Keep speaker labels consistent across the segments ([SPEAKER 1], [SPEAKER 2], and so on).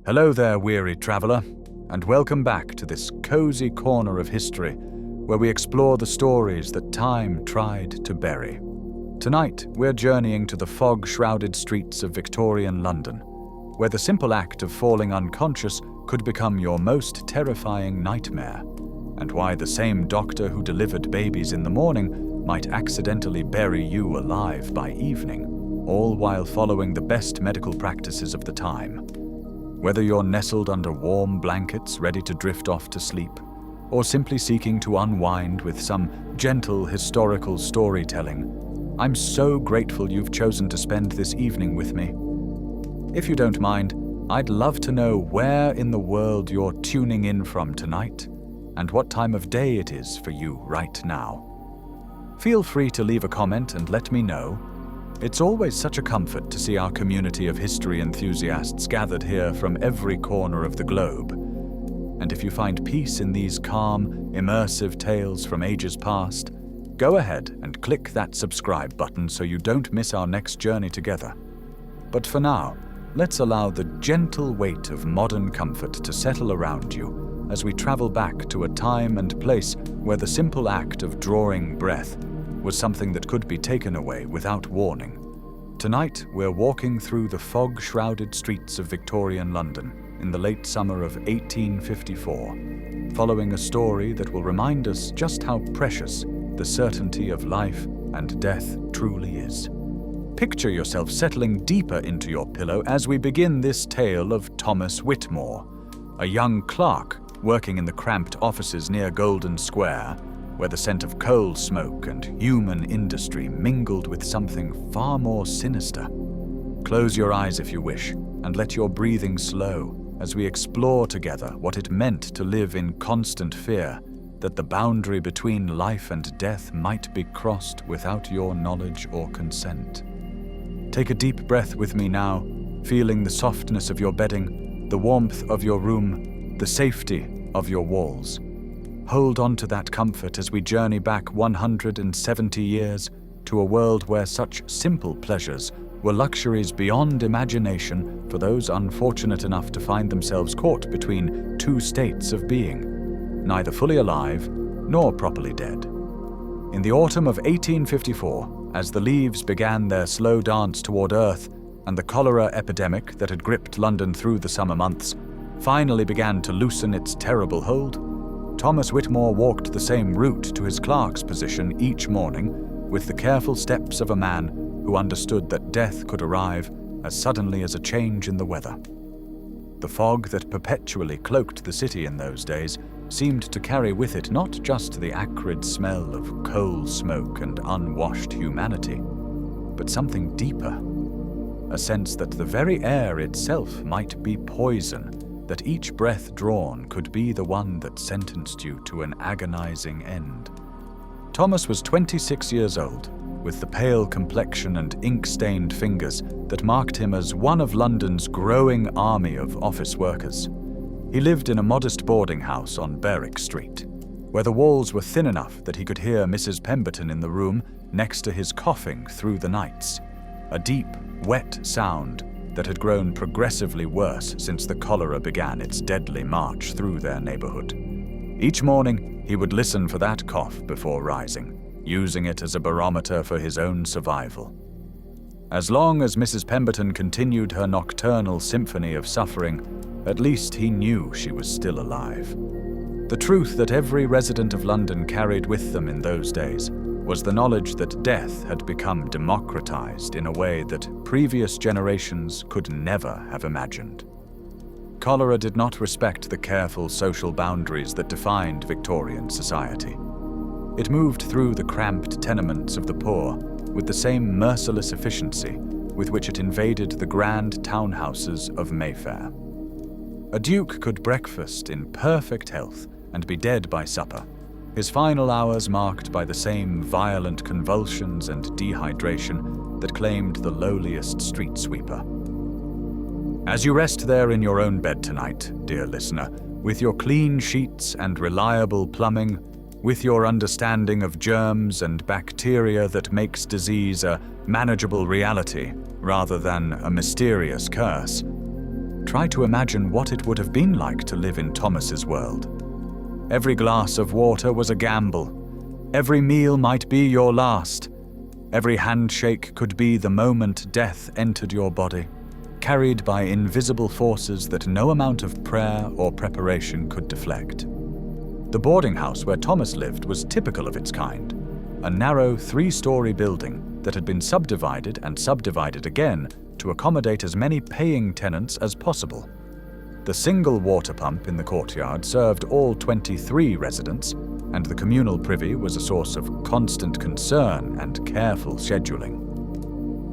[SPEAKER 1] Hello there, weary traveler, and welcome back to this cozy corner of history where we explore the stories that time tried to bury. Tonight, we're journeying to the fog-shrouded streets of Victorian London, where the simple act of falling unconscious could become your most terrifying nightmare, and why the same doctor who delivered babies in the morning might accidentally bury you alive by evening, all while following the best medical practices of the time. Whether you're nestled under warm blankets ready to drift off to sleep, or simply seeking to unwind with some gentle historical storytelling, I'm so grateful you've chosen to spend this evening with me. If you don't mind, I'd love to know where in the world you're tuning in from tonight, and what time of day it is for you right now. Feel free to leave a comment and let me know. It's always such a comfort to see our community of history enthusiasts gathered here from every corner of the globe. And if you find peace in these calm, immersive tales from ages past, go ahead and click that subscribe button so you don't miss our next journey together. But for now, let's allow the gentle weight of modern comfort to settle around you as we travel back to a time and place where the simple act of drawing breath was something that could be taken away without warning. Tonight, we're walking through the fog-shrouded streets of Victorian London in the late summer of 1854, following a story that will remind us just how precious the certainty of life and death truly is. Picture yourself settling deeper into your pillow as we begin this tale of Thomas Whitmore, a young clerk working in the cramped offices near Golden Square, where the scent of coal smoke and human industry mingled with something far more sinister. Close your eyes if you wish, and let your breathing slow as we explore together what it meant to live in constant fear that the boundary between life and death might be crossed without your knowledge or consent. Take a deep breath with me now, feeling the softness of your bedding, the warmth of your room, the safety of your walls. Hold on to that comfort as we journey back 170 years to a world where such simple pleasures were luxuries beyond imagination for those unfortunate enough to find themselves caught between two states of being, neither fully alive nor properly dead. In the autumn of 1854, as the leaves began their slow dance toward Earth and the cholera epidemic that had gripped London through the summer months finally began to loosen its terrible hold, Thomas Whitmore walked the same route to his clerk's position each morning with the careful steps of a man who understood that death could arrive as suddenly as a change in the weather. The fog that perpetually cloaked the city in those days seemed to carry with it not just the acrid smell of coal smoke and unwashed humanity, but something deeper, a sense that the very air itself might be poison, that each breath drawn could be the one that sentenced you to an agonizing end. Thomas was 26 years old, with the pale complexion and ink-stained fingers that marked him as one of London's growing army of office workers. He lived in a modest boarding house on Berwick Street, where the walls were thin enough that he could hear Mrs. Pemberton in the room next to his coughing through the nights, a deep, wet sound that had grown progressively worse since the cholera began its deadly march through their neighborhood. Each morning, he would listen for that cough before rising, using it as a barometer for his own survival. As long as Mrs. Pemberton continued her nocturnal symphony of suffering, at least he knew she was still alive. The truth that every resident of London carried with them in those days was the knowledge that death had become democratized in a way that previous generations could never have imagined. Cholera did not respect the careful social boundaries that defined Victorian society. It moved through the cramped tenements of the poor with the same merciless efficiency with which it invaded the grand townhouses of Mayfair. A duke could breakfast in perfect health and be dead by supper, his final hours marked by the same violent convulsions and dehydration that claimed the lowliest street sweeper. As you rest there in your own bed tonight, dear listener, with your clean sheets and reliable plumbing, with your understanding of germs and bacteria that makes disease a manageable reality rather than a mysterious curse, try to imagine what it would have been like to live in Thomas's world. Every glass of water was a gamble. Every meal might be your last. Every handshake could be the moment death entered your body, carried by invisible forces that no amount of prayer or preparation could deflect. The boarding house where Thomas lived was typical of its kind, a narrow 3-story building that had been subdivided and subdivided again to accommodate as many paying tenants as possible. The single water pump in the courtyard served all 23 residents, and the communal privy was a source of constant concern and careful scheduling.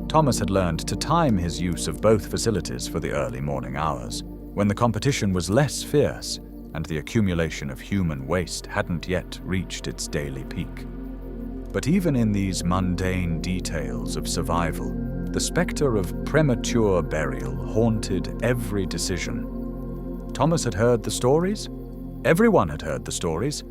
[SPEAKER 1] Thomas had learned to time his use of both facilities for the early morning hours, when the competition was less fierce and the accumulation of human waste hadn't yet reached its daily peak. But even in these mundane details of survival, the spectre of premature burial haunted every decision. Thomas had heard the stories. Everyone had heard the stories.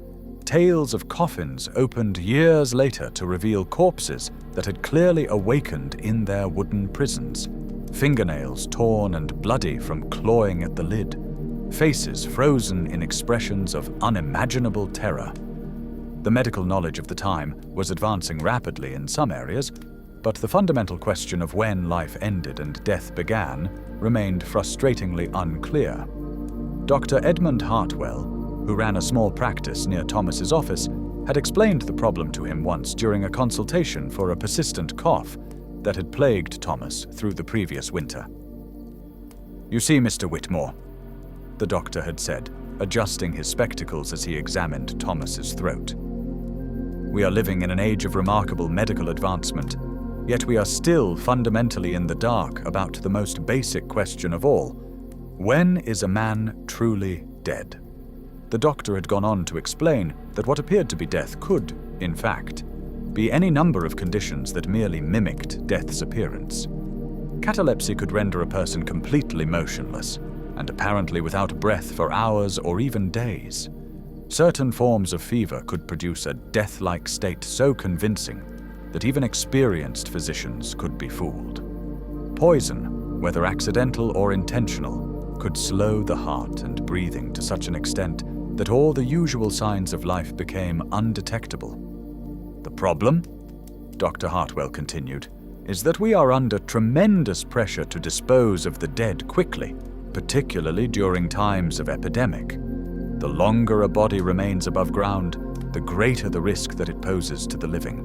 [SPEAKER 1] Tales of coffins opened years later to reveal corpses that had clearly awakened in their wooden prisons, fingernails torn and bloody from clawing at the lid, faces frozen in expressions of unimaginable terror. The medical knowledge of the time was advancing rapidly in some areas, but the fundamental question of when life ended and death began remained frustratingly unclear. Dr. Edmund Hartwell, who ran a small practice near Thomas's office, had explained the problem to him once during a consultation for a persistent cough that had plagued Thomas through the previous winter. "You see, Mr. Whitmore," the doctor had said, adjusting his spectacles as he examined Thomas's throat. "We are living in an age of remarkable medical advancement, yet we are still fundamentally in the dark about the most basic question of all: when is a man truly dead?" The doctor had gone on to explain that what appeared to be death could, in fact, be any number of conditions that merely mimicked death's appearance. Catalepsy could render a person completely motionless, and apparently without breath for hours or even days. Certain forms of fever could produce a death-like state so convincing that even experienced physicians could be fooled. Poison, whether accidental or intentional, could slow the heart and breathing to such an extent that all the usual signs of life became undetectable. "The problem," Dr. Hartwell continued, "is that we are under tremendous pressure to dispose of the dead quickly, particularly during times of epidemic. The longer a body remains above ground, the greater the risk that it poses to the living.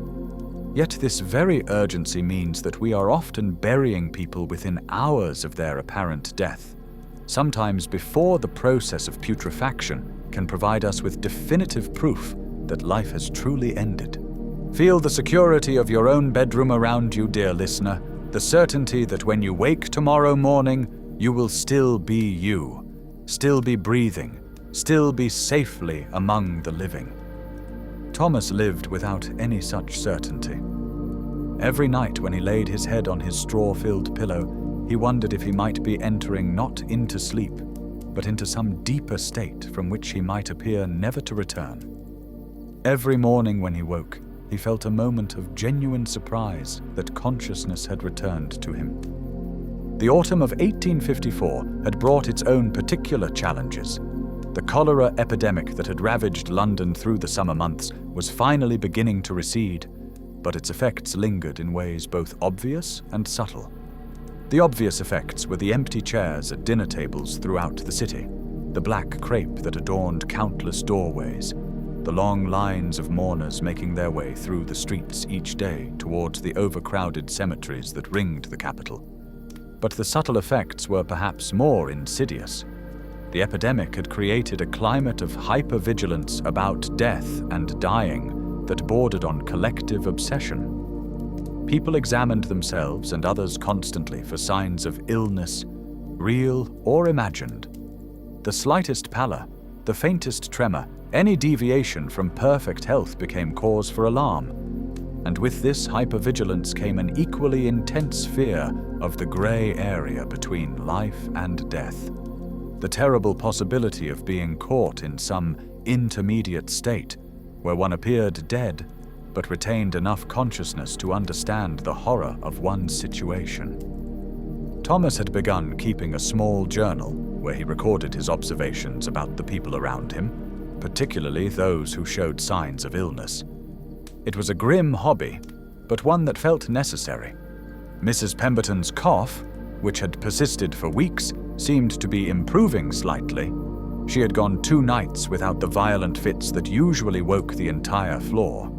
[SPEAKER 1] Yet this very urgency means that we are often burying people within hours of their apparent death, sometimes before the process of putrefaction can provide us with definitive proof that life has truly ended. Feel the security of your own bedroom around you, dear listener, the certainty that when you wake tomorrow morning, you will still be you, still be breathing, still be safely among the living." Thomas lived without any such certainty. Every night when he laid his head on his straw-filled pillow, he wondered if he might be entering not into sleep, but into some deeper state from which he might appear never to return. Every morning when he woke, he felt a moment of genuine surprise that consciousness had returned to him. The autumn of 1854 had brought its own particular challenges. The cholera epidemic that had ravaged London through the summer months was finally beginning to recede, but its effects lingered in ways both obvious and subtle. The obvious effects were the empty chairs at dinner tables throughout the city, the black crepe that adorned countless doorways, the long lines of mourners making their way through the streets each day towards the overcrowded cemeteries that ringed the capital. But the subtle effects were perhaps more insidious. The epidemic had created a climate of hypervigilance about death and dying that bordered on collective obsession. People examined themselves and others constantly for signs of illness, real or imagined. The slightest pallor, the faintest tremor, any deviation from perfect health became cause for alarm. And with this hypervigilance came an equally intense fear of the grey area between life and death. The terrible possibility of being caught in some intermediate state where one appeared dead but retained enough consciousness to understand the horror of one's situation. Thomas had begun keeping a small journal where he recorded his observations about the people around him, particularly those who showed signs of illness. It was a grim hobby, but one that felt necessary. Mrs. Pemberton's cough, which had persisted for weeks, seemed to be improving slightly. She had gone 2 nights without the violent fits that usually woke the entire floor.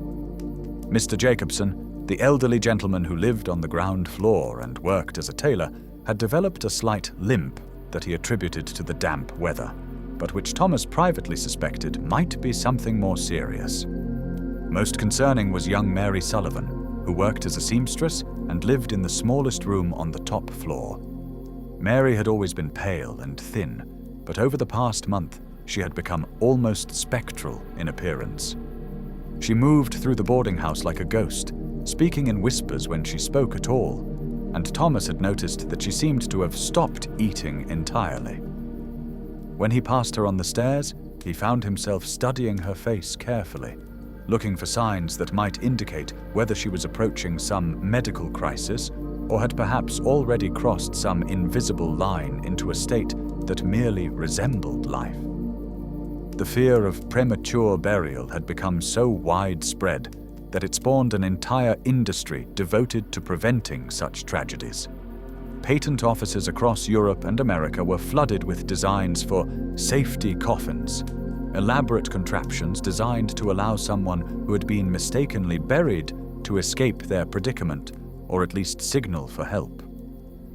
[SPEAKER 1] Mr. Jacobson, the elderly gentleman who lived on the ground floor and worked as a tailor, had developed a slight limp that he attributed to the damp weather, but which Thomas privately suspected might be something more serious. Most concerning was young Mary Sullivan, who worked as a seamstress and lived in the smallest room on the top floor. Mary had always been pale and thin, but over the past month she had become almost spectral in appearance. She moved through the boarding house like a ghost, speaking in whispers when she spoke at all, and Thomas had noticed that she seemed to have stopped eating entirely. When he passed her on the stairs, he found himself studying her face carefully, looking for signs that might indicate whether she was approaching some medical crisis or had perhaps already crossed some invisible line into a state that merely resembled life. The fear of premature burial had become so widespread that it spawned an entire industry devoted to preventing such tragedies. Patent offices across Europe and America were flooded with designs for safety coffins, elaborate contraptions designed to allow someone who had been mistakenly buried to escape their predicament, or at least signal for help.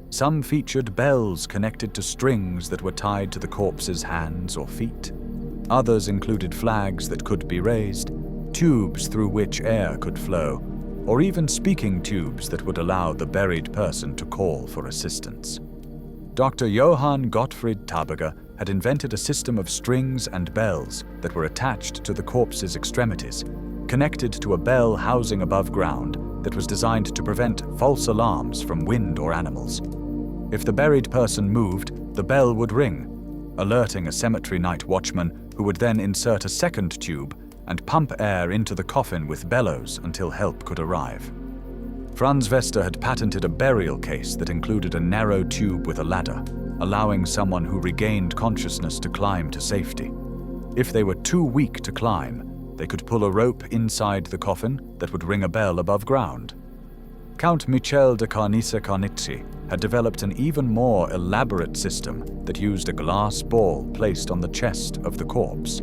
[SPEAKER 1] Some featured bells connected to strings that were tied to the corpse's hands or feet. Others included flags that could be raised, tubes through which air could flow, or even speaking tubes that would allow the buried person to call for assistance. Dr. Johann Gottfried Taberger had invented a system of strings and bells that were attached to the corpse's extremities, connected to a bell housing above ground that was designed to prevent false alarms from wind or animals. If the buried person moved, the bell would ring, alerting a cemetery night watchman who would then insert a second tube and pump air into the coffin with bellows until help could arrive. Franz Vester had patented a burial case that included a narrow tube with a ladder, allowing someone who regained consciousness to climb to safety. If they were too weak to climb, they could pull a rope inside the coffin that would ring a bell above ground. Count Michel de Carnice-Carnizzi had developed an even more elaborate system that used a glass ball placed on the chest of the corpse.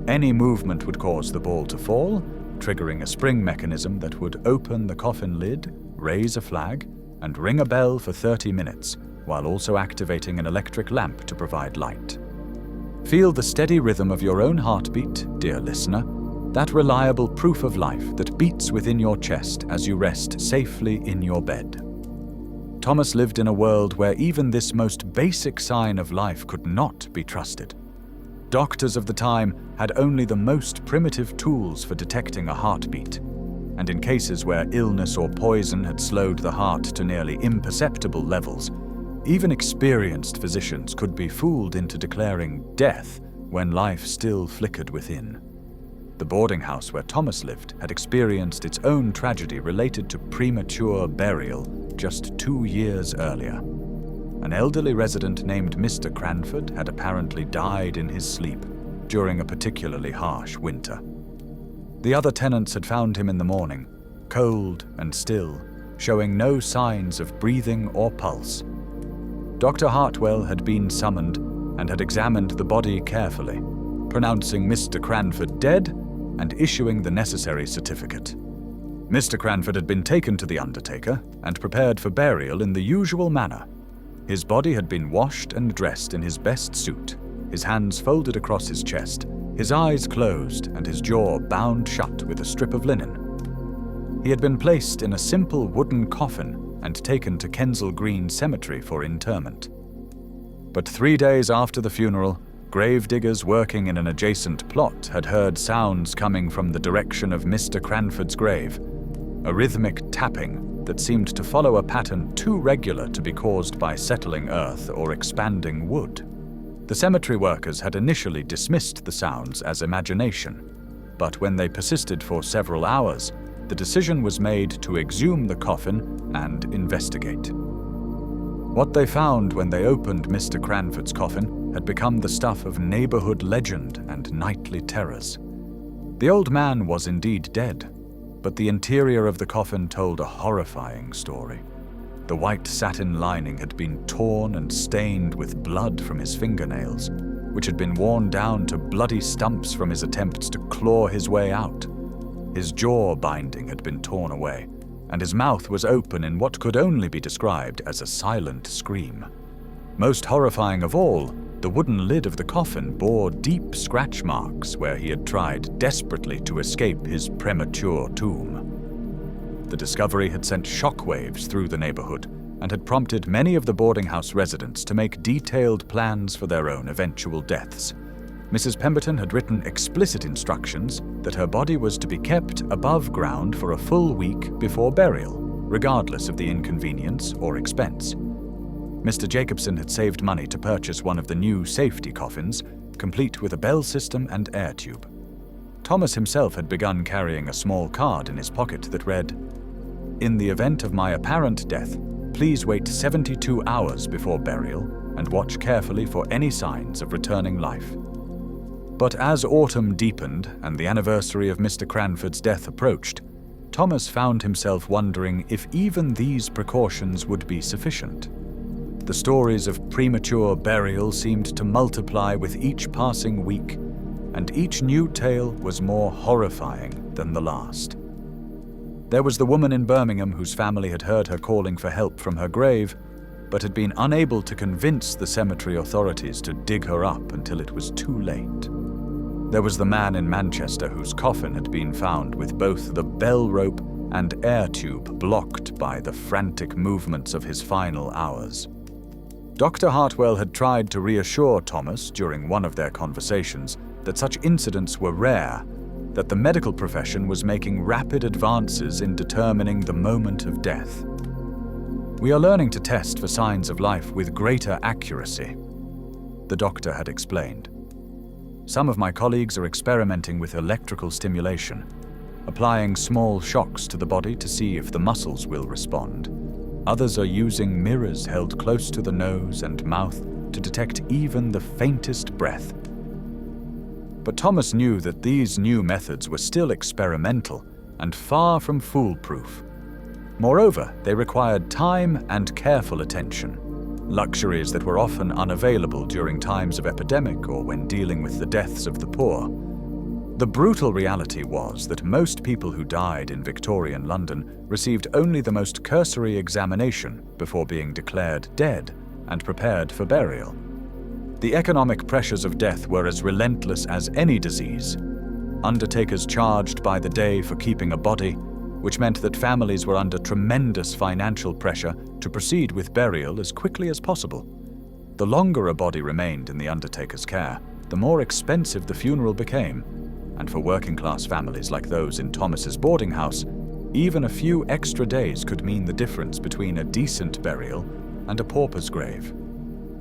[SPEAKER 1] Any movement would cause the ball to fall, triggering a spring mechanism that would open the coffin lid, raise a flag, and ring a bell for 30 minutes, while also activating an electric lamp to provide light. Feel the steady rhythm of your own heartbeat, dear listener, that reliable proof of life that beats within your chest as you rest safely in your bed. Thomas lived in a world where even this most basic sign of life could not be trusted. Doctors of the time had only the most primitive tools for detecting a heartbeat, and in cases where illness or poison had slowed the heart to nearly imperceptible levels, even experienced physicians could be fooled into declaring death when life still flickered within. The boarding house where Thomas lived had experienced its own tragedy related to premature burial just 2 years earlier. An elderly resident named Mr. Cranford had apparently died in his sleep during a particularly harsh winter. The other tenants had found him in the morning, cold and still, showing no signs of breathing or pulse. Dr. Hartwell had been summoned and had examined the body carefully, pronouncing Mr. Cranford dead and issuing the necessary certificate. Mr. Cranford had been taken to the undertaker and prepared for burial in the usual manner. His body had been washed and dressed in his best suit, his hands folded across his chest, his eyes closed and his jaw bound shut with a strip of linen. He had been placed in a simple wooden coffin and taken to Kensal Green Cemetery for interment. But 3 days after the funeral, gravediggers working in an adjacent plot had heard sounds coming from the direction of Mr. Cranford's grave, a rhythmic tapping that seemed to follow a pattern too regular to be caused by settling earth or expanding wood. The cemetery workers had initially dismissed the sounds as imagination, but when they persisted for several hours, the decision was made to exhume the coffin and investigate. What they found when they opened Mr. Cranford's coffin had become the stuff of neighborhood legend and nightly terrors. The old man was indeed dead, but the interior of the coffin told a horrifying story. The white satin lining had been torn and stained with blood from his fingernails, which had been worn down to bloody stumps from his attempts to claw his way out. His jaw binding had been torn away, and his mouth was open in what could only be described as a silent scream. Most horrifying of all, the wooden lid of the coffin bore deep scratch marks where he had tried desperately to escape his premature tomb. The discovery had sent shockwaves through the neighborhood and had prompted many of the boarding house residents to make detailed plans for their own eventual deaths. Mrs. Pemberton had written explicit instructions that her body was to be kept above ground for a full week before burial, regardless of the inconvenience or expense. Mr. Jacobson had saved money to purchase one of the new safety coffins, complete with a bell system and air tube. Thomas himself had begun carrying a small card in his pocket that read, "In the event of my apparent death, please wait 72 hours before burial and watch carefully for any signs of returning life." But as autumn deepened and the anniversary of Mr. Cranford's death approached, Thomas found himself wondering if even these precautions would be sufficient. The stories of premature burial seemed to multiply with each passing week, and each new tale was more horrifying than the last. There was the woman in Birmingham whose family had heard her calling for help from her grave, but had been unable to convince the cemetery authorities to dig her up until it was too late. There was the man in Manchester whose coffin had been found with both the bell rope and air tube blocked by the frantic movements of his final hours. Dr. Hartwell had tried to reassure Thomas during one of their conversations that such incidents were rare, that the medical profession was making rapid advances in determining the moment of death. "We are learning to test for signs of life with greater accuracy," the doctor had explained. "Some of my colleagues are experimenting with electrical stimulation, applying small shocks to the body to see if the muscles will respond. Others are using mirrors held close to the nose and mouth to detect even the faintest breath." But Thomas knew that these new methods were still experimental and far from foolproof. Moreover, they required time and careful attention, luxuries that were often unavailable during times of epidemic or when dealing with the deaths of the poor. The brutal reality was that most people who died in Victorian London received only the most cursory examination before being declared dead and prepared for burial. The economic pressures of death were as relentless as any disease. Undertakers charged by the day for keeping a body, which meant that families were under tremendous financial pressure to proceed with burial as quickly as possible. The longer a body remained in the undertaker's care, the more expensive the funeral became, and for working-class families like those in Thomas's boarding house, even a few extra days could mean the difference between a decent burial and a pauper's grave.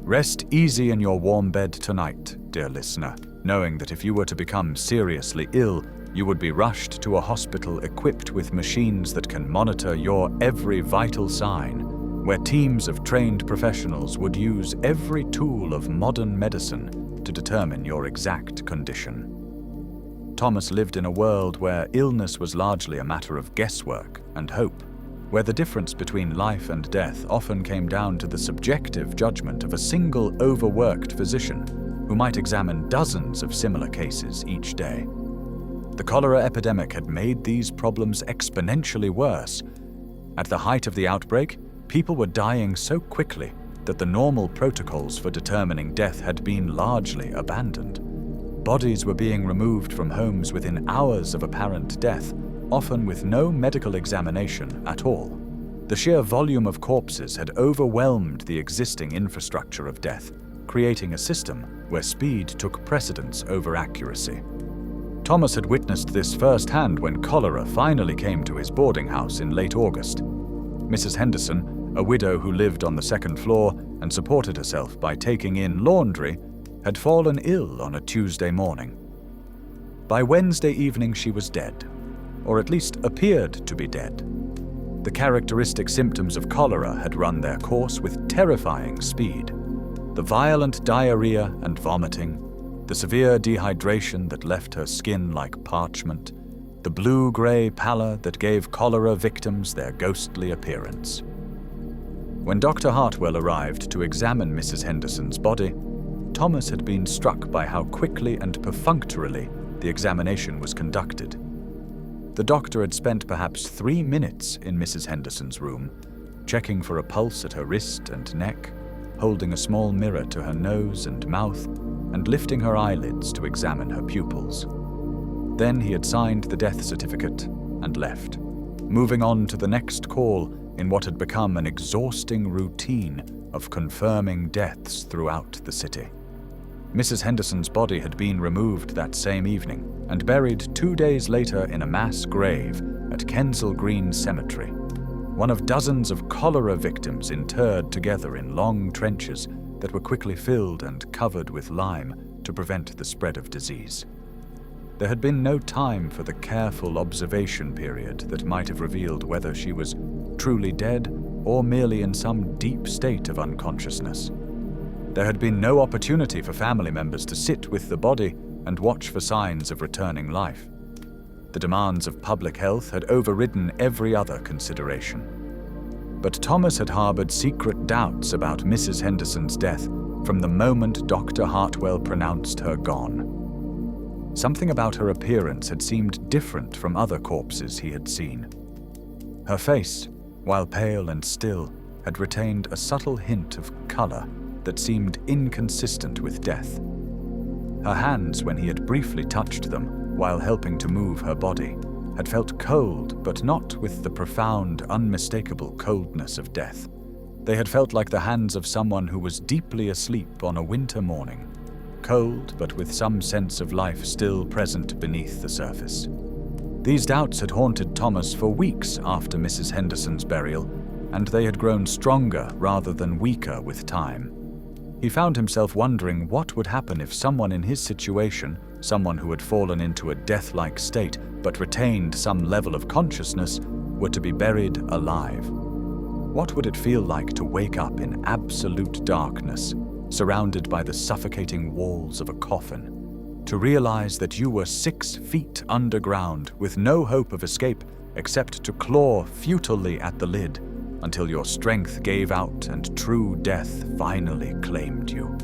[SPEAKER 1] Rest easy in your warm bed tonight, dear listener, knowing that if you were to become seriously ill, you would be rushed to a hospital equipped with machines that can monitor your every vital sign, where teams of trained professionals would use every tool of modern medicine to determine your exact condition. Thomas lived in a world where illness was largely a matter of guesswork and hope, where the difference between life and death often came down to the subjective judgment of a single overworked physician who might examine dozens of similar cases each day. The cholera epidemic had made these problems exponentially worse. At the height of the outbreak, people were dying so quickly that the normal protocols for determining death had been largely abandoned. Bodies were being removed from homes within hours of apparent death, often with no medical examination at all. The sheer volume of corpses had overwhelmed the existing infrastructure of death, creating a system where speed took precedence over accuracy. Thomas had witnessed this firsthand when cholera finally came to his boarding house in late August. Mrs. Henderson, a widow who lived on the second floor and supported herself by taking in laundry, had fallen ill on a Tuesday morning. By Wednesday evening she was dead, or at least appeared to be dead. The characteristic symptoms of cholera had run their course with terrifying speed. The violent diarrhea and vomiting, the severe dehydration that left her skin like parchment, the blue-gray pallor that gave cholera victims their ghostly appearance. When Dr. Hartwell arrived to examine Mrs. Henderson's body, Thomas had been struck by how quickly and perfunctorily the examination was conducted. The doctor had spent perhaps 3 minutes in Mrs. Henderson's room, checking for a pulse at her wrist and neck, holding a small mirror to her nose and mouth, and lifting her eyelids to examine her pupils. Then he had signed the death certificate and left, moving on to the next call in what had become an exhausting routine of confirming deaths throughout the city. Mrs. Henderson's body had been removed that same evening and buried 2 days later in a mass grave at Kensal Green Cemetery, one of dozens of cholera victims interred together in long trenches that were quickly filled and covered with lime to prevent the spread of disease. There had been no time for the careful observation period that might have revealed whether she was truly dead or merely in some deep state of unconsciousness. There had been no opportunity for family members to sit with the body and watch for signs of returning life. The demands of public health had overridden every other consideration. But Thomas had harbored secret doubts about Mrs. Henderson's death from the moment Dr. Hartwell pronounced her gone. Something about her appearance had seemed different from other corpses he had seen. Her face, while pale and still, had retained a subtle hint of color that seemed inconsistent with death. Her hands, when he had briefly touched them while helping to move her body, had felt cold, but not with the profound, unmistakable coldness of death. They had felt like the hands of someone who was deeply asleep on a winter morning, cold, but with some sense of life still present beneath the surface. These doubts had haunted Thomas for weeks after Mrs. Henderson's burial, and they had grown stronger rather than weaker with time. He found himself wondering what would happen if someone in his situation, someone who had fallen into a death-like state but retained some level of consciousness, were to be buried alive. What would it feel like to wake up in absolute darkness, surrounded by the suffocating walls of a coffin, to realize that you were 6 feet underground with no hope of escape except to claw futilely at the lid until your strength gave out and true death finally claimed you?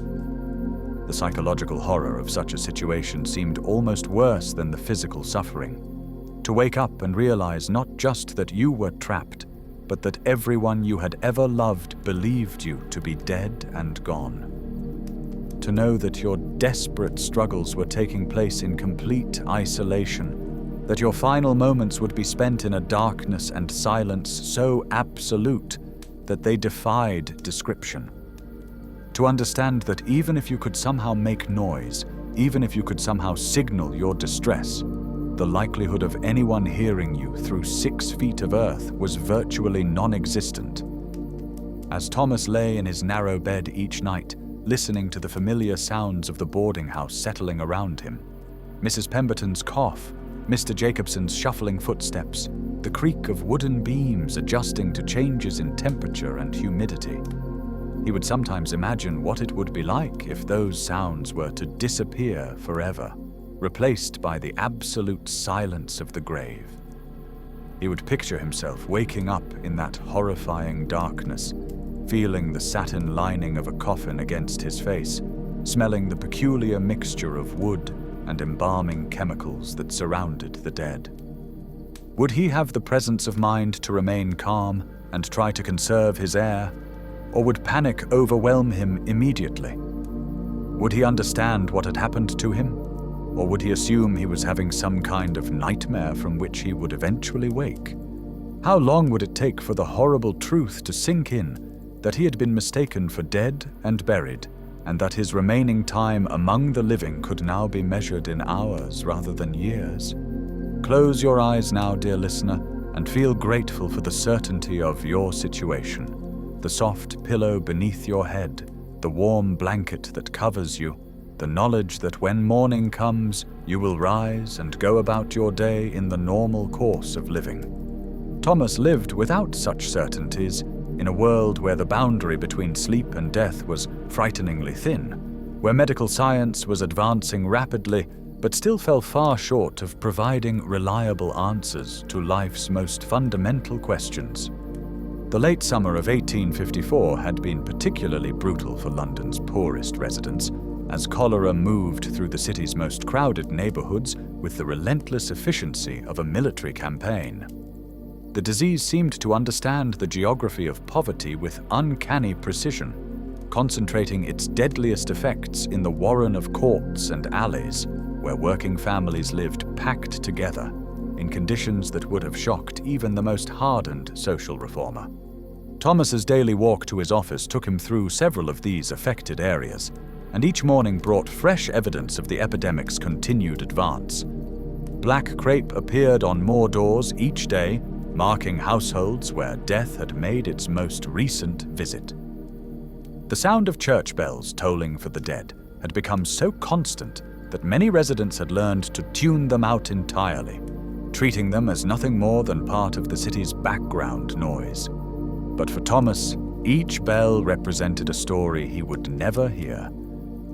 [SPEAKER 1] The psychological horror of such a situation seemed almost worse than the physical suffering. To wake up and realize not just that you were trapped, but that everyone you had ever loved believed you to be dead and gone. To know that your desperate struggles were taking place in complete isolation, that your final moments would be spent in a darkness and silence so absolute that they defied description. To understand that even if you could somehow make noise, even if you could somehow signal your distress, the likelihood of anyone hearing you through 6 feet of earth was virtually non-existent. As Thomas lay in his narrow bed each night, listening to the familiar sounds of the boarding house settling around him, Mrs. Pemberton's cough, Mr. Jacobson's shuffling footsteps, the creak of wooden beams adjusting to changes in temperature and humidity, he would sometimes imagine what it would be like if those sounds were to disappear forever, replaced by the absolute silence of the grave. He would picture himself waking up in that horrifying darkness, feeling the satin lining of a coffin against his face, smelling the peculiar mixture of wood and embalming chemicals that surrounded the dead. Would he have the presence of mind to remain calm and try to conserve his air, or would panic overwhelm him immediately? Would he understand what had happened to him, or would he assume he was having some kind of nightmare from which he would eventually wake? How long would it take for the horrible truth to sink in that he had been mistaken for dead and buried, and that his remaining time among the living could now be measured in hours rather than years? Close your eyes now, dear listener, and feel grateful for the certainty of your situation, the soft pillow beneath your head, the warm blanket that covers you, the knowledge that when morning comes, you will rise and go about your day in the normal course of living. Thomas lived without such certainties in a world where the boundary between sleep and death was frighteningly thin, where medical science was advancing rapidly but still fell far short of providing reliable answers to life's most fundamental questions. The late summer of 1854 had been particularly brutal for London's poorest residents, as cholera moved through the city's most crowded neighborhoods with the relentless efficiency of a military campaign. The disease seemed to understand the geography of poverty with uncanny precision, concentrating its deadliest effects in the warren of courts and alleys, where working families lived packed together in conditions that would have shocked even the most hardened social reformer. Thomas's daily walk to his office took him through several of these affected areas, and each morning brought fresh evidence of the epidemic's continued advance. Black crepe appeared on more doors each day, marking households where death had made its most recent visit. The sound of church bells tolling for the dead had become so constant that many residents had learned to tune them out entirely, treating them as nothing more than part of the city's background noise. But for Thomas, each bell represented a story he would never hear,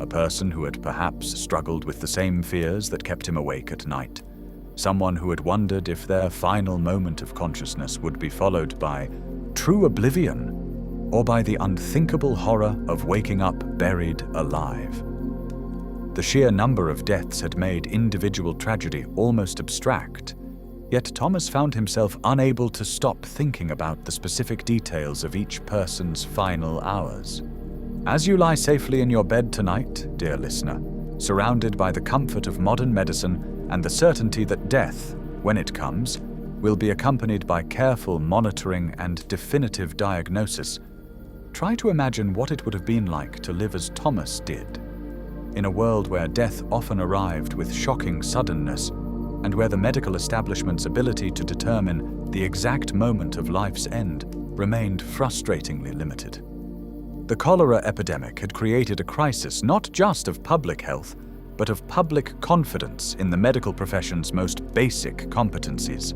[SPEAKER 1] a person who had perhaps struggled with the same fears that kept him awake at night, someone who had wondered if their final moment of consciousness would be followed by true oblivion or by the unthinkable horror of waking up buried alive. The sheer number of deaths had made individual tragedy almost abstract, yet Thomas found himself unable to stop thinking about the specific details of each person's final hours. As you lie safely in your bed tonight, dear listener, surrounded by the comfort of modern medicine and the certainty that death, when it comes, will be accompanied by careful monitoring and definitive diagnosis, try to imagine what it would have been like to live as Thomas did, in a world where death often arrived with shocking suddenness, and where the medical establishment's ability to determine the exact moment of life's end remained frustratingly limited. The cholera epidemic had created a crisis not just of public health, but of public confidence in the medical profession's most basic competencies.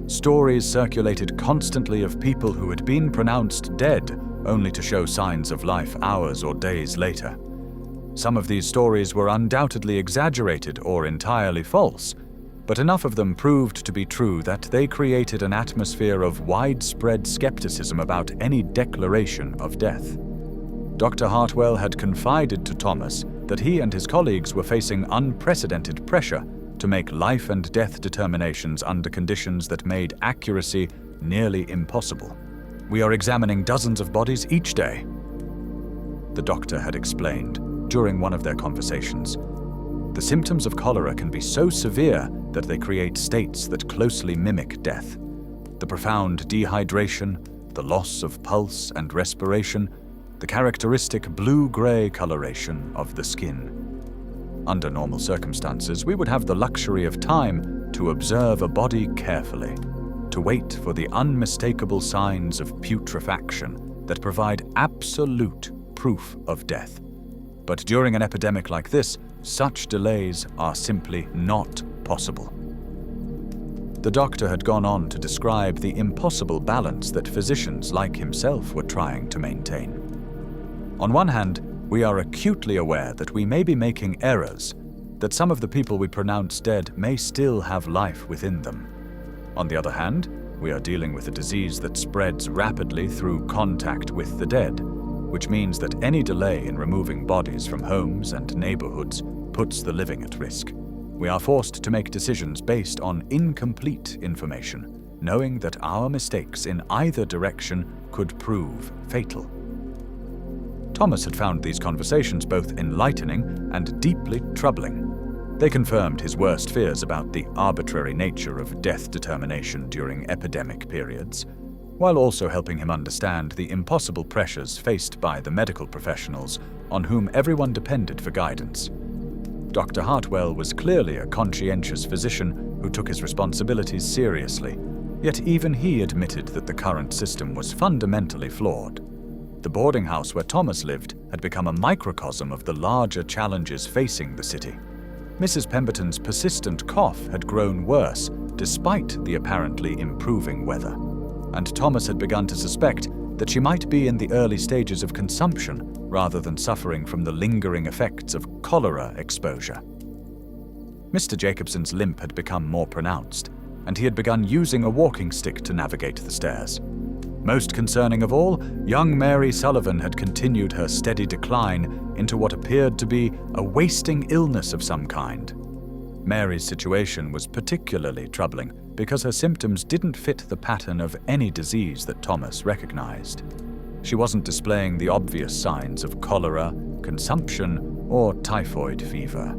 [SPEAKER 1] Stories circulated constantly of people who had been pronounced dead only to show signs of life hours or days later. Some of these stories were undoubtedly exaggerated or entirely false, but enough of them proved to be true that they created an atmosphere of widespread skepticism about any declaration of death. Dr. Hartwell had confided to Thomas that he and his colleagues were facing unprecedented pressure to make life and death determinations under conditions that made accuracy nearly impossible. "We are examining dozens of bodies each day," the doctor had explained during one of their conversations. "The symptoms of cholera can be so severe that they create states that closely mimic death. The profound dehydration, the loss of pulse and respiration, the characteristic blue-gray coloration of the skin. Under normal circumstances, we would have the luxury of time to observe a body carefully, to wait for the unmistakable signs of putrefaction that provide absolute proof of death. But during an epidemic like this, such delays are simply not possible." The doctor had gone on to describe the impossible balance that physicians like himself were trying to maintain. On one hand, we are acutely aware that we may be making errors, that some of the people we pronounce dead may still have life within them. On the other hand, we are dealing with a disease that spreads rapidly through contact with the dead, which means that any delay in removing bodies from homes and neighborhoods puts the living at risk. We are forced to make decisions based on incomplete information, knowing that our mistakes in either direction could prove fatal. Thomas had found these conversations both enlightening and deeply troubling. They confirmed his worst fears about the arbitrary nature of death determination during epidemic periods, while also helping him understand the impossible pressures faced by the medical professionals on whom everyone depended for guidance. Dr. Hartwell was clearly a conscientious physician who took his responsibilities seriously, yet even he admitted that the current system was fundamentally flawed. The boarding house where Thomas lived had become a microcosm of the larger challenges facing the city. Mrs. Pemberton's persistent cough had grown worse despite the apparently improving weather. and Thomas had begun to suspect that she might be in the early stages of consumption rather than suffering from the lingering effects of cholera exposure. Mr. Jacobson's limp had become more pronounced, and he had begun using a walking stick to navigate the stairs. Most concerning of all, young Mary Sullivan had continued her steady decline into what appeared to be a wasting illness of some kind. Mary's situation was particularly troubling because her symptoms didn't fit the pattern of any disease that Thomas recognized. She wasn't displaying the obvious signs of cholera, consumption, or typhoid fever.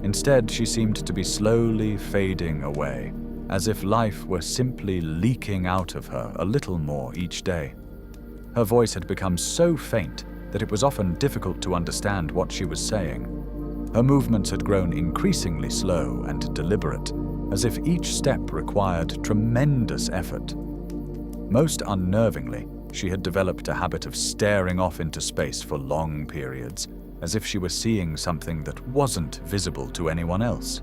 [SPEAKER 1] Instead, she seemed to be slowly fading away, as if life were simply leaking out of her a little more each day. Her voice had become so faint that it was often difficult to understand what she was saying. Her movements had grown increasingly slow and deliberate, as if each step required tremendous effort. Most unnervingly, she had developed a habit of staring off into space for long periods, as if she were seeing something that wasn't visible to anyone else.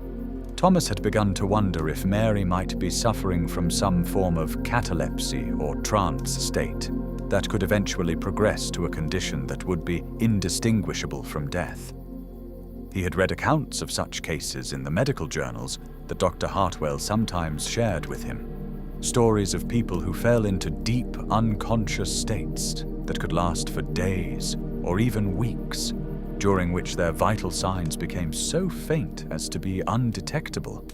[SPEAKER 1] Thomas had begun to wonder if Mary might be suffering from some form of catalepsy or trance state that could eventually progress to a condition that would be indistinguishable from death. He had read accounts of such cases in the medical journals that Dr. Hartwell sometimes shared with him. Stories of people who fell into deep, unconscious states that could last for days or even weeks, during which their vital signs became so faint as to be undetectable.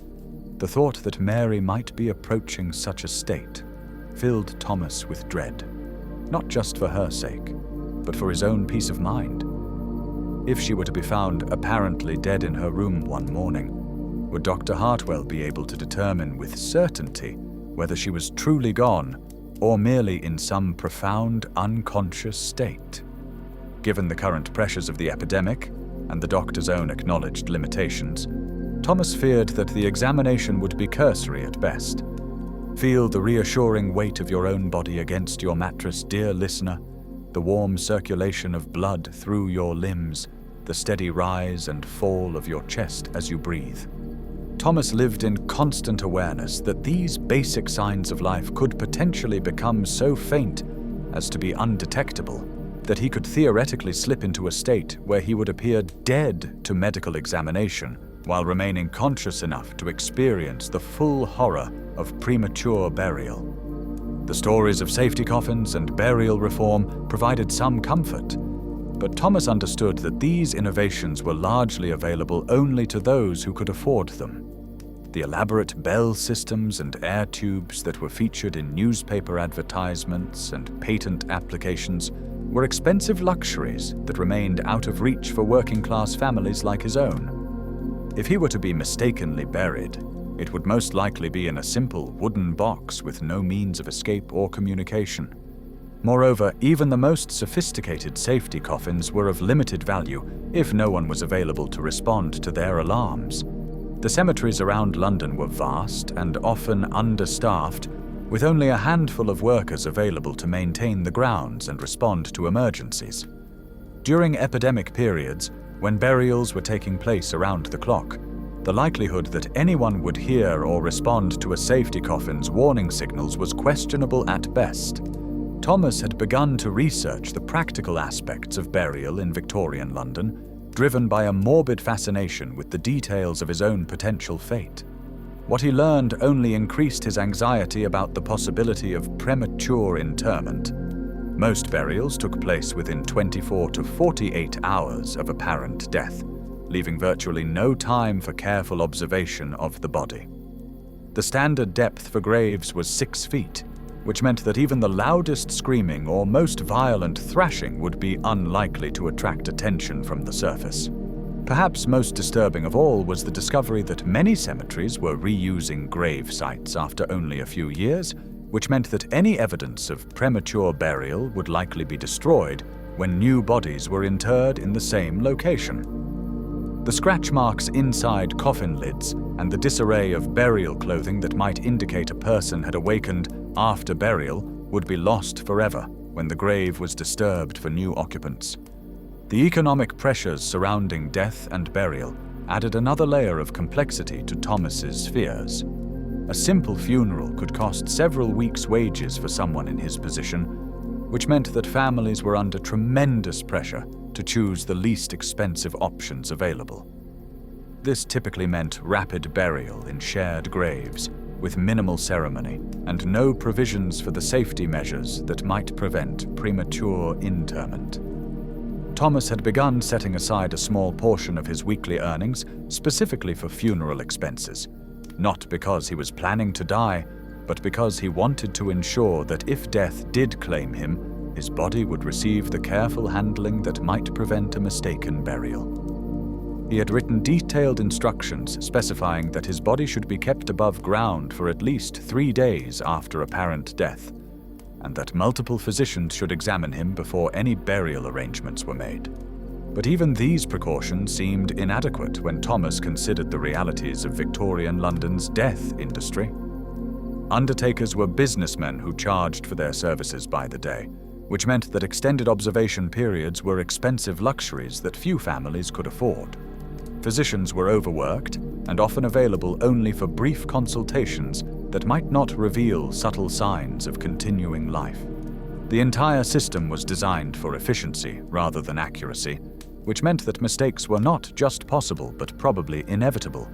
[SPEAKER 1] The thought that Mary might be approaching such a state filled Thomas with dread, not just for her sake, but for his own peace of mind. If she were to be found apparently dead in her room one morning, would Dr. Hartwell be able to determine with certainty whether she was truly gone or merely in some profound unconscious state? Given the current pressures of the epidemic and the doctor's own acknowledged limitations, Thomas feared that the examination would be cursory at best. Feel the reassuring weight of your own body against your mattress, dear listener, the warm circulation of blood through your limbs, the steady rise and fall of your chest as you breathe. Thomas lived in constant awareness that these basic signs of life could potentially become so faint as to be undetectable, that he could theoretically slip into a state where he would appear dead to medical examination while remaining conscious enough to experience the full horror of premature burial. The stories of safety coffins and burial reform provided some comfort, but Thomas understood that these innovations were largely available only to those who could afford them. The elaborate bell systems and air tubes that were featured in newspaper advertisements and patent applications were expensive luxuries that remained out of reach for working-class families like his own. If he were to be mistakenly buried, it would most likely be in a simple wooden box with no means of escape or communication. Moreover, even the most sophisticated safety coffins were of limited value if no one was available to respond to their alarms. The cemeteries around London were vast and often understaffed, with only a handful of workers available to maintain the grounds and respond to emergencies. During epidemic periods, when burials were taking place around the clock, the likelihood that anyone would hear or respond to a safety coffin's warning signals was questionable at best. Thomas had begun to research the practical aspects of burial in Victorian London, driven by a morbid fascination with the details of his own potential fate. What he learned only increased his anxiety about the possibility of premature interment. Most burials took place within 24 to 48 hours of apparent death, leaving virtually no time for careful observation of the body. The standard depth for graves was 6 feet, which meant that even the loudest screaming or most violent thrashing would be unlikely to attract attention from the surface. Perhaps most disturbing of all was the discovery that many cemeteries were reusing grave sites after only a few years, which meant that any evidence of premature burial would likely be destroyed when new bodies were interred in the same location. The scratch marks inside coffin lids and the disarray of burial clothing that might indicate a person had awakened after burial would be lost forever when the grave was disturbed for new occupants. The economic pressures surrounding death and burial added another layer of complexity to Thomas's fears. A simple funeral could cost several weeks' wages for someone in his position, which meant that families were under tremendous pressure to choose the least expensive options available. This typically meant rapid burial in shared graves, with minimal ceremony and no provisions for the safety measures that might prevent premature interment. Thomas had begun setting aside a small portion of his weekly earnings specifically for funeral expenses, not because he was planning to die, but because he wanted to ensure that if death did claim him, his body would receive the careful handling that might prevent a mistaken burial. He had written detailed instructions specifying that his body should be kept above ground for at least 3 days after apparent death, and that multiple physicians should examine him before any burial arrangements were made. But even these precautions seemed inadequate when Thomas considered the realities of Victorian London's death industry. Undertakers were businessmen who charged for their services by the day, which meant that extended observation periods were expensive luxuries that few families could afford. Physicians were overworked and often available only for brief consultations that might not reveal subtle signs of continuing life. The entire system was designed for efficiency rather than accuracy, which meant that mistakes were not just possible but probably inevitable.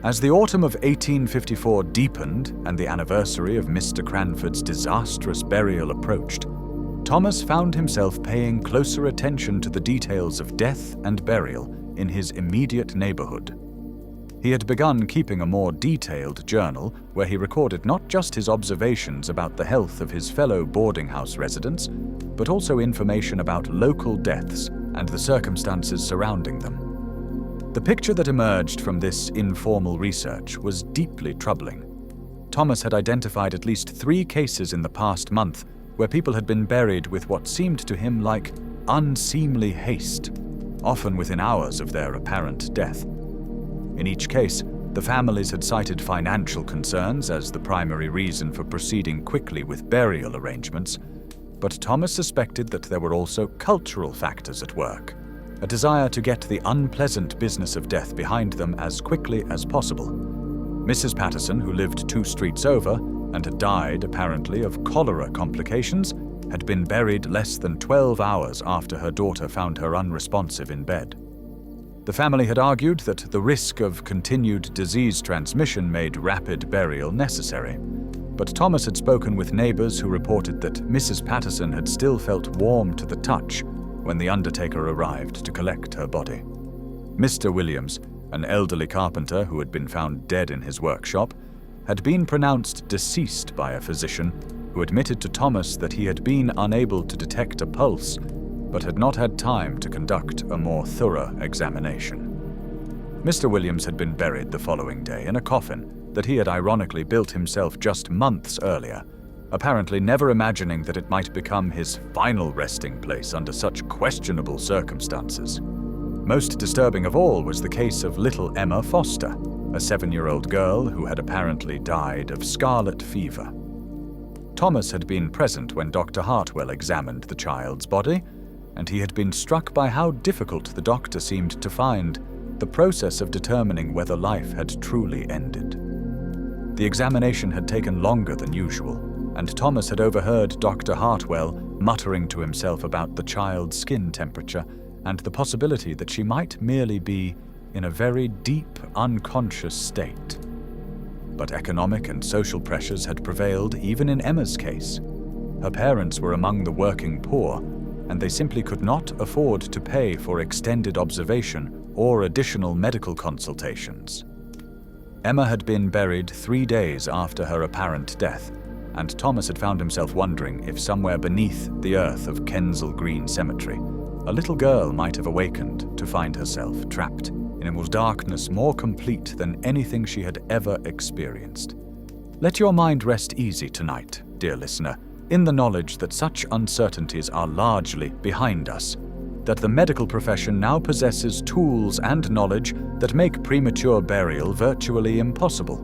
[SPEAKER 1] As the autumn of 1854 deepened and the anniversary of Mr. Cranford's disastrous burial approached, Thomas found himself paying closer attention to the details of death and burial in his immediate neighborhood. He had begun keeping a more detailed journal where he recorded not just his observations about the health of his fellow boarding house residents, but also information about local deaths and the circumstances surrounding them. The picture that emerged from this informal research was deeply troubling. Thomas had identified at least 3 cases in the past month where people had been buried with what seemed to him like unseemly haste, often within hours of their apparent death. In each case, the families had cited financial concerns as the primary reason for proceeding quickly with burial arrangements, but Thomas suspected that there were also cultural factors at work, a desire to get the unpleasant business of death behind them as quickly as possible. Mrs. Patterson, who lived 2 streets over and had died apparently of cholera complications, had been buried less than 12 hours after her daughter found her unresponsive in bed. The family had argued that the risk of continued disease transmission made rapid burial necessary, but Thomas had spoken with neighbors who reported that Mrs. Patterson had still felt warm to the touch when the undertaker arrived to collect her body. Mr. Williams, an elderly carpenter who had been found dead in his workshop, had been pronounced deceased by a physician who admitted to Thomas that he had been unable to detect a pulse, but had not had time to conduct a more thorough examination. Mr. Williams had been buried the following day in a coffin that he had ironically built himself just months earlier, apparently never imagining that it might become his final resting place under such questionable circumstances. Most disturbing of all was the case of little Emma Foster, a 7-year-old girl who had apparently died of scarlet fever. Thomas had been present when Dr. Hartwell examined the child's body, and he had been struck by how difficult the doctor seemed to find the process of determining whether life had truly ended. The examination had taken longer than usual, and Thomas had overheard Dr. Hartwell muttering to himself about the child's skin temperature and the possibility that she might merely be in a very deep, unconscious state. But economic and social pressures had prevailed even in Emma's case. Her parents were among the working poor, and they simply could not afford to pay for extended observation or additional medical consultations. Emma had been buried 3 days after her apparent death, and Thomas had found himself wondering if somewhere beneath the earth of Kensal Green Cemetery, a little girl might have awakened to find herself trapped in a darkness more complete than anything she had ever experienced. Let your mind rest easy tonight, dear listener, in the knowledge that such uncertainties are largely behind us, that the medical profession now possesses tools and knowledge that make premature burial virtually impossible.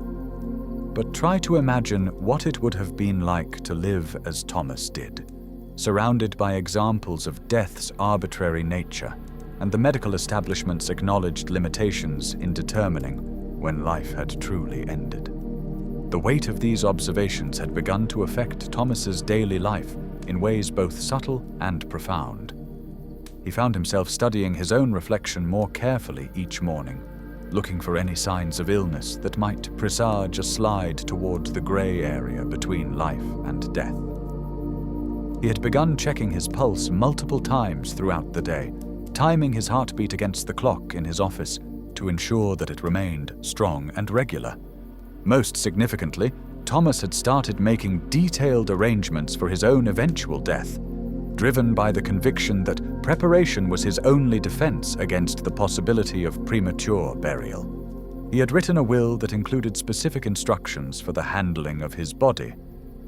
[SPEAKER 1] But try to imagine what it would have been like to live as Thomas did, surrounded by examples of death's arbitrary nature and the medical establishment's acknowledged limitations in determining when life had truly ended. The weight of these observations had begun to affect Thomas's daily life in ways both subtle and profound. He found himself studying his own reflection more carefully each morning, looking for any signs of illness that might presage a slide towards the grey area between life and death. He had begun checking his pulse multiple times throughout the day, timing his heartbeat against the clock in his office to ensure that it remained strong and regular. Most significantly, Thomas had started making detailed arrangements for his own eventual death, driven by the conviction that preparation was his only defense against the possibility of premature burial. He had written a will that included specific instructions for the handling of his body,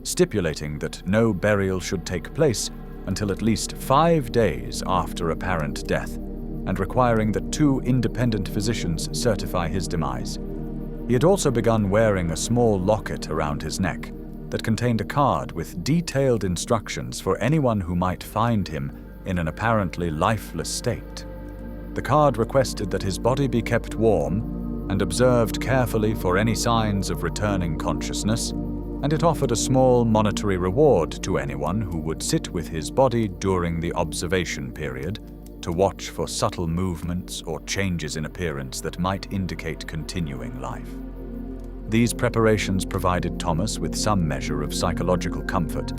[SPEAKER 1] stipulating that no burial should take place until at least 5 days after apparent death, and requiring that 2 independent physicians certify his demise. He had also begun wearing a small locket around his neck that contained a card with detailed instructions for anyone who might find him in an apparently lifeless state. The card requested that his body be kept warm and observed carefully for any signs of returning consciousness, and it offered a small monetary reward to anyone who would sit with his body during the observation period to watch for subtle movements or changes in appearance that might indicate continuing life. These preparations provided Thomas with some measure of psychological comfort,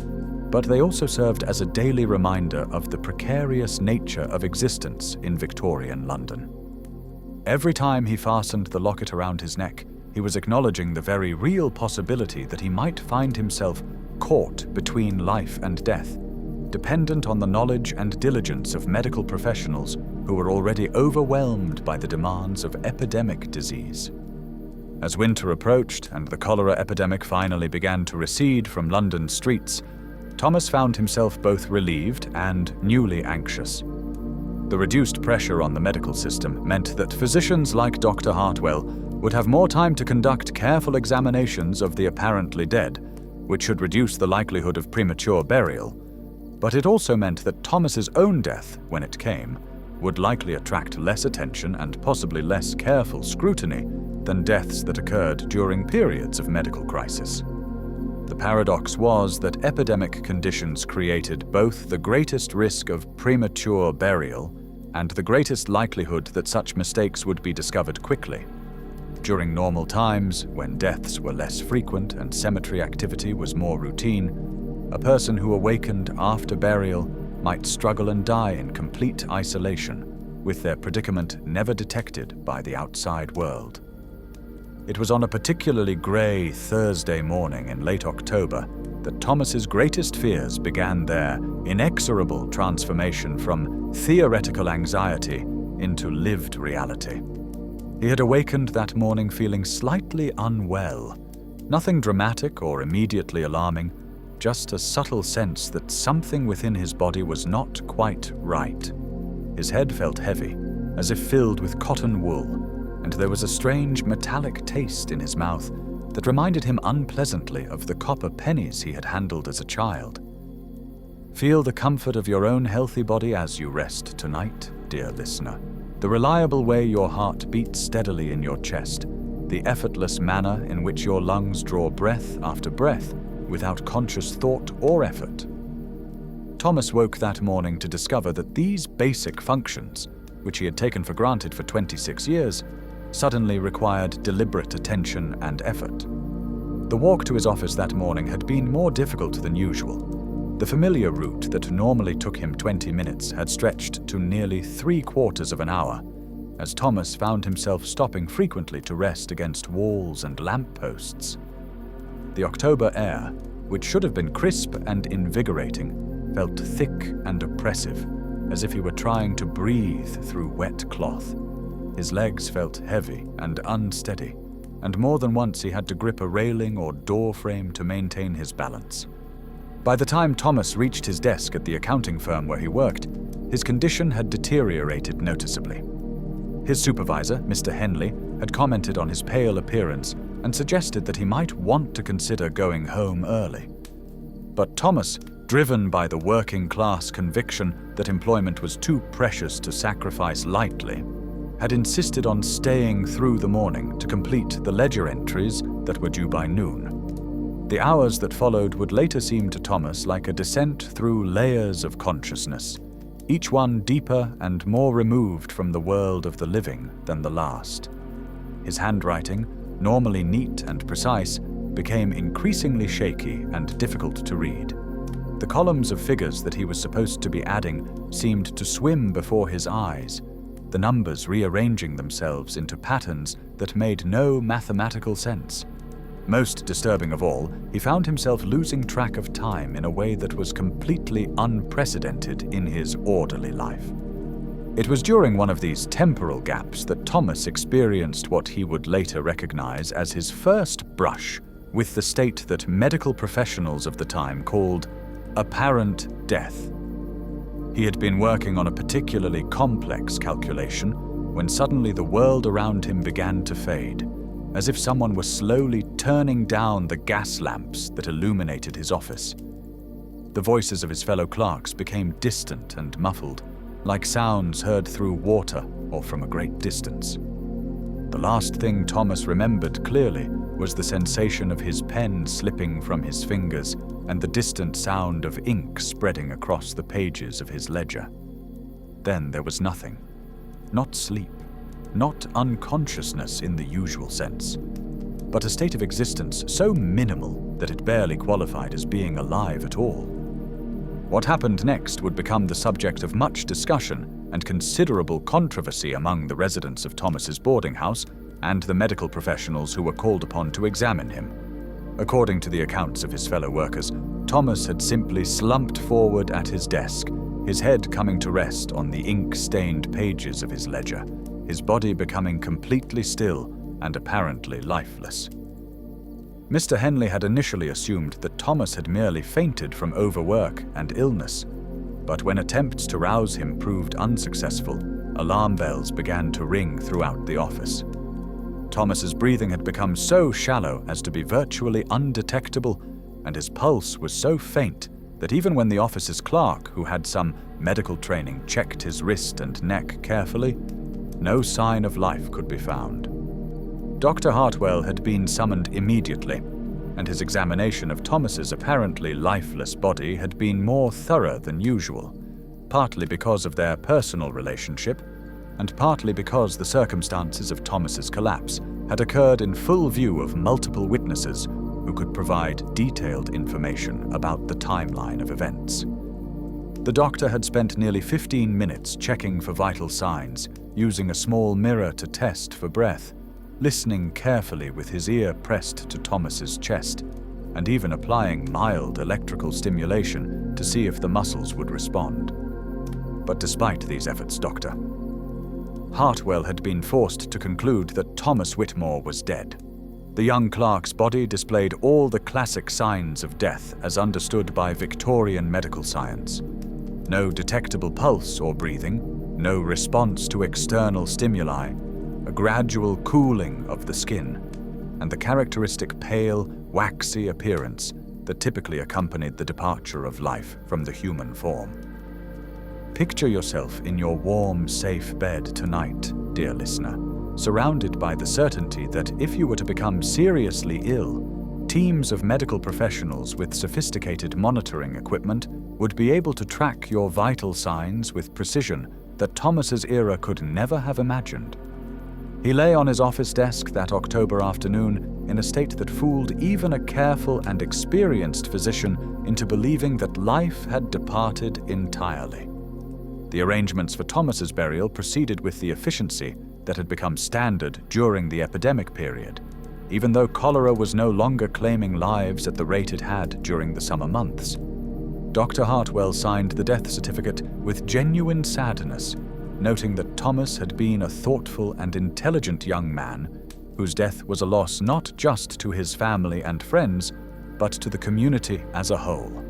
[SPEAKER 1] but they also served as a daily reminder of the precarious nature of existence in Victorian London. Every time he fastened the locket around his neck, he was acknowledging the very real possibility that he might find himself caught between life and death, dependent on the knowledge and diligence of medical professionals who were already overwhelmed by the demands of epidemic disease. As winter approached and the cholera epidemic finally began to recede from London's streets, Thomas found himself both relieved and newly anxious. The reduced pressure on the medical system meant that physicians like Dr. Hartwell would have more time to conduct careful examinations of the apparently dead, which should reduce the likelihood of premature burial. But it also meant that Thomas's own death, when it came, would likely attract less attention and possibly less careful scrutiny than deaths that occurred during periods of medical crisis. The paradox was that epidemic conditions created both the greatest risk of premature burial and the greatest likelihood that such mistakes would be discovered quickly. During normal times, when deaths were less frequent and cemetery activity was more routine, a person who awakened after burial might struggle and die in complete isolation, with their predicament never detected by the outside world. It was on a particularly grey Thursday morning in late October that Thomas's greatest fears began their inexorable transformation from theoretical anxiety into lived reality. He had awakened that morning feeling slightly unwell. Nothing dramatic or immediately alarming, just a subtle sense that something within his body was not quite right. His head felt heavy, as if filled with cotton wool, and there was a strange metallic taste in his mouth that reminded him unpleasantly of the copper pennies he had handled as a child. Feel the comfort of your own healthy body as you rest tonight, dear listener. The reliable way your heart beats steadily in your chest, the effortless manner in which your lungs draw breath after breath without conscious thought or effort. Thomas woke that morning to discover that these basic functions, which he had taken for granted for 26 years, suddenly required deliberate attention and effort. The walk to his office that morning had been more difficult than usual. The familiar route that normally took him 20 minutes had stretched to nearly 3/4 of an hour, as Thomas found himself stopping frequently to rest against walls and lampposts. The October air, which should have been crisp and invigorating, felt thick and oppressive, as if he were trying to breathe through wet cloth. His legs felt heavy and unsteady, and more than once he had to grip a railing or door frame to maintain his balance. By the time Thomas reached his desk at the accounting firm where he worked, his condition had deteriorated noticeably. His supervisor, Mr. Henley, had commented on his pale appearance and suggested that he might want to consider going home early. But Thomas, driven by the working-class conviction that employment was too precious to sacrifice lightly, had insisted on staying through the morning to complete the ledger entries that were due by noon. The hours that followed would later seem to Thomas like a descent through layers of consciousness, each one deeper and more removed from the world of the living than the last. His handwriting, normally neat and precise, became increasingly shaky and difficult to read. The columns of figures that he was supposed to be adding seemed to swim before his eyes, the numbers rearranging themselves into patterns that made no mathematical sense. Most disturbing of all, he found himself losing track of time in a way that was completely unprecedented in his orderly life. It was during one of these temporal gaps that Thomas experienced what he would later recognize as his first brush with the state that medical professionals of the time called apparent death. He had been working on a particularly complex calculation when suddenly the world around him began to fade, as if someone were slowly turning down the gas lamps that illuminated his office. The voices of his fellow clerks became distant and muffled, like sounds heard through water or from a great distance. The last thing Thomas remembered clearly was the sensation of his pen slipping from his fingers and the distant sound of ink spreading across the pages of his ledger. Then there was nothing. Not sleep, not unconsciousness in the usual sense, but a state of existence so minimal that it barely qualified as being alive at all. What happened next would become the subject of much discussion and considerable controversy among the residents of Thomas's boarding house and the medical professionals who were called upon to examine him. According to the accounts of his fellow workers, Thomas had simply slumped forward at his desk, his head coming to rest on the ink-stained pages of his ledger, his body becoming completely still and apparently lifeless. Mr. Henley had initially assumed that Thomas had merely fainted from overwork and illness, but when attempts to rouse him proved unsuccessful, alarm bells began to ring throughout the office. Thomas's breathing had become so shallow as to be virtually undetectable, and his pulse was so faint that even when the office's clerk, who had some medical training, checked his wrist and neck carefully, no sign of life could be found. Dr. Hartwell had been summoned immediately, and his examination of Thomas's apparently lifeless body had been more thorough than usual, partly because of their personal relationship, and partly because the circumstances of Thomas's collapse had occurred in full view of multiple witnesses who could provide detailed information about the timeline of events. The doctor had spent nearly 15 minutes checking for vital signs, using a small mirror to test for breath, listening carefully with his ear pressed to Thomas's chest, and even applying mild electrical stimulation to see if the muscles would respond. But despite these efforts, Dr. Hartwell had been forced to conclude that Thomas Whitmore was dead. The young clerk's body displayed all the classic signs of death as understood by Victorian medical science. No detectable pulse or breathing, no response to external stimuli, a gradual cooling of the skin, and the characteristic pale, waxy appearance that typically accompanied the departure of life from the human form. Picture yourself in your warm, safe bed tonight, dear listener, surrounded by the certainty that if you were to become seriously ill, teams of medical professionals with sophisticated monitoring equipment would be able to track your vital signs with precision that Thomas's era could never have imagined. He lay on his office desk that October afternoon in a state that fooled even a careful and experienced physician into believing that life had departed entirely. The arrangements for Thomas's burial proceeded with the efficiency that had become standard during the epidemic period, even though cholera was no longer claiming lives at the rate it had during the summer months. Dr. Hartwell signed the death certificate with genuine sadness, noting that Thomas had been a thoughtful and intelligent young man whose death was a loss not just to his family and friends, but to the community as a whole.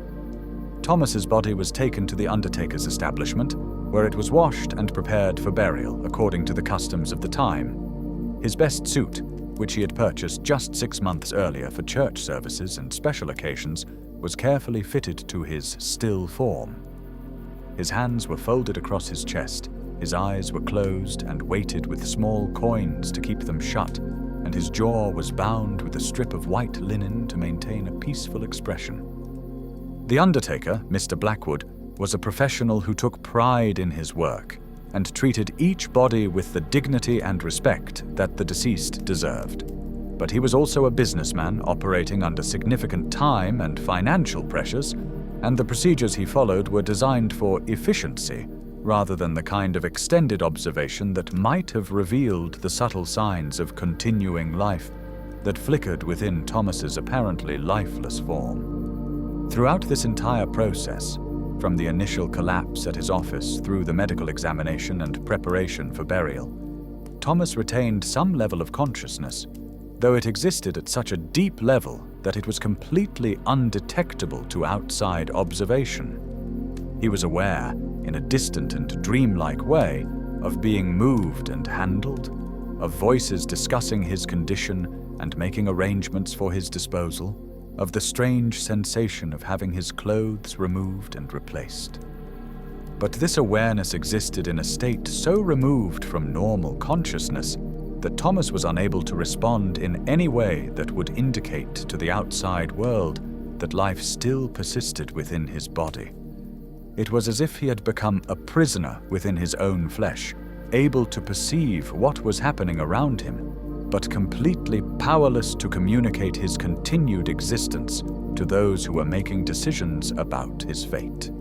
[SPEAKER 1] Thomas's body was taken to the undertaker's establishment, where it was washed and prepared for burial according to the customs of the time. His best suit, which he had purchased just 6 months earlier for church services and special occasions, was carefully fitted to his still form. His hands were folded across his chest, His eyes were closed and weighted with small coins to keep them shut, and his jaw was bound with a strip of white linen to maintain a peaceful expression. The undertaker, Mr. Blackwood, was a professional who took pride in his work and treated each body with the dignity and respect that the deceased deserved. But he was also a businessman operating under significant time and financial pressures, and the procedures he followed were designed for efficiency rather than the kind of extended observation that might have revealed the subtle signs of continuing life that flickered within Thomas's apparently lifeless form. Throughout this entire process, from the initial collapse at his office through the medical examination and preparation for burial, Thomas retained some level of consciousness, though it existed at such a deep level that it was completely undetectable to outside observation. He was aware, in a distant and dreamlike way, of being moved and handled, of voices discussing his condition and making arrangements for his disposal, of the strange sensation of having his clothes removed and replaced. But this awareness existed in a state so removed from normal consciousness that Thomas was unable to respond in any way that would indicate to the outside world that life still persisted within his body. It was as if he had become a prisoner within his own flesh, able to perceive what was happening around him, but completely powerless to communicate his continued existence to those who were making decisions about his fate.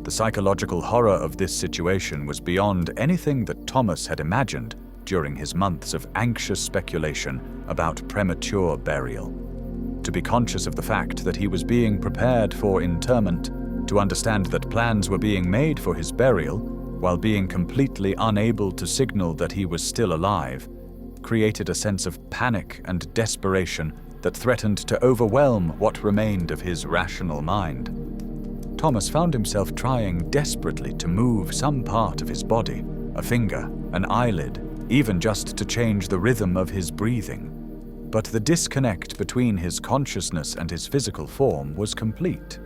[SPEAKER 1] The psychological horror of this situation was beyond anything that Thomas had imagined during his months of anxious speculation about premature burial. To be conscious of the fact that he was being prepared for interment, to understand that plans were being made for his burial, while being completely unable to signal that he was still alive, created a sense of panic and desperation that threatened to overwhelm what remained of his rational mind. Thomas found himself trying desperately to move some part of his body, a finger, an eyelid, even just to change the rhythm of his breathing. But the disconnect between his consciousness and his physical form was complete.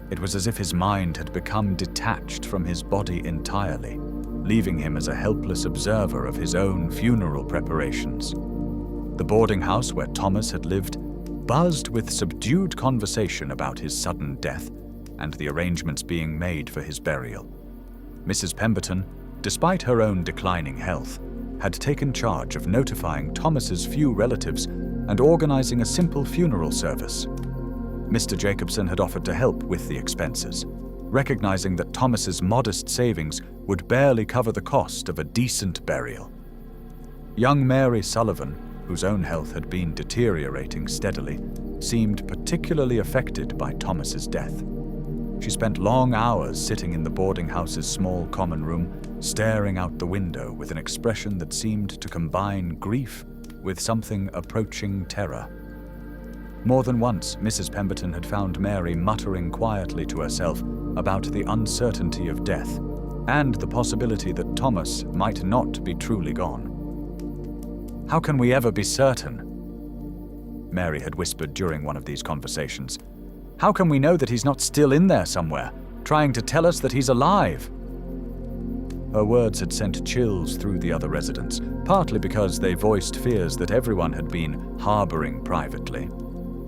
[SPEAKER 1] It was as if his mind had become detached from his body entirely, leaving him as a helpless observer of his own funeral preparations. The boarding house where Thomas had lived buzzed with subdued conversation about his sudden death and the arrangements being made for his burial. Mrs. Pemberton, despite her own declining health, had taken charge of notifying Thomas's few relatives and organizing a simple funeral service. Mr. Jacobson had offered to help with the expenses, recognizing that Thomas's modest savings would barely cover the cost of a decent burial. Young Mary Sullivan, whose own health had been deteriorating steadily, seemed particularly affected by Thomas's death. She spent long hours sitting in the boarding house's small common room, staring out the window with an expression that seemed to combine grief with something approaching terror. More than once, Mrs. Pemberton had found Mary muttering quietly to herself about the uncertainty of death and the possibility that Thomas might not be truly gone. "How can we ever be certain?" Mary had whispered during one of these conversations. "How can we know that he's not still in there somewhere, trying to tell us that he's alive?" Her words had sent chills through the other residents, partly because they voiced fears that everyone had been harboring privately,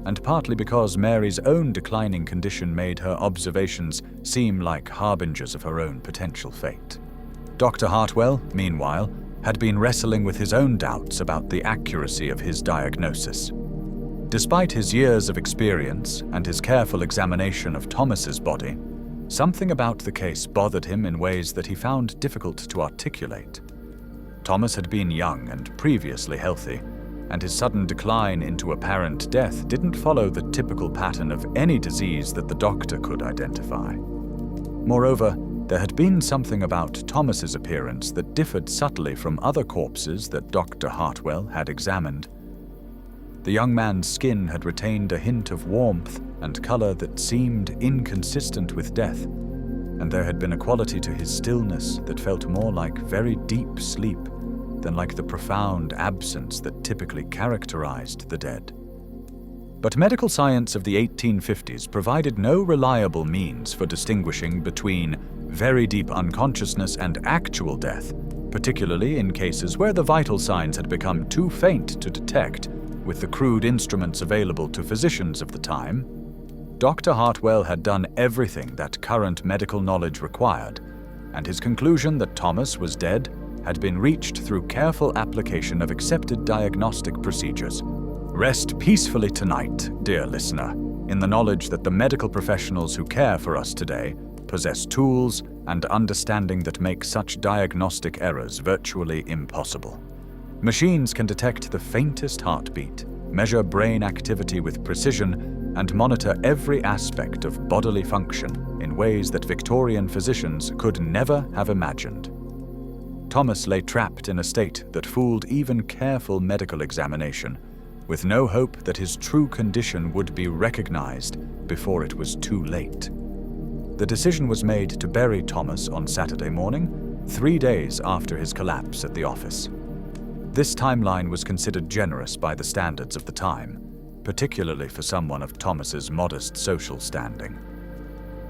[SPEAKER 1] and partly because Mary's own declining condition made her observations seem like harbingers of her own potential fate. Dr. Hartwell, meanwhile, had been wrestling with his own doubts about the accuracy of his diagnosis. Despite his years of experience and his careful examination of Thomas's body, something about the case bothered him in ways that he found difficult to articulate. Thomas had been young and previously healthy, and his sudden decline into apparent death didn't follow the typical pattern of any disease that the doctor could identify. Moreover, there had been something about Thomas's appearance that differed subtly from other corpses that Dr. Hartwell had examined. The young man's skin had retained a hint of warmth and color that seemed inconsistent with death, and there had been a quality to his stillness that felt more like very deep sleep than like the profound absence that typically characterized the dead. But medical science of the 1850s provided no reliable means for distinguishing between very deep unconsciousness and actual death, particularly in cases where the vital signs had become too faint to detect with the crude instruments available to physicians of the time. Dr. Hartwell had done everything that current medical knowledge required, and his conclusion that Thomas was dead had been reached through careful application of accepted diagnostic procedures. Rest peacefully tonight, dear listener, in the knowledge that the medical professionals who care for us today possess tools and understanding that make such diagnostic errors virtually impossible. Machines can detect the faintest heartbeat, measure brain activity with precision, and monitor every aspect of bodily function in ways that Victorian physicians could never have imagined. Thomas lay trapped in a state that fooled even careful medical examination, with no hope that his true condition would be recognized before it was too late. The decision was made to bury Thomas on Saturday morning, 3 days after his collapse at the office. This timeline was considered generous by the standards of the time, particularly for someone of Thomas's modest social standing.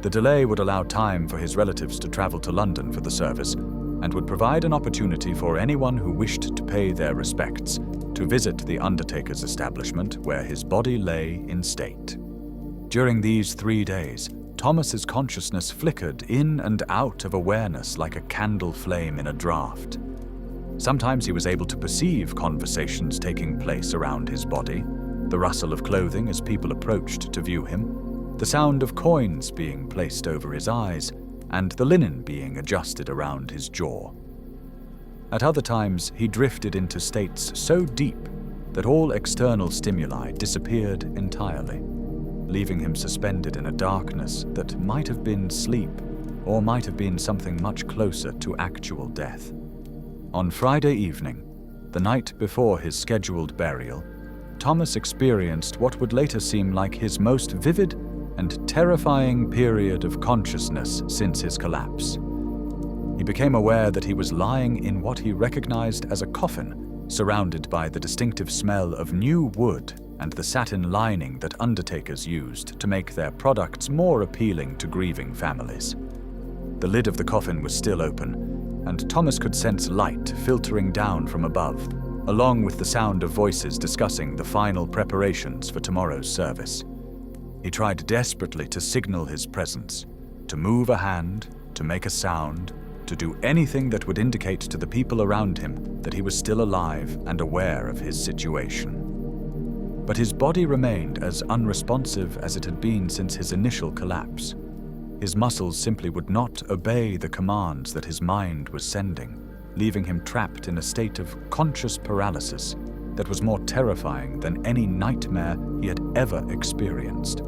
[SPEAKER 1] The delay would allow time for his relatives to travel to London for the service and would provide an opportunity for anyone who wished to pay their respects to visit the undertaker's establishment where his body lay in state. During these 3 days, Thomas's consciousness flickered in and out of awareness like a candle flame in a draught. Sometimes he was able to perceive conversations taking place around his body, the rustle of clothing as people approached to view him, the sound of coins being placed over his eyes, and the linen being adjusted around his jaw. At other times, he drifted into states so deep that all external stimuli disappeared entirely, leaving him suspended in a darkness that might have been sleep or might have been something much closer to actual death. On Friday evening, the night before his scheduled burial, Thomas experienced what would later seem like his most vivid and terrifying period of consciousness since his collapse. He became aware that he was lying in what he recognized as a coffin, surrounded by the distinctive smell of new wood and the satin lining that undertakers used to make their products more appealing to grieving families. The lid of the coffin was still open, and Thomas could sense light filtering down from above, along with the sound of voices discussing the final preparations for tomorrow's service. He tried desperately to signal his presence, to move a hand, to make a sound, to do anything that would indicate to the people around him that he was still alive and aware of his situation. But his body remained as unresponsive as it had been since his initial collapse. His muscles simply would not obey the commands that his mind was sending, leaving him trapped in a state of conscious paralysis that was more terrifying than any nightmare he had ever experienced.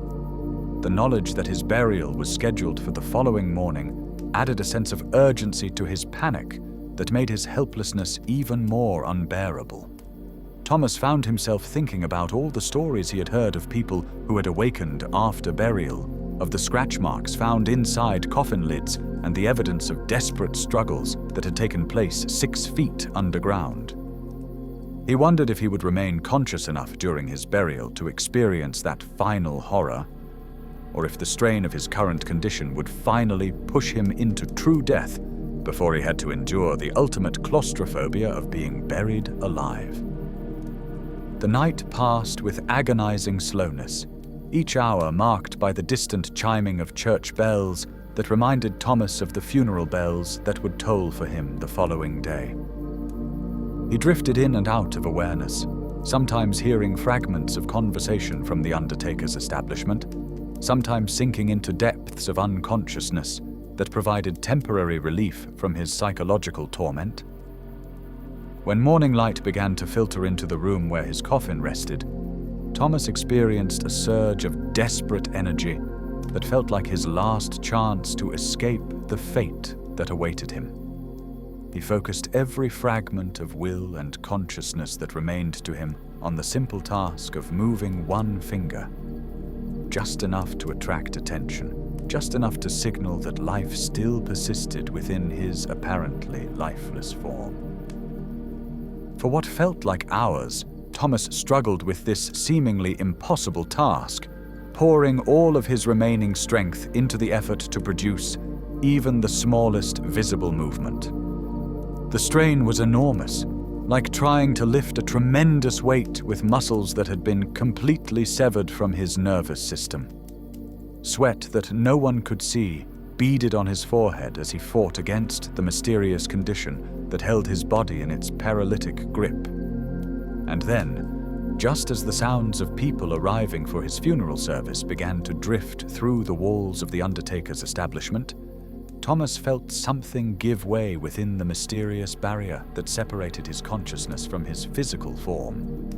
[SPEAKER 1] The knowledge that his burial was scheduled for the following morning added a sense of urgency to his panic that made his helplessness even more unbearable. Thomas found himself thinking about all the stories he had heard of people who had awakened after burial, of the scratch marks found inside coffin lids and the evidence of desperate struggles that had taken place 6 feet underground. He wondered if he would remain conscious enough during his burial to experience that final horror, or if the strain of his current condition would finally push him into true death before he had to endure the ultimate claustrophobia of being buried alive. The night passed with agonizing slowness, each hour marked by the distant chiming of church bells that reminded Thomas of the funeral bells that would toll for him the following day. He drifted in and out of awareness, sometimes hearing fragments of conversation from the undertaker's establishment, sometimes sinking into depths of unconsciousness that provided temporary relief from his psychological torment. When morning light began to filter into the room where his coffin rested, Thomas experienced a surge of desperate energy that felt like his last chance to escape the fate that awaited him. He focused every fragment of will and consciousness that remained to him on the simple task of moving one finger, just enough to attract attention, just enough to signal that life still persisted within his apparently lifeless form. For what felt like hours, Thomas struggled with this seemingly impossible task, pouring all of his remaining strength into the effort to produce even the smallest visible movement. The strain was enormous, like trying to lift a tremendous weight with muscles that had been completely severed from his nervous system. Sweat that no one could see beaded on his forehead as he fought against the mysterious condition that held his body in its paralytic grip. And then, just as the sounds of people arriving for his funeral service began to drift through the walls of the undertaker's establishment, Thomas felt something give way within the mysterious barrier that separated his consciousness from his physical form.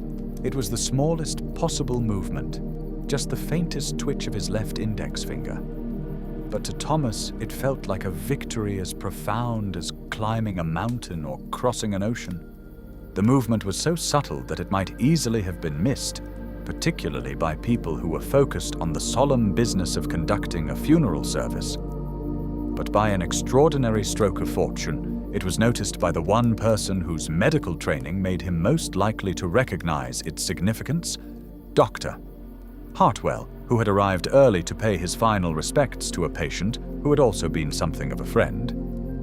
[SPEAKER 1] It was the smallest possible movement, just the faintest twitch of his left index finger. But to Thomas, it felt like a victory as profound as climbing a mountain or crossing an ocean. The movement was so subtle that it might easily have been missed, particularly by people who were focused on the solemn business of conducting a funeral service. But by an extraordinary stroke of fortune, it was noticed by the one person whose medical training made him most likely to recognize its significance, Dr. Hartwell, who had arrived early to pay his final respects to a patient who had also been something of a friend.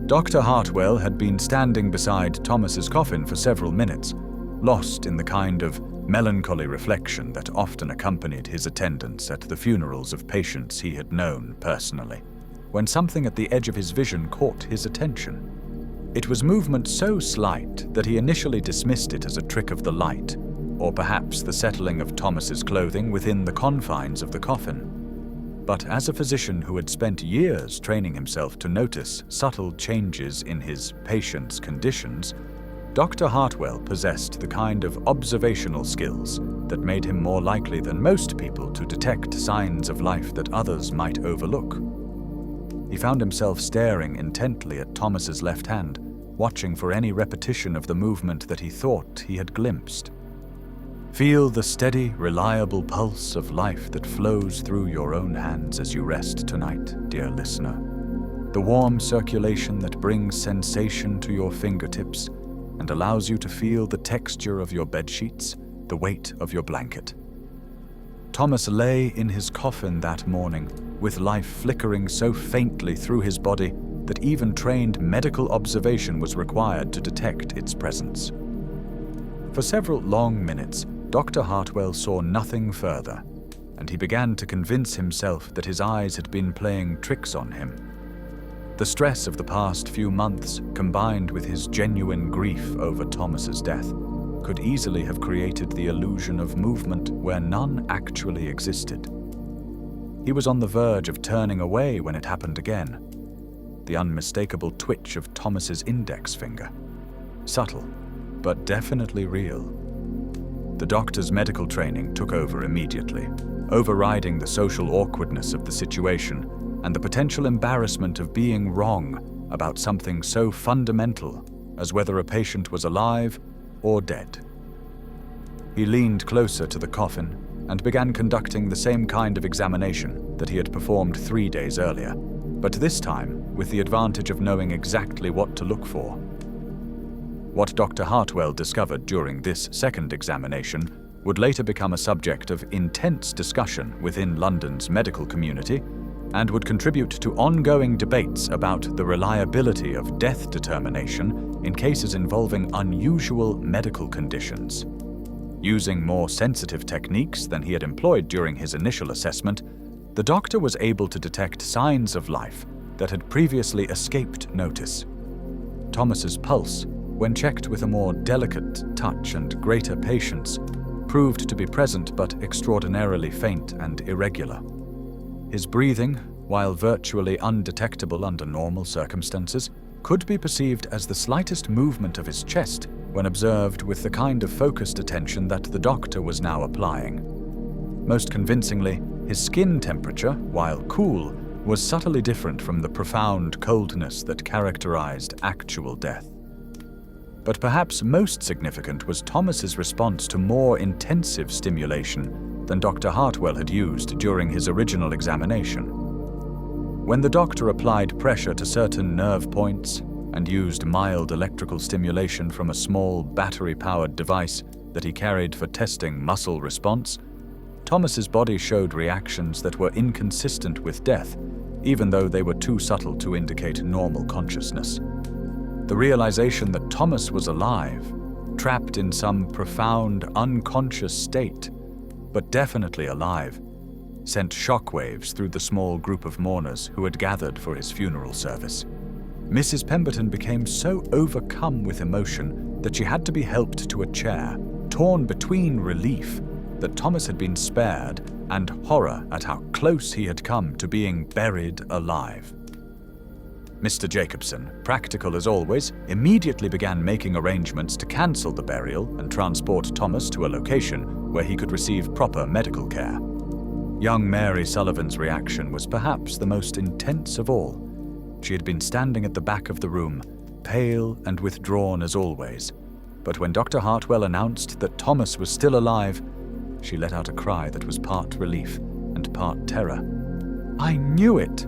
[SPEAKER 1] Dr. Hartwell had been standing beside Thomas's coffin for several minutes, lost in the kind of melancholy reflection that often accompanied his attendance at the funerals of patients he had known personally, when something at the edge of his vision caught his attention. It was movement so slight that he initially dismissed it as a trick of the light, or perhaps the settling of Thomas's clothing within the confines of the coffin. But as a physician who had spent years training himself to notice subtle changes in his patient's conditions, Dr. Hartwell possessed the kind of observational skills that made him more likely than most people to detect signs of life that others might overlook. He found himself staring intently at Thomas's left hand, watching for any repetition of the movement that he thought he had glimpsed. Feel the steady, reliable pulse of life that flows through your own hands as you rest tonight, dear listener. The warm circulation that brings sensation to your fingertips and allows you to feel the texture of your bedsheets, the weight of your blanket. Thomas lay in his coffin that morning, with life flickering so faintly through his body that even trained medical observation was required to detect its presence. For several long minutes, Dr. Hartwell saw nothing further, and he began to convince himself that his eyes had been playing tricks on him. The stress of the past few months, combined with his genuine grief over Thomas's death, could easily have created the illusion of movement where none actually existed. He was on the verge of turning away when it happened again. The unmistakable twitch of Thomas's index finger. Subtle, but definitely real. The doctor's medical training took over immediately, overriding the social awkwardness of the situation and the potential embarrassment of being wrong about something so fundamental as whether a patient was alive or dead. He leaned closer to the coffin and began conducting the same kind of examination that he had performed 3 days earlier, but this time with the advantage of knowing exactly what to look for. What Dr. Hartwell discovered during this second examination would later become a subject of intense discussion within London's medical community and would contribute to ongoing debates about the reliability of death determination in cases involving unusual medical conditions. Using more sensitive techniques than he had employed during his initial assessment, the doctor was able to detect signs of life that had previously escaped notice. Thomas's pulse, when checked with a more delicate touch and greater patience, proved to be present but extraordinarily faint and irregular. His breathing, while virtually undetectable under normal circumstances, could be perceived as the slightest movement of his chest when observed with the kind of focused attention that the doctor was now applying. Most convincingly, his skin temperature, while cool, was subtly different from the profound coldness that characterized actual death. But perhaps most significant was Thomas's response to more intensive stimulation than Dr. Hartwell had used during his original examination. When the doctor applied pressure to certain nerve points and used mild electrical stimulation from a small battery-powered device that he carried for testing muscle response, Thomas's body showed reactions that were inconsistent with death, even though they were too subtle to indicate normal consciousness. The realization that Thomas was alive, trapped in some profound, unconscious state, but definitely alive, sent shockwaves through the small group of mourners who had gathered for his funeral service. Mrs. Pemberton became so overcome with emotion that she had to be helped to a chair, torn between relief that Thomas had been spared and horror at how close he had come to being buried alive. Mr. Jacobson, practical as always, immediately began making arrangements to cancel the burial and transport Thomas to a location where he could receive proper medical care. Young Mary Sullivan's reaction was perhaps the most intense of all. She had been standing at the back of the room, pale and withdrawn as always, but when Dr. Hartwell announced that Thomas was still alive, she let out a cry that was part relief and part terror. "I knew it!"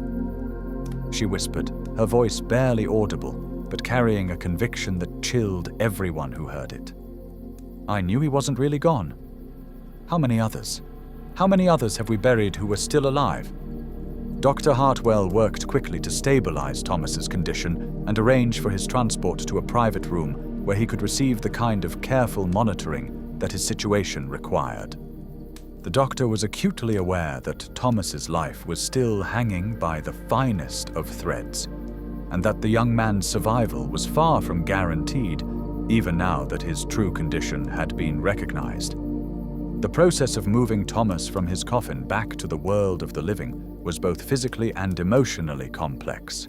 [SPEAKER 1] she whispered, her voice barely audible, but carrying a conviction that chilled everyone who heard it. "I knew he wasn't really gone. How many others? How many others have we buried who were still alive?" Dr. Hartwell worked quickly to stabilize Thomas's condition and arrange for his transport to a private room where he could receive the kind of careful monitoring that his situation required. The doctor was acutely aware that Thomas's life was still hanging by the finest of threads, and that the young man's survival was far from guaranteed, even now that his true condition had been recognized. The process of moving Thomas from his coffin back to the world of the living was both physically and emotionally complex.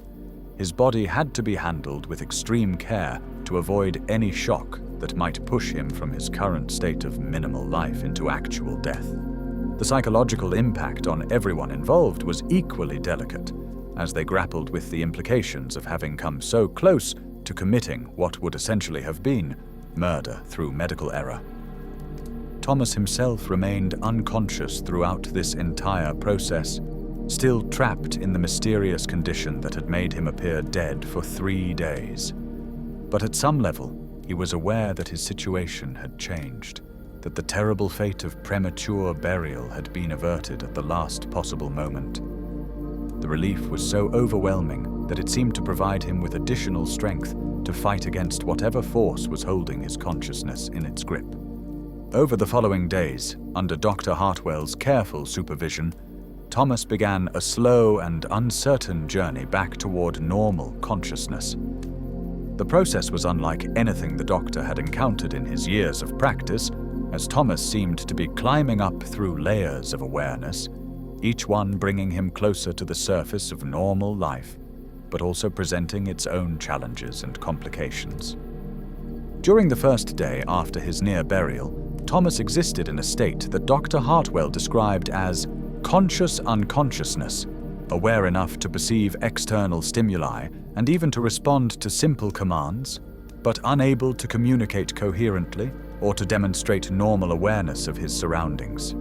[SPEAKER 1] His body had to be handled with extreme care to avoid any shock that might push him from his current state of minimal life into actual death. The psychological impact on everyone involved was equally delicate, as they grappled with the implications of having come so close to committing what would essentially have been murder through medical error. Thomas himself remained unconscious throughout this entire process, still trapped in the mysterious condition that had made him appear dead for 3 days. But at some level, he was aware that his situation had changed, that the terrible fate of premature burial had been averted at the last possible moment. The relief was so overwhelming that it seemed to provide him with additional strength to fight against whatever force was holding his consciousness in its grip. Over the following days, under Dr. Hartwell's careful supervision, Thomas began a slow and uncertain journey back toward normal consciousness. The process was unlike anything the doctor had encountered in his years of practice, as Thomas seemed to be climbing up through layers of awareness, each one bringing him closer to the surface of normal life, but also presenting its own challenges and complications. During the first day after his near burial, Thomas existed in a state that Dr. Hartwell described as conscious unconsciousness, aware enough to perceive external stimuli and even to respond to simple commands, but unable to communicate coherently or to demonstrate normal awareness of his surroundings.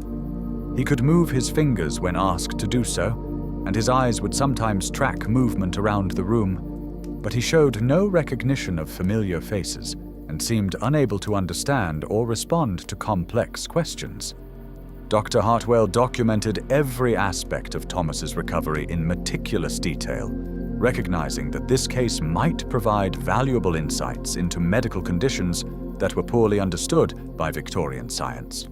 [SPEAKER 1] He could move his fingers when asked to do so, and his eyes would sometimes track movement around the room, but he showed no recognition of familiar faces and seemed unable to understand or respond to complex questions. Dr. Hartwell documented every aspect of Thomas's recovery in meticulous detail, recognizing that this case might provide valuable insights into medical conditions that were poorly understood by Victorian science.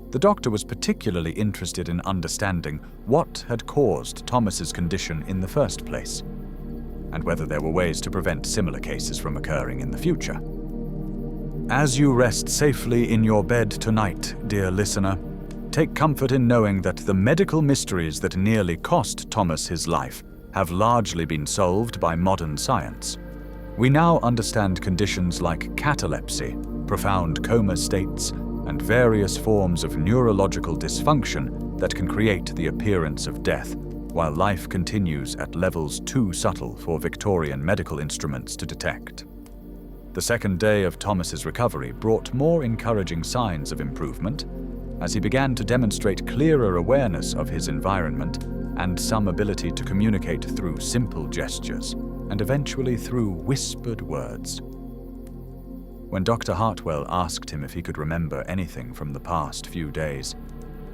[SPEAKER 1] The doctor was particularly interested in understanding what had caused Thomas's condition in the first place, and whether there were ways to prevent similar cases from occurring in the future. As you rest safely in your bed tonight, dear listener, take comfort in knowing that the medical mysteries that nearly cost Thomas his life have largely been solved by modern science. We now understand conditions like catalepsy, profound coma states, and various forms of neurological dysfunction that can create the appearance of death, while life continues at levels too subtle for Victorian medical instruments to detect. The second day of Thomas's recovery brought more encouraging signs of improvement, as he began to demonstrate clearer awareness of his environment and some ability to communicate through simple gestures, and eventually through whispered words. When Dr. Hartwell asked him if he could remember anything from the past few days,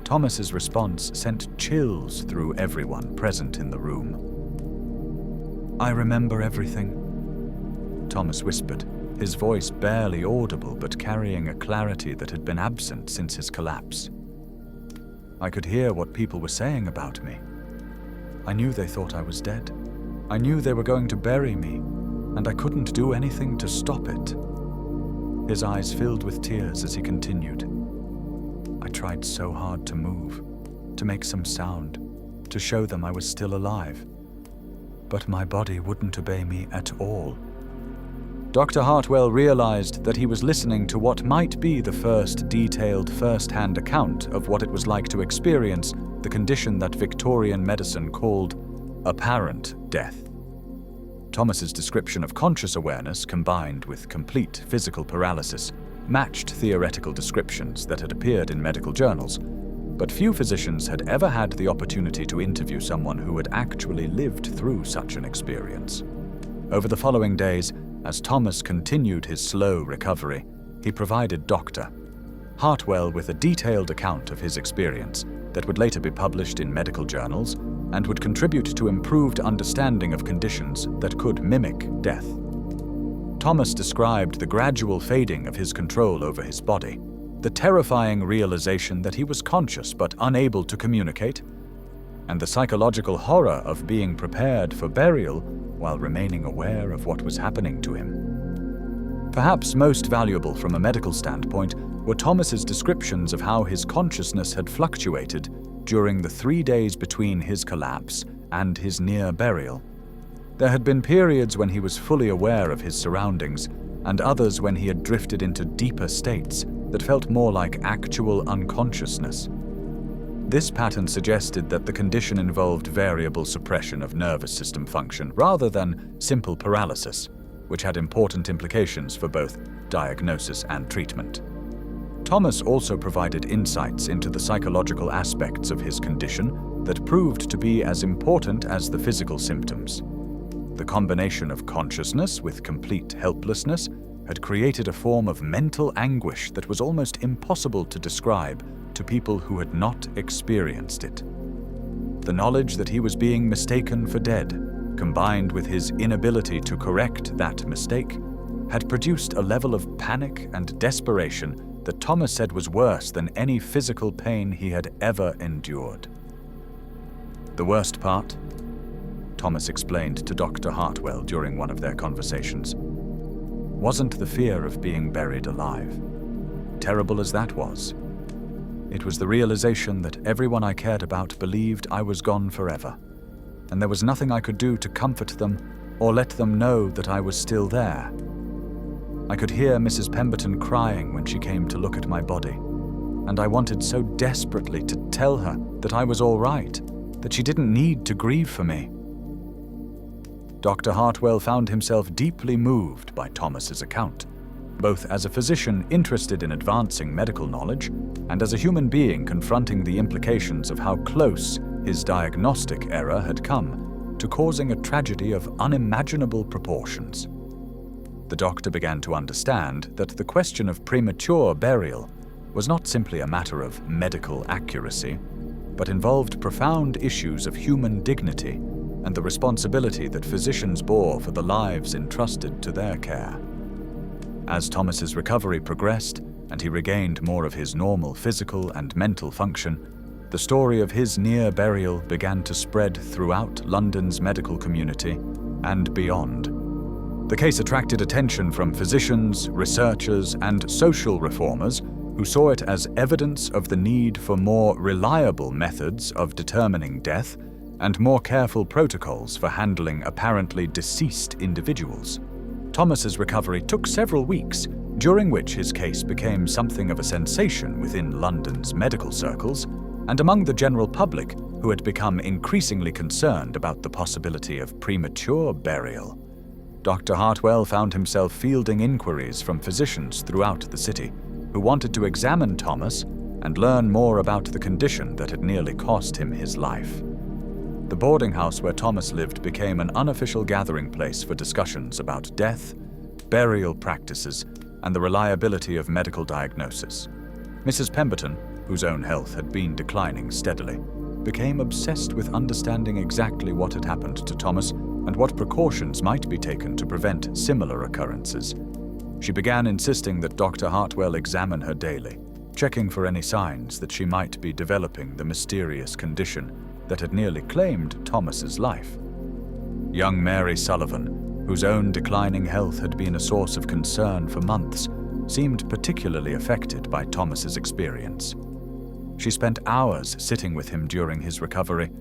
[SPEAKER 1] Thomas's response sent chills through everyone present in the room. I remember everything," Thomas whispered, his voice barely audible but carrying a clarity that had been absent since his collapse. I could hear what people were saying about me. I knew they thought I was dead. I knew they were going to bury me, and I couldn't do anything to stop it. His eyes filled with tears as he continued. I tried so hard to move, to make some sound, to show them I was still alive. But my body wouldn't obey me at all. Dr. Hartwell realized that he was listening to what might be the first detailed first-hand account of what it was like to experience the condition that Victorian medicine called apparent death. Thomas's description of conscious awareness combined with complete physical paralysis matched theoretical descriptions that had appeared in medical journals, but few physicians had ever had the opportunity to interview someone who had actually lived through such an experience. Over the following days, as Thomas continued his slow recovery, he provided Dr. Hartwell with a detailed account of his experience that would later be published in medical journals and would contribute to improved understanding of conditions that could mimic death. Thomas described the gradual fading of his control over his body, the terrifying realization that he was conscious but unable to communicate, and the psychological horror of being prepared for burial while remaining aware of what was happening to him. Perhaps most valuable from a medical standpoint were Thomas's descriptions of how his consciousness had fluctuated during the 3 days between his collapse and his near burial. There had been periods when he was fully aware of his surroundings, and others when he had drifted into deeper states that felt more like actual unconsciousness. This pattern suggested that the condition involved variable suppression of nervous system function rather than simple paralysis, which had important implications for both diagnosis and treatment. Thomas also provided insights into the psychological aspects of his condition that proved to be as important as the physical symptoms. The combination of consciousness with complete helplessness had created a form of mental anguish that was almost impossible to describe to people who had not experienced it. The knowledge that he was being mistaken for dead, combined with his inability to correct that mistake, had produced a level of panic and desperation that Thomas said was worse than any physical pain he had ever endured. The worst part, Thomas explained to Dr. Hartwell during one of their conversations, wasn't the fear of being buried alive. Terrible as that was, it was the realization that everyone I cared about believed I was gone forever, and there was nothing I could do to comfort them or let them know that I was still there. I could hear Mrs. Pemberton crying when she came to look at my body, and I wanted so desperately to tell her that I was all right, that she didn't need to grieve for me. Dr. Hartwell found himself deeply moved by Thomas's account, both as a physician interested in advancing medical knowledge and as a human being confronting the implications of how close his diagnostic error had come to causing a tragedy of unimaginable proportions. The doctor began to understand that the question of premature burial was not simply a matter of medical accuracy, but involved profound issues of human dignity and the responsibility that physicians bore for the lives entrusted to their care. As Thomas's recovery progressed and he regained more of his normal physical and mental function, the story of his near burial began to spread throughout London's medical community and beyond. The case attracted attention from physicians, researchers, and social reformers who saw it as evidence of the need for more reliable methods of determining death and more careful protocols for handling apparently deceased individuals. Thomas's recovery took several weeks, during which his case became something of a sensation within London's medical circles and among the general public, who had become increasingly concerned about the possibility of premature burial. Dr. Hartwell found himself fielding inquiries from physicians throughout the city who wanted to examine Thomas and learn more about the condition that had nearly cost him his life. The boarding house where Thomas lived became an unofficial gathering place for discussions about death, burial practices, and the reliability of medical diagnosis. Mrs. Pemberton, whose own health had been declining steadily, became obsessed with understanding exactly what had happened to Thomas and what precautions might be taken to prevent similar occurrences. She began insisting that Dr. Hartwell examine her daily, checking for any signs that she might be developing the mysterious condition that had nearly claimed Thomas's life. Young Mary Sullivan, whose own declining health had been a source of concern for months, seemed particularly affected by Thomas's experience. She spent hours sitting with him during his recovery,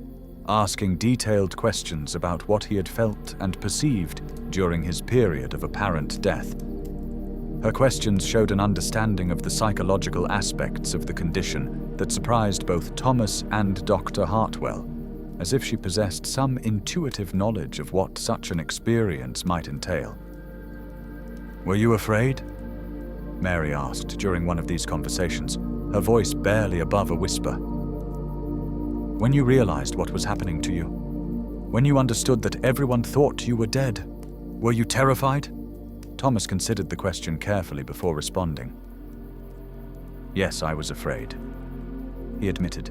[SPEAKER 1] asking detailed questions about what he had felt and perceived during his period of apparent death. Her questions showed an understanding of the psychological aspects of the condition that surprised both Thomas and Dr. Hartwell, as if she possessed some intuitive knowledge of what such an experience might entail. "Were you afraid?" Mary asked during one of these conversations, her voice barely above a whisper. "When you realized what was happening to you, when you understood that everyone thought you were dead, were you terrified?" Thomas considered the question carefully before responding. "Yes, I was afraid," he admitted.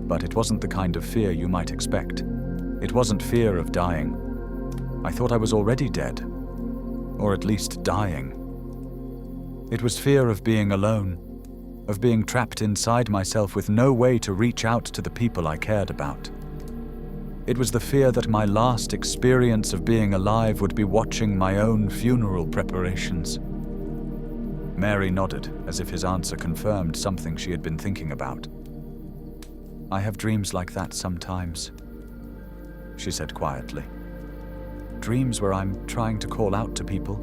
[SPEAKER 1] "But it wasn't the kind of fear you might expect. It wasn't fear of dying. I thought I was already dead, or at least dying. It was fear of being alone, of being trapped inside myself with no way to reach out to the people I cared about. It was the fear that my last experience of being alive would be watching my own funeral preparations." Mary nodded, as if his answer confirmed something she had been thinking about. "I have dreams like that sometimes," she said quietly. "Dreams where I'm trying to call out to people,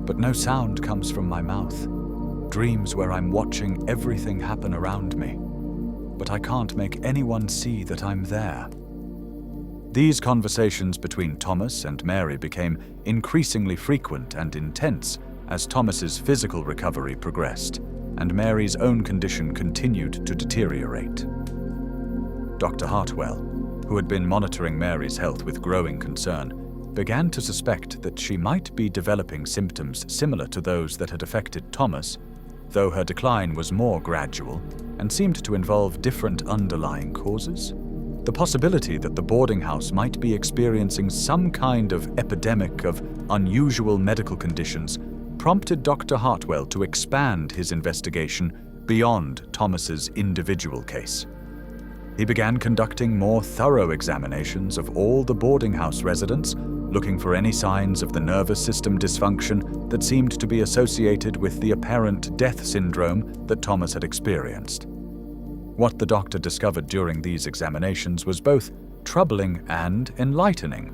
[SPEAKER 1] but no sound comes from my mouth. Dreams where I'm watching everything happen around me, but I can't make anyone see that I'm there." These conversations between Thomas and Mary became increasingly frequent and intense as Thomas's physical recovery progressed and Mary's own condition continued to deteriorate. Dr. Hartwell, who had been monitoring Mary's health with growing concern, began to suspect that she might be developing symptoms similar to those that had affected Thomas, though her decline was more gradual and seemed to involve different underlying causes. The possibility that the boarding house might be experiencing some kind of epidemic of unusual medical conditions prompted Dr. Hartwell to expand his investigation beyond Thomas's individual case. He began conducting more thorough examinations of all the boarding house residents, looking for any signs of the nervous system dysfunction that seemed to be associated with the apparent death syndrome that Thomas had experienced. What the doctor discovered during these examinations was both troubling and enlightening.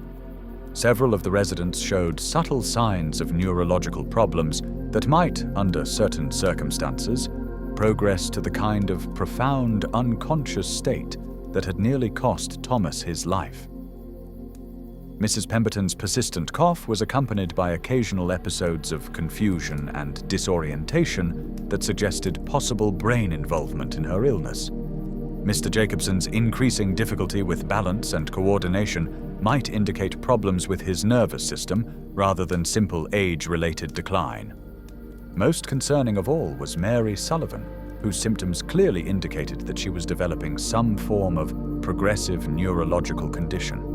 [SPEAKER 1] Several of the residents showed subtle signs of neurological problems that might, under certain circumstances, progress to the kind of profound unconscious state that had nearly cost Thomas his life. Mrs. Pemberton's persistent cough was accompanied by occasional episodes of confusion and disorientation that suggested possible brain involvement in her illness. Mr. Jacobson's increasing difficulty with balance and coordination might indicate problems with his nervous system rather than simple age-related decline. Most concerning of all was Mary Sullivan, whose symptoms clearly indicated that she was developing some form of progressive neurological condition.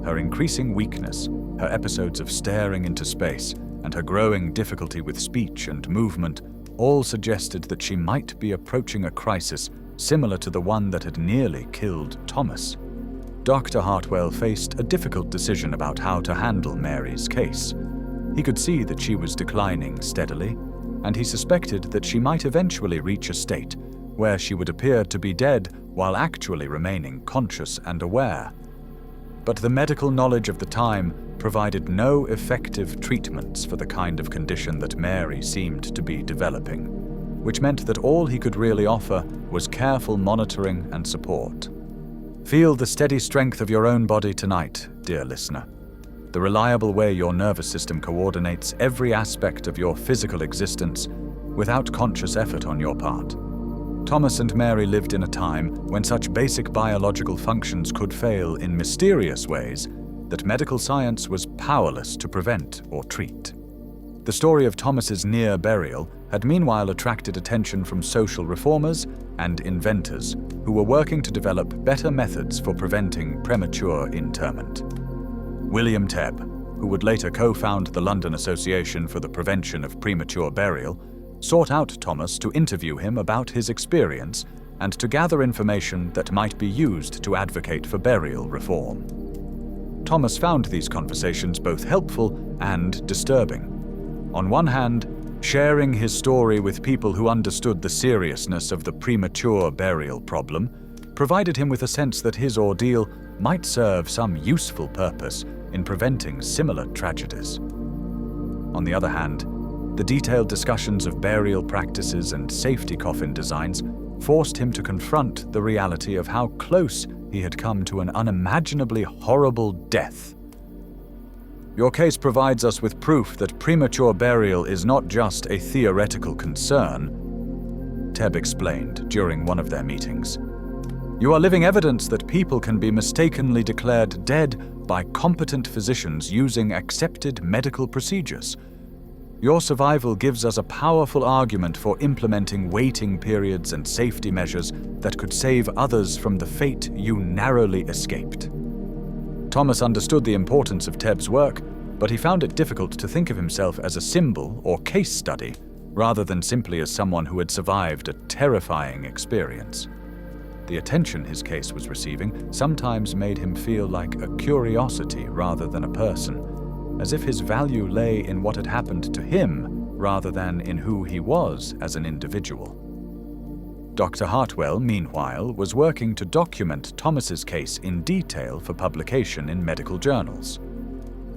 [SPEAKER 1] Her increasing weakness, her episodes of staring into space, and her growing difficulty with speech and movement all suggested that she might be approaching a crisis similar to the one that had nearly killed Thomas. Dr. Hartwell faced a difficult decision about how to handle Mary's case. He could see that she was declining steadily, and he suspected that she might eventually reach a state where she would appear to be dead while actually remaining conscious and aware. But the medical knowledge of the time provided no effective treatments for the kind of condition that Mary seemed to be developing, which meant that all he could really offer was careful monitoring and support. Feel the steady strength of your own body tonight, dear listener. The reliable way your nervous system coordinates every aspect of your physical existence without conscious effort on your part. Thomas and Mary lived in a time when such basic biological functions could fail in mysterious ways that medical science was powerless to prevent or treat. The story of Thomas's near burial had meanwhile attracted attention from social reformers and inventors who were working to develop better methods for preventing premature interment. William Tebb, who would later co-found the London Association for the Prevention of Premature Burial, sought out Thomas to interview him about his experience and to gather information that might be used to advocate for burial reform. Thomas found these conversations both helpful and disturbing. On one hand, sharing his story with people who understood the seriousness of the premature burial problem provided him with a sense that his ordeal might serve some useful purpose in preventing similar tragedies. On the other hand, the detailed discussions of burial practices and safety coffin designs forced him to confront the reality of how close he had come to an unimaginably horrible death. Your case provides us with proof that premature burial is not just a theoretical concern, Tebb explained during one of their meetings. You are living evidence that people can be mistakenly declared dead by competent physicians using accepted medical procedures. Your survival gives us a powerful argument for implementing waiting periods and safety measures that could save others from the fate you narrowly escaped. Thomas understood the importance of Tebb's work, but he found it difficult to think of himself as a symbol or case study, rather than simply as someone who had survived a terrifying experience. The attention his case was receiving sometimes made him feel like a curiosity rather than a person, as if his value lay in what had happened to him rather than in who he was as an individual. Dr. Hartwell, meanwhile, was working to document Thomas's case in detail for publication in medical journals.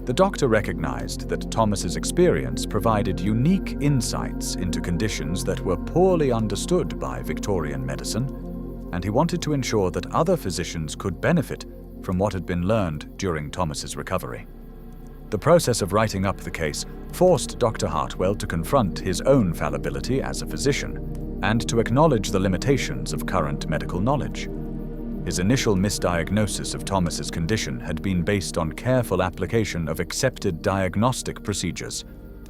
[SPEAKER 1] The doctor recognized that Thomas's experience provided unique insights into conditions that were poorly understood by Victorian medicine, and he wanted to ensure that other physicians could benefit from what had been learned during Thomas's recovery. The process of writing up the case forced Dr. Hartwell to confront his own fallibility as a physician and to acknowledge the limitations of current medical knowledge. His initial misdiagnosis of Thomas's condition had been based on careful application of accepted diagnostic procedures,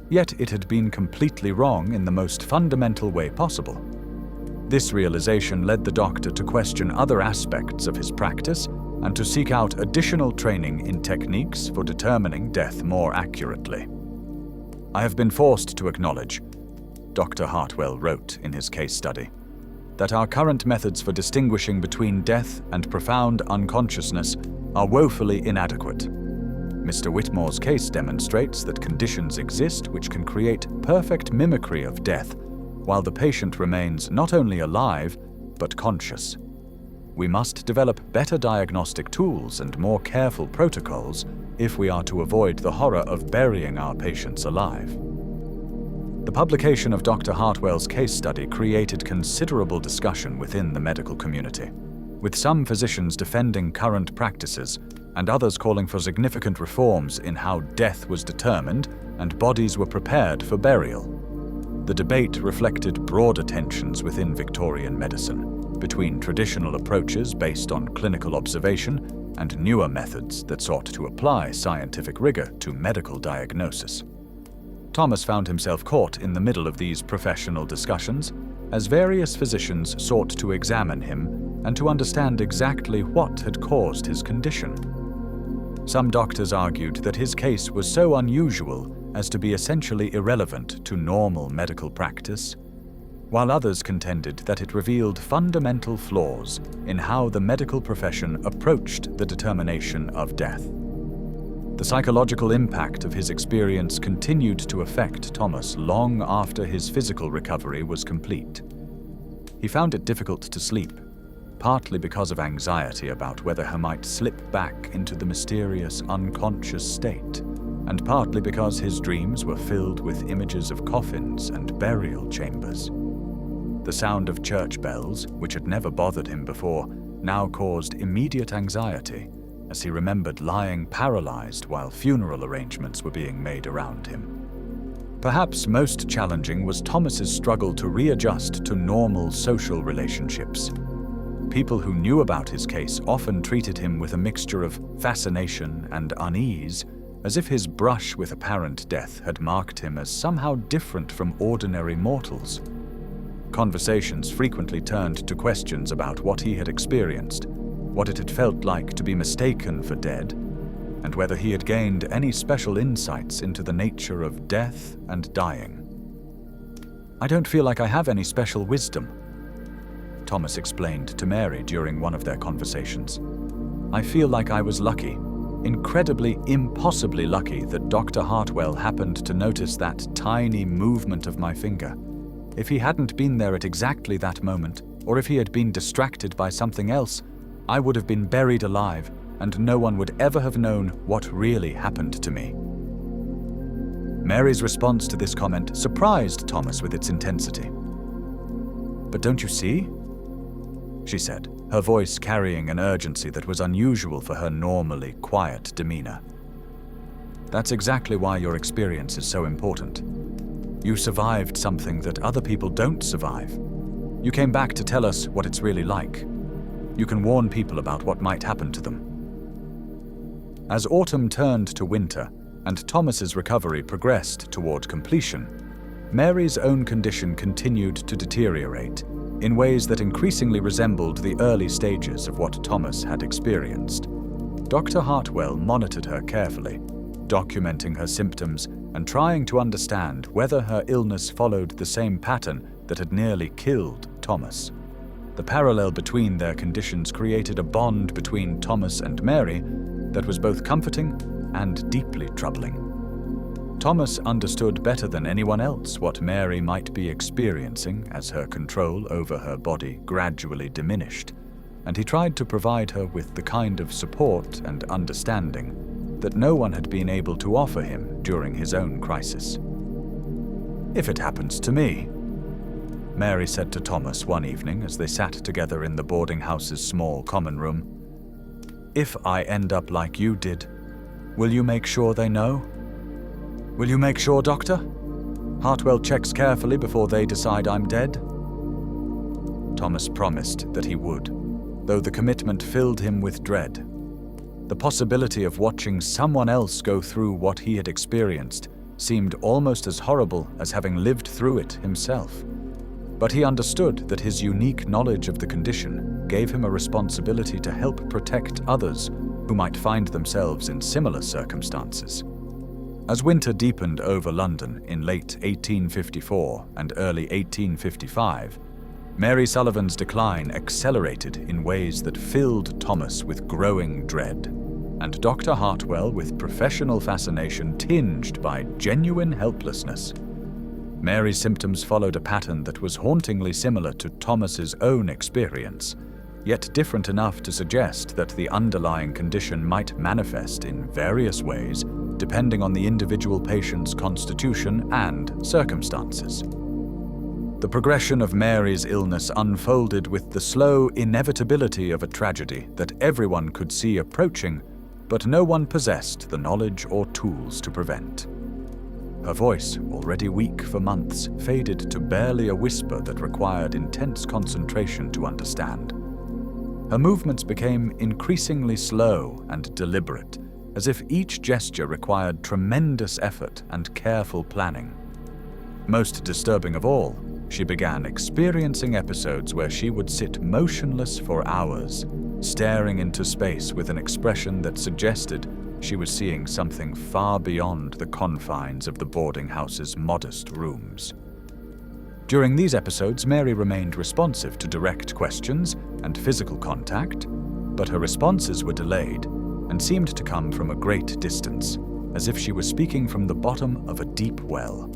[SPEAKER 1] yet it had been completely wrong in the most fundamental way possible. This realization led the doctor to question other aspects of his practice and to seek out additional training in techniques for determining death more accurately. I have been forced to acknowledge, Dr. Hartwell wrote in his case study, that our current methods for distinguishing between death and profound unconsciousness are woefully inadequate. Mr. Whitmore's case demonstrates that conditions exist which can create perfect mimicry of death, while the patient remains not only alive, but conscious. We must develop better diagnostic tools and more careful protocols if we are to avoid the horror of burying our patients alive. The publication of Dr. Hartwell's case study created considerable discussion within the medical community, with some physicians defending current practices and others calling for significant reforms in how death was determined and bodies were prepared for burial. The debate reflected broader tensions within Victorian medicine, between traditional approaches based on clinical observation and newer methods that sought to apply scientific rigor to medical diagnosis. Thomas found himself caught in the middle of these professional discussions as various physicians sought to examine him and to understand exactly what had caused his condition. Some doctors argued that his case was so unusual as to be essentially irrelevant to normal medical practice, while others contended that it revealed fundamental flaws in how the medical profession approached the determination of death. The psychological impact of his experience continued to affect Thomas long after his physical recovery was complete. He found it difficult to sleep, partly because of anxiety about whether he might slip back into the mysterious unconscious state, and partly because his dreams were filled with images of coffins and burial chambers. The sound of church bells, which had never bothered him before, now caused immediate anxiety, as he remembered lying paralyzed while funeral arrangements were being made around him. Perhaps most challenging was Thomas's struggle to readjust to normal social relationships. People who knew about his case often treated him with a mixture of fascination and unease, as if his brush with apparent death had marked him as somehow different from ordinary mortals. Conversations frequently turned to questions about what he had experienced, what it had felt like to be mistaken for dead, and whether he had gained any special insights into the nature of death and dying. "I don't feel like I have any special wisdom," Thomas explained to Mary during one of their conversations. "I feel like I was lucky, incredibly, impossibly lucky that Dr. Hartwell happened to notice that tiny movement of my finger. If he hadn't been there at exactly that moment, or if he had been distracted by something else, I would have been buried alive, and no one would ever have known what really happened to me." Mary's response to this comment surprised Thomas with its intensity. "But don't you see?" she said, her voice carrying an urgency that was unusual for her normally quiet demeanor. "That's exactly why your experience is so important. You survived something that other people don't survive. You came back to tell us what it's really like. You can warn people about what might happen to them." As autumn turned to winter and Thomas's recovery progressed toward completion, Mary's own condition continued to deteriorate in ways that increasingly resembled the early stages of what Thomas had experienced. Dr. Hartwell monitored her carefully, documenting her symptoms and trying to understand whether her illness followed the same pattern that had nearly killed Thomas. The parallel between their conditions created a bond between Thomas and Mary that was both comforting and deeply troubling. Thomas understood better than anyone else what Mary might be experiencing as her control over her body gradually diminished, and he tried to provide her with the kind of support and understanding that no one had been able to offer him during his own crisis. "If it happens to me," Mary said to Thomas one evening as they sat together in the boarding house's small common room, "if I end up like you did, will you make sure they know? Will you make sure, Doctor? Hartwell checks carefully before they decide I'm dead?" Thomas promised that he would, though the commitment filled him with dread. The possibility of watching someone else go through what he had experienced seemed almost as horrible as having lived through it himself. But he understood that his unique knowledge of the condition gave him a responsibility to help protect others who might find themselves in similar circumstances. As winter deepened over London in late 1854 and early 1855, Mary Sullivan's decline accelerated in ways that filled Thomas with growing dread, and Dr. Hartwell with professional fascination tinged by genuine helplessness. Mary's symptoms followed a pattern that was hauntingly similar to Thomas's own experience, yet different enough to suggest that the underlying condition might manifest in various ways depending on the individual patient's constitution and circumstances. The progression of Mary's illness unfolded with the slow inevitability of a tragedy that everyone could see approaching, but no one possessed the knowledge or tools to prevent. Her voice, already weak for months, faded to barely a whisper that required intense concentration to understand. Her movements became increasingly slow and deliberate, as if each gesture required tremendous effort and careful planning. Most disturbing of all, she began experiencing episodes where she would sit motionless for hours, staring into space with an expression that suggested she was seeing something far beyond the confines of the boarding house's modest rooms. During these episodes, Mary remained responsive to direct questions and physical contact, but her responses were delayed and seemed to come from a great distance, as if she was speaking from the bottom of a deep well.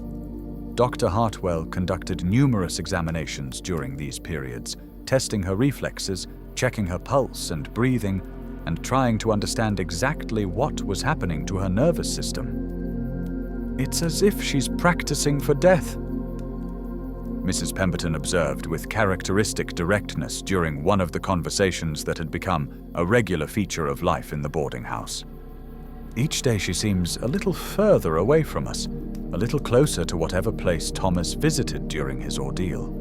[SPEAKER 1] Dr. Hartwell conducted numerous examinations during these periods, testing her reflexes, checking her pulse and breathing, and trying to understand exactly what was happening to her nervous system. "It's as if she's practicing for death," Mrs. Pemberton observed with characteristic directness during one of the conversations that had become a regular feature of life in the boarding house. "Each day she seems a little further away from us, a little closer to whatever place Thomas visited during his ordeal."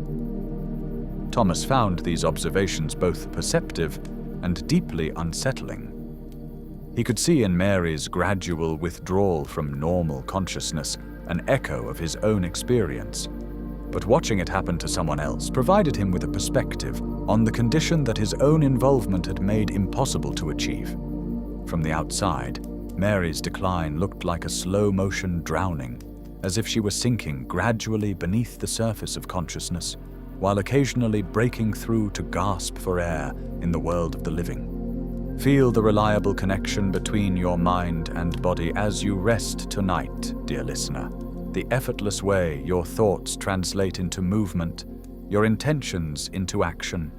[SPEAKER 1] Thomas found these observations both perceptive and deeply unsettling. He could see in Mary's gradual withdrawal from normal consciousness an echo of his own experience, but watching it happen to someone else provided him with a perspective on the condition that his own involvement had made impossible to achieve. From the outside, Mary's decline looked like a slow-motion drowning, as if she were sinking gradually beneath the surface of consciousness, while occasionally breaking through to gasp for air in the world of the living. Feel the reliable connection between your mind and body as you rest tonight, dear listener. The effortless way your thoughts translate into movement, your intentions into action.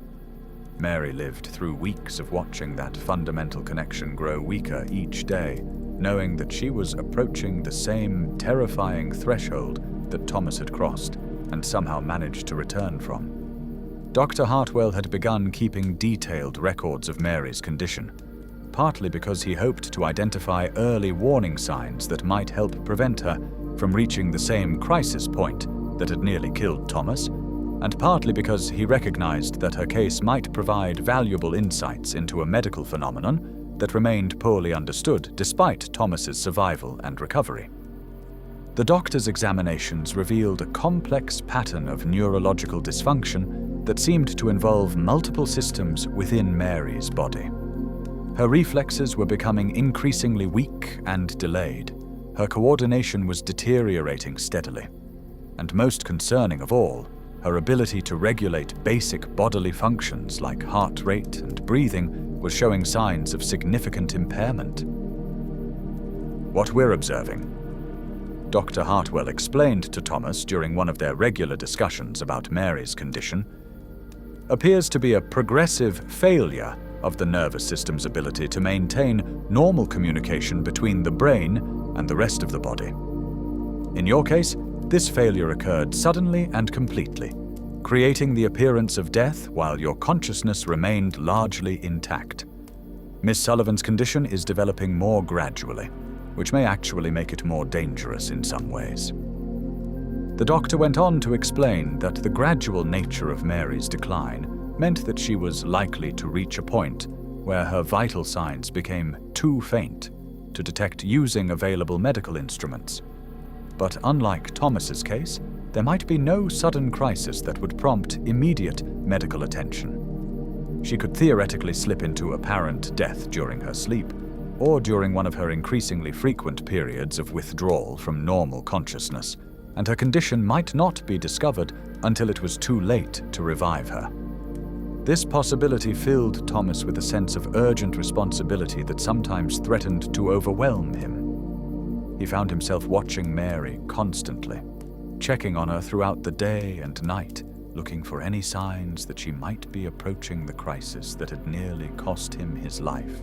[SPEAKER 1] Mary lived through weeks of watching that fundamental connection grow weaker each day, knowing that she was approaching the same terrifying threshold that Thomas had crossed and somehow managed to return from. Dr. Hartwell had begun keeping detailed records of Mary's condition, partly because he hoped to identify early warning signs that might help prevent her from reaching the same crisis point that had nearly killed Thomas, and partly because he recognized that her case might provide valuable insights into a medical phenomenon that remained poorly understood despite Thomas's survival and recovery. The doctor's examinations revealed a complex pattern of neurological dysfunction that seemed to involve multiple systems within Mary's body. Her reflexes were becoming increasingly weak and delayed. Her coordination was deteriorating steadily. And most concerning of all, her ability to regulate basic bodily functions like heart rate and breathing was showing signs of significant impairment. What we're observing, Dr. Hartwell explained to Thomas during one of their regular discussions about Mary's condition, appears to be a progressive failure of the nervous system's ability to maintain normal communication between the brain and the rest of the body. In your case, this failure occurred suddenly and completely, creating the appearance of death while your consciousness remained largely intact. Miss Sullivan's condition is developing more gradually, which may actually make it more dangerous in some ways. The doctor went on to explain that the gradual nature of Mary's decline meant that she was likely to reach a point where her vital signs became too faint to detect using available medical instruments. But unlike Thomas's case, there might be no sudden crisis that would prompt immediate medical attention. She could theoretically slip into apparent death during her sleep, or during one of her increasingly frequent periods of withdrawal from normal consciousness, and her condition might not be discovered until it was too late to revive her. This possibility filled Thomas with a sense of urgent responsibility that sometimes threatened to overwhelm him. He found himself watching Mary constantly, checking on her throughout the day and night, looking for any signs that she might be approaching the crisis that had nearly cost him his life.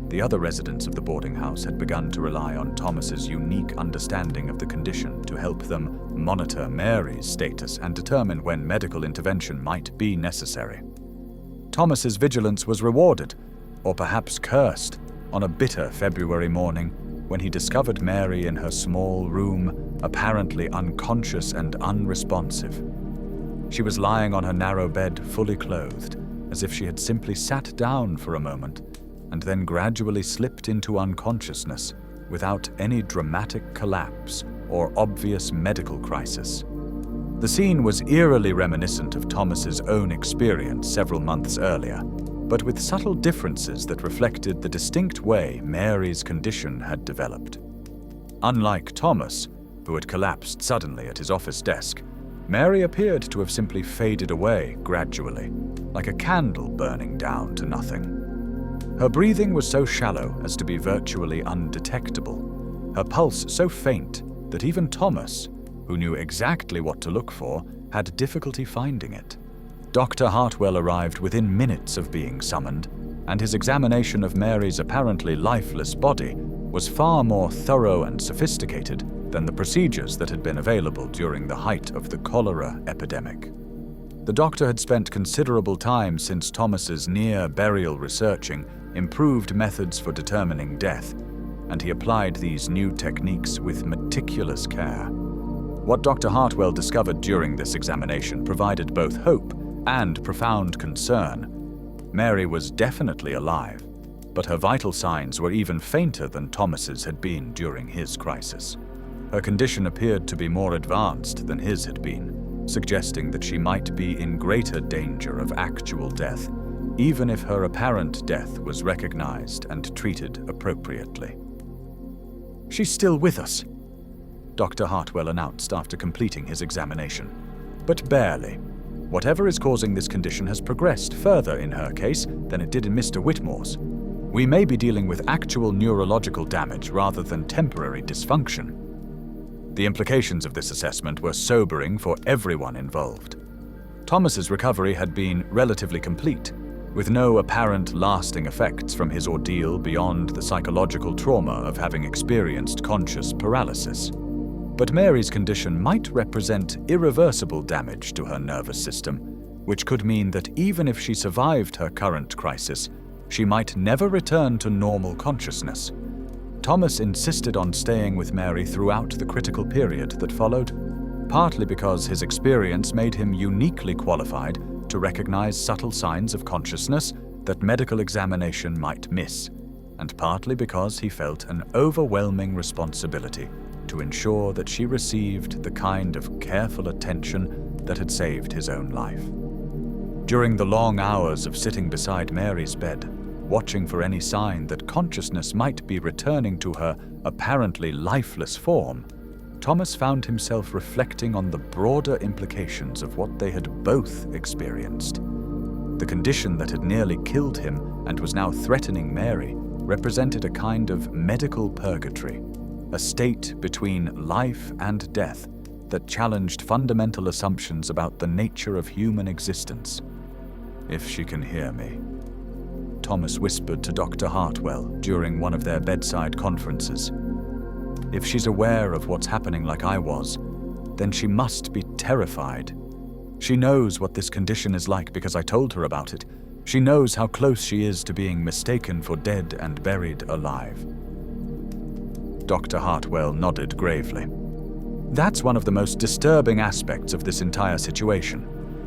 [SPEAKER 1] The other residents of the boarding house had begun to rely on Thomas's unique understanding of the condition to help them monitor Mary's status and determine when medical intervention might be necessary. Thomas's vigilance was rewarded, or perhaps cursed, on a bitter February morning when he discovered Mary in her small room, apparently unconscious and unresponsive. She was lying on her narrow bed, fully clothed, as if she had simply sat down for a moment and then gradually slipped into unconsciousness without any dramatic collapse or obvious medical crisis. The scene was eerily reminiscent of Thomas's own experience several months earlier, but with subtle differences that reflected the distinct way Mary's condition had developed. Unlike Thomas, who had collapsed suddenly at his office desk, Mary appeared to have simply faded away gradually, like a candle burning down to nothing. Her breathing was so shallow as to be virtually undetectable, her pulse so faint that even Thomas, who knew exactly what to look for, had difficulty finding it. Dr. Hartwell arrived within minutes of being summoned, and his examination of Mary's apparently lifeless body was far more thorough and sophisticated than the procedures that had been available during the height of the cholera epidemic. The doctor had spent considerable time since Thomas's near-burial researching improved methods for determining death, and he applied these new techniques with meticulous care. What Dr. Hartwell discovered during this examination provided both hope and profound concern. Mary was definitely alive, but her vital signs were even fainter than Thomas's had been during his crisis. Her condition appeared to be more advanced than his had been, suggesting that she might be in greater danger of actual death even if her apparent death was recognized and treated appropriately. "She's still with us," Dr. Hartwell announced after completing his examination. "But barely. Whatever is causing this condition has progressed further in her case than it did in Mr. Whitmore's. We may be dealing with actual neurological damage rather than temporary dysfunction." The implications of this assessment were sobering for everyone involved. Thomas's recovery had been relatively complete, with no apparent lasting effects from his ordeal beyond the psychological trauma of having experienced conscious paralysis. But Mary's condition might represent irreversible damage to her nervous system, which could mean that even if she survived her current crisis, she might never return to normal consciousness. Thomas insisted on staying with Mary throughout the critical period that followed, partly because his experience made him uniquely qualified to recognize subtle signs of consciousness that medical examination might miss, and partly because he felt an overwhelming responsibility to ensure that she received the kind of careful attention that had saved his own life. During the long hours of sitting beside Mary's bed, watching for any sign that consciousness might be returning to her apparently lifeless form, Thomas found himself reflecting on the broader implications of what they had both experienced. The condition that had nearly killed him and was now threatening Mary represented a kind of medical purgatory, a state between life and death that challenged fundamental assumptions about the nature of human existence. "If she can hear me," Thomas whispered to Dr. Hartwell during one of their bedside conferences. "If she's aware of what's happening like I was, then she must be terrified. She knows what this condition is like because I told her about it. She knows how close she is to being mistaken for dead and buried alive." Dr. Hartwell nodded gravely. "That's one of the most disturbing aspects of this entire situation.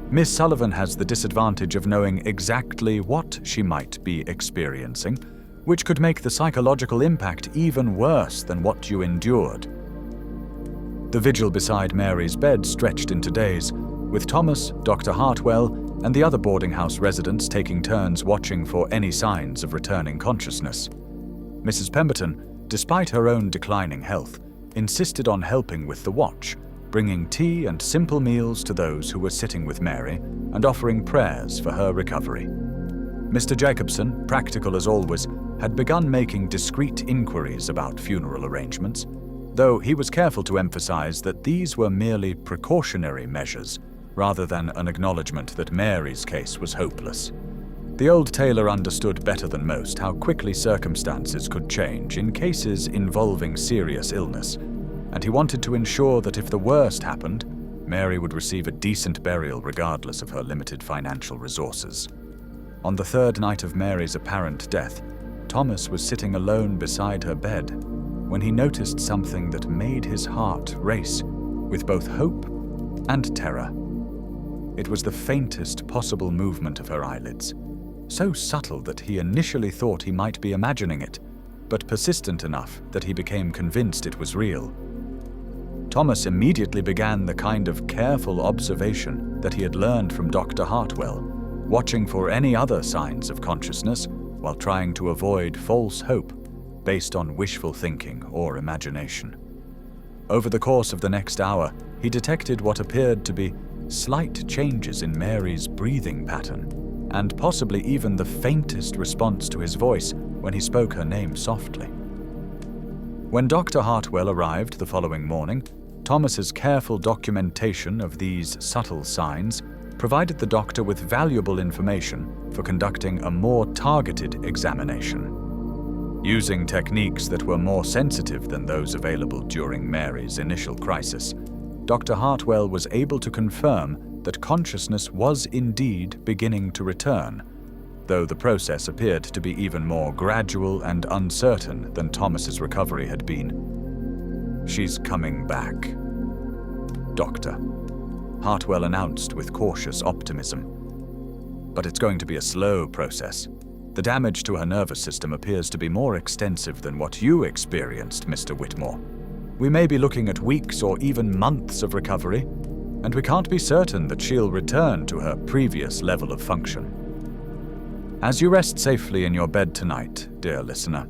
[SPEAKER 1] Miss Sullivan has the disadvantage of knowing exactly what she might be experiencing, which could make the psychological impact even worse than what you endured." The vigil beside Mary's bed stretched into days, with Thomas, Dr. Hartwell, and the other boarding house residents taking turns watching for any signs of returning consciousness. Mrs. Pemberton, despite her own declining health, insisted on helping with the watch, bringing tea and simple meals to those who were sitting with Mary and offering prayers for her recovery. Mr. Jacobson, practical as always, had begun making discreet inquiries about funeral arrangements, though he was careful to emphasize that these were merely precautionary measures rather than an acknowledgement that Mary's case was hopeless. The old tailor understood better than most how quickly circumstances could change in cases involving serious illness, and he wanted to ensure that if the worst happened, Mary would receive a decent burial regardless of her limited financial resources. On the third night of Mary's apparent death, Thomas was sitting alone beside her bed when he noticed something that made his heart race with both hope and terror. It was the faintest possible movement of her eyelids, so subtle that he initially thought he might be imagining it, but persistent enough that he became convinced it was real. Thomas immediately began the kind of careful observation that he had learned from Dr. Hartwell, watching for any other signs of consciousness while trying to avoid false hope based on wishful thinking or imagination. Over the course of the next hour, he detected what appeared to be slight changes in Mary's breathing pattern, and possibly even the faintest response to his voice when he spoke her name softly. When Dr. Hartwell arrived the following morning, Thomas's careful documentation of these subtle signs provided the doctor with valuable information for conducting a more targeted examination. Using techniques that were more sensitive than those available during Mary's initial crisis, Dr. Hartwell was able to confirm that consciousness was indeed beginning to return, though the process appeared to be even more gradual and uncertain than Thomas's recovery had been. "She's coming back, Doctor," Hartwell announced with cautious optimism. "But it's going to be a slow process. The damage to her nervous system appears to be more extensive than what you experienced, Mr. Whitmore. We may be looking at weeks or even months of recovery, and we can't be certain that she'll return to her previous level of function." As you rest safely in your bed tonight, dear listener,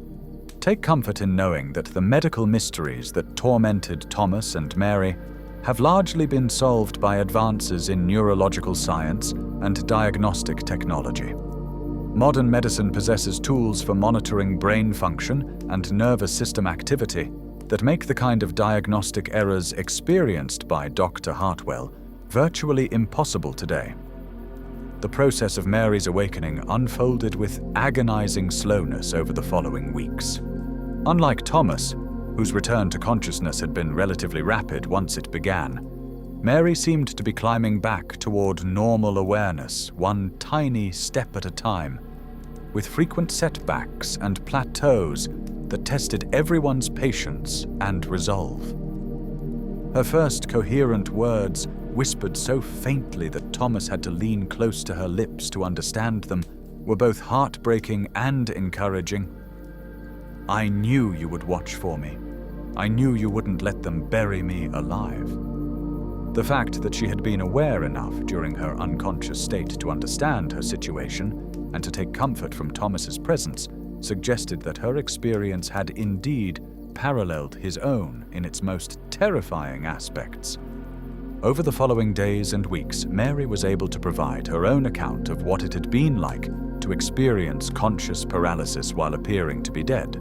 [SPEAKER 1] take comfort in knowing that the medical mysteries that tormented Thomas and Mary have largely been solved by advances in neurological science and diagnostic technology. Modern medicine possesses tools for monitoring brain function and nervous system activity that make the kind of diagnostic errors experienced by Dr. Hartwell virtually impossible today. The process of Mary's awakening unfolded with agonizing slowness over the following weeks. Unlike Thomas, whose return to consciousness had been relatively rapid once it began, Mary seemed to be climbing back toward normal awareness, one tiny step at a time, with frequent setbacks and plateaus that tested everyone's patience and resolve. Her first coherent words, whispered so faintly that Thomas had to lean close to her lips to understand them, were both heartbreaking and encouraging. "I knew you would watch for me. I knew you wouldn't let them bury me alive." The fact that she had been aware enough during her unconscious state to understand her situation and to take comfort from Thomas's presence suggested that her experience had indeed paralleled his own in its most terrifying aspects. Over the following days and weeks, Mary was able to provide her own account of what it had been like to experience conscious paralysis while appearing to be dead.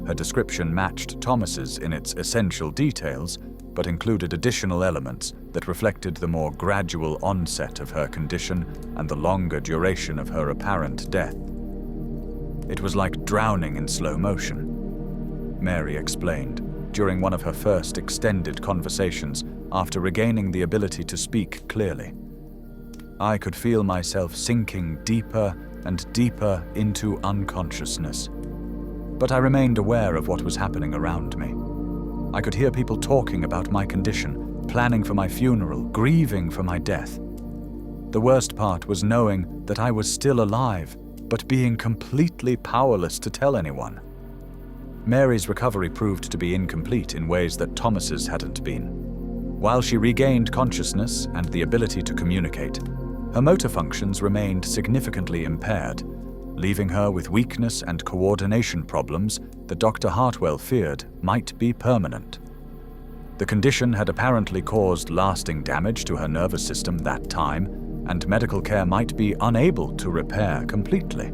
[SPEAKER 1] Her description matched Thomas's in its essential details, but included additional elements that reflected the more gradual onset of her condition and the longer duration of her apparent death. "It was like drowning in slow motion," Mary explained during one of her first extended conversations after regaining the ability to speak clearly. "I could feel myself sinking deeper and deeper into unconsciousness, but I remained aware of what was happening around me. I could hear people talking about my condition, planning for my funeral, grieving for my death. The worst part was knowing that I was still alive, but being completely powerless to tell anyone." Mary's recovery proved to be incomplete in ways that Thomas's hadn't been. While she regained consciousness and the ability to communicate, her motor functions remained significantly impaired, leaving her with weakness and coordination problems that Dr. Hartwell feared might be permanent. The condition had apparently caused lasting damage to her nervous system that time, and medical care might be unable to repair completely.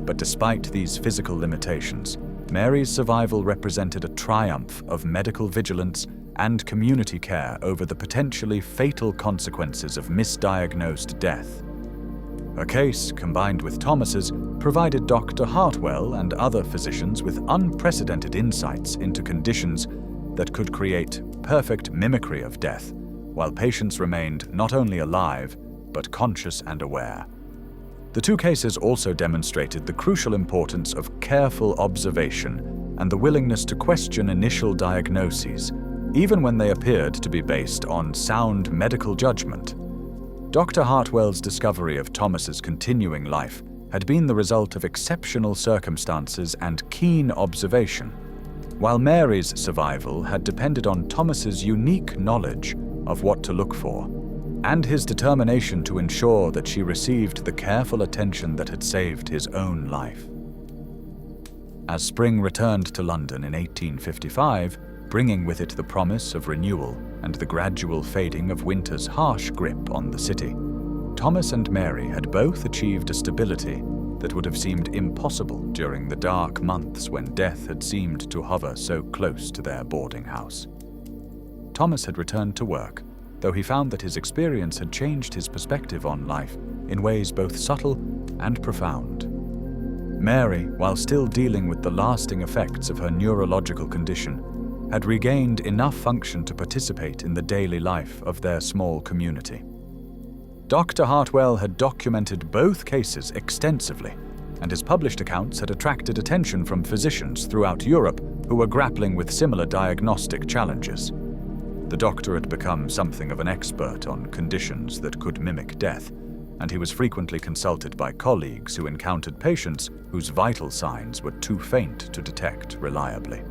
[SPEAKER 1] But despite these physical limitations, Mary's survival represented a triumph of medical vigilance and community care over the potentially fatal consequences of misdiagnosed death. Her case, combined with Thomas's, provided Dr. Hartwell and other physicians with unprecedented insights into conditions that could create perfect mimicry of death, while patients remained not only alive, but conscious and aware. The two cases also demonstrated the crucial importance of careful observation and the willingness to question initial diagnoses, even when they appeared to be based on sound medical judgment. Dr. Hartwell's discovery of Thomas's continuing life had been the result of exceptional circumstances and keen observation, while Mary's survival had depended on Thomas's unique knowledge of what to look for, and his determination to ensure that she received the careful attention that had saved his own life. As spring returned to London in 1855, bringing with it the promise of renewal and the gradual fading of winter's harsh grip on the city, Thomas and Mary had both achieved a stability that would have seemed impossible during the dark months when death had seemed to hover so close to their boarding house. Thomas had returned to work, though he found that his experience had changed his perspective on life in ways both subtle and profound. Mary, while still dealing with the lasting effects of her neurological condition, had regained enough function to participate in the daily life of their small community. Dr. Hartwell had documented both cases extensively, and his published accounts had attracted attention from physicians throughout Europe who were grappling with similar diagnostic challenges. The doctor had become something of an expert on conditions that could mimic death, and he was frequently consulted by colleagues who encountered patients whose vital signs were too faint to detect reliably.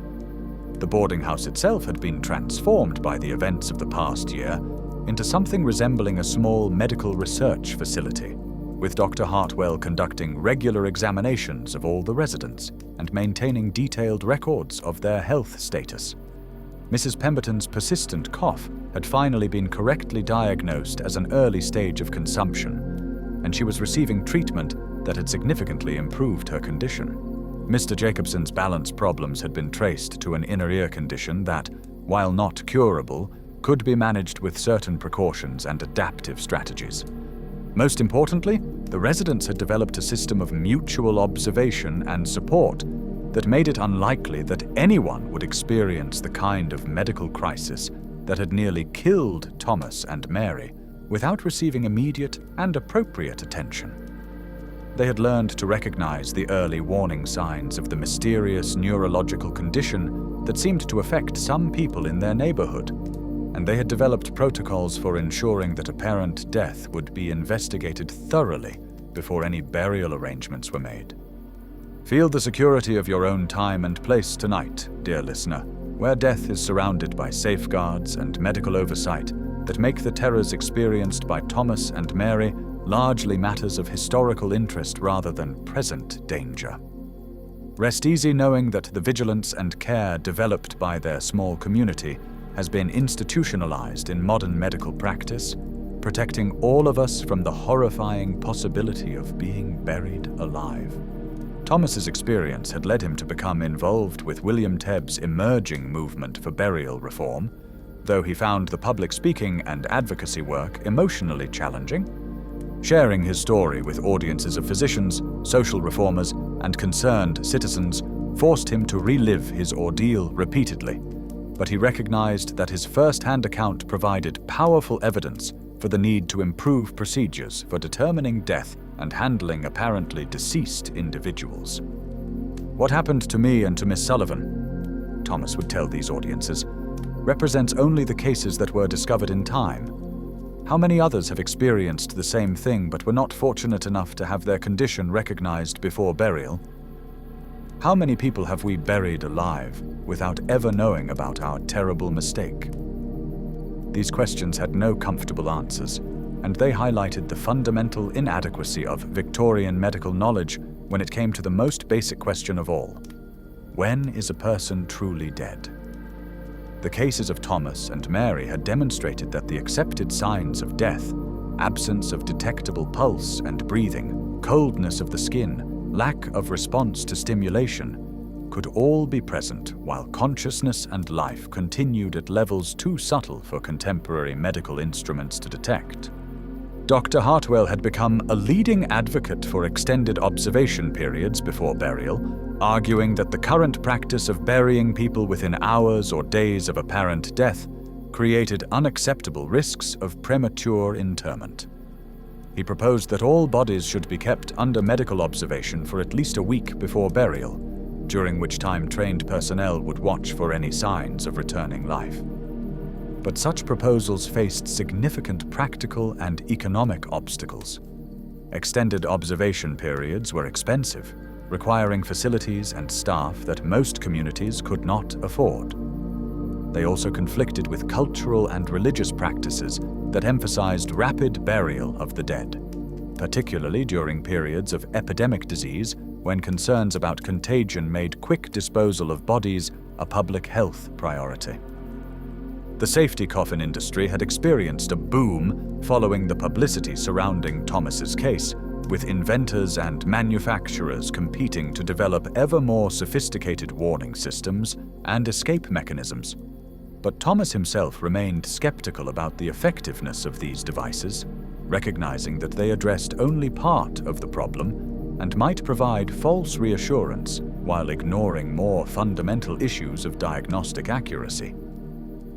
[SPEAKER 1] The boarding house itself had been transformed by the events of the past year into something resembling a small medical research facility, with Dr. Hartwell conducting regular examinations of all the residents and maintaining detailed records of their health status. Mrs. Pemberton's persistent cough had finally been correctly diagnosed as an early stage of consumption, and she was receiving treatment that had significantly improved her condition. Mr. Jacobson's balance problems had been traced to an inner ear condition that, while not curable, could be managed with certain precautions and adaptive strategies. Most importantly, the residents had developed a system of mutual observation and support that made it unlikely that anyone would experience the kind of medical crisis that had nearly killed Thomas and Mary without receiving immediate and appropriate attention. They had learned to recognize the early warning signs of the mysterious neurological condition that seemed to affect some people in their neighborhood, and they had developed protocols for ensuring that apparent death would be investigated thoroughly before any burial arrangements were made. Feel the security of your own time and place tonight, dear listener, where death is surrounded by safeguards and medical oversight that make the terrors experienced by Thomas and Mary largely matters of historical interest rather than present danger. Rest easy knowing that the vigilance and care developed by their small community has been institutionalized in modern medical practice, protecting all of us from the horrifying possibility of being buried alive. Thomas's experience had led him to become involved with William Tebb's emerging movement for burial reform, though he found the public speaking and advocacy work emotionally challenging. Sharing his story with audiences of physicians, social reformers, and concerned citizens forced him to relive his ordeal repeatedly, but he recognized that his first-hand account provided powerful evidence for the need to improve procedures for determining death and handling apparently deceased individuals. "What happened to me and to Miss Sullivan," Thomas would tell these audiences, "represents only the cases that were discovered in time. How many others have experienced the same thing but were not fortunate enough to have their condition recognized before burial? How many people have we buried alive without ever knowing about our terrible mistake?" These questions had no comfortable answers, and they highlighted the fundamental inadequacy of Victorian medical knowledge when it came to the most basic question of all: when is a person truly dead? The cases of Thomas and Mary had demonstrated that the accepted signs of death, absence of detectable pulse and breathing, coldness of the skin, lack of response to stimulation, could all be present while consciousness and life continued at levels too subtle for contemporary medical instruments to detect. Dr. Hartwell had become a leading advocate for extended observation periods before burial, arguing that the current practice of burying people within hours or days of apparent death created unacceptable risks of premature interment. He proposed that all bodies should be kept under medical observation for at least a week before burial, during which time trained personnel would watch for any signs of returning life. But such proposals faced significant practical and economic obstacles. Extended observation periods were expensive, requiring facilities and staff that most communities could not afford. They also conflicted with cultural and religious practices that emphasized rapid burial of the dead, particularly during periods of epidemic disease when concerns about contagion made quick disposal of bodies a public health priority. The safety coffin industry had experienced a boom following the publicity surrounding Thomas's case, with inventors and manufacturers competing to develop ever more sophisticated warning systems and escape mechanisms. But Thomas himself remained skeptical about the effectiveness of these devices, recognizing that they addressed only part of the problem and might provide false reassurance while ignoring more fundamental issues of diagnostic accuracy.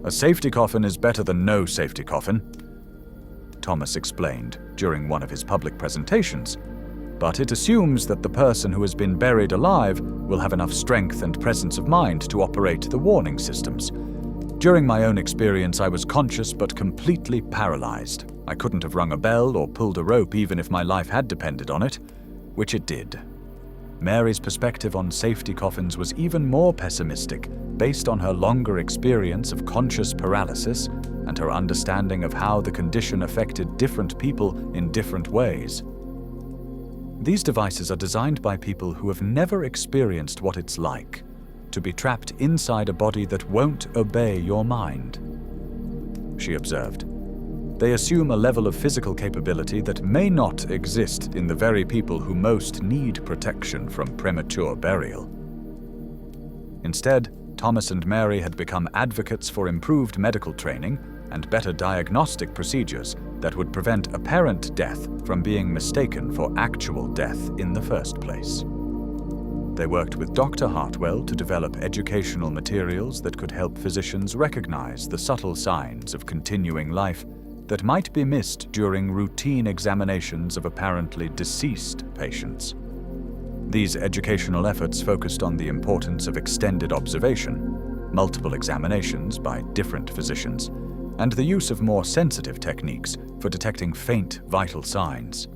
[SPEAKER 1] "A safety coffin is better than no safety coffin," Thomas explained during one of his public presentations, "but it assumes that the person who has been buried alive will have enough strength and presence of mind to operate the warning systems. During my own experience, I was conscious but completely paralyzed. I couldn't have rung a bell or pulled a rope even if my life had depended on it, which it did." Mary's perspective on safety coffins was even more pessimistic, based on her longer experience of conscious paralysis and her understanding of how the condition affected different people in different ways. These devices are designed by people who have never experienced what it's like to be trapped inside a body that won't obey your mind. She observed. They assume a level of physical capability that may not exist in the very people who most need protection from premature burial. Instead, Thomas and Mary had become advocates for improved medical training and better diagnostic procedures that would prevent apparent death from being mistaken for actual death in the first place. They worked with Dr. Hartwell to develop educational materials that could help physicians recognize the subtle signs of continuing life that might be missed during routine examinations of apparently deceased patients. These educational efforts focused on the importance of extended observation, multiple examinations by different physicians, and the use of more sensitive techniques for detecting faint vital signs.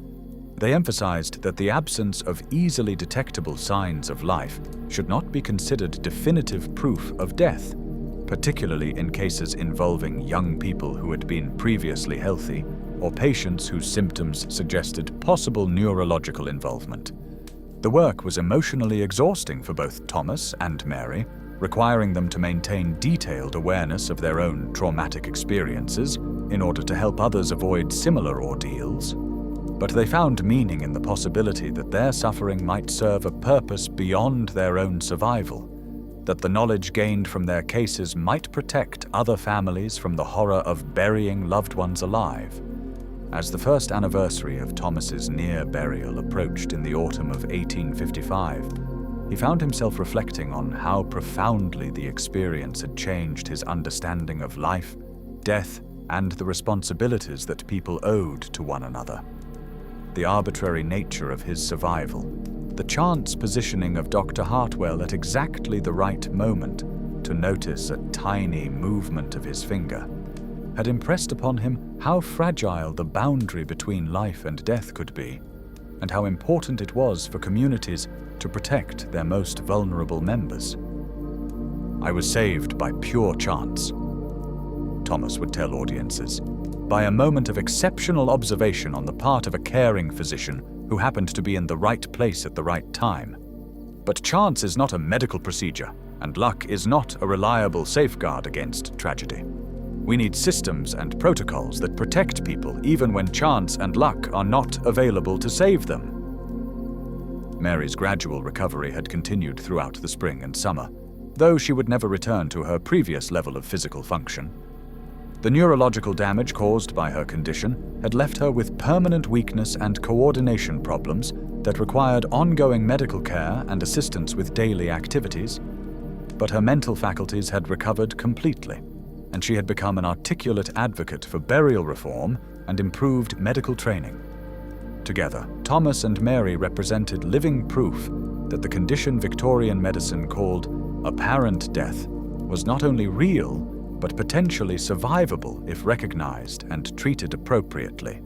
[SPEAKER 1] They emphasized that the absence of easily detectable signs of life should not be considered definitive proof of death, particularly in cases involving young people who had been previously healthy or patients whose symptoms suggested possible neurological involvement. The work was emotionally exhausting for both Thomas and Mary, requiring them to maintain detailed awareness of their own traumatic experiences in order to help others avoid similar ordeals. But they found meaning in the possibility that their suffering might serve a purpose beyond their own survival, that the knowledge gained from their cases might protect other families from the horror of burying loved ones alive. As the first anniversary of Thomas's near burial approached in the autumn of 1855, he found himself reflecting on how profoundly the experience had changed his understanding of life, death, and the responsibilities that people owed to one another. The arbitrary nature of his survival, the chance positioning of Dr. Hartwell at exactly the right moment to notice a tiny movement of his finger, had impressed upon him how fragile the boundary between life and death could be, and how important it was for communities to protect their most vulnerable members. "I was saved by pure chance," Thomas would tell audiences, "by a moment of exceptional observation on the part of a caring physician who happened to be in the right place at the right time. But chance is not a medical procedure, and luck is not a reliable safeguard against tragedy. We need systems and protocols that protect people even when chance and luck are not available to save them." Mary's gradual recovery had continued throughout the spring and summer, though she would never return to her previous level of physical function. The neurological damage caused by her condition had left her with permanent weakness and coordination problems that required ongoing medical care and assistance with daily activities. But her mental faculties had recovered completely, and she had become an articulate advocate for burial reform and improved medical training. Together, Thomas and Mary represented living proof that the condition Victorian medicine called apparent death was not only real, but potentially survivable if recognized and treated appropriately.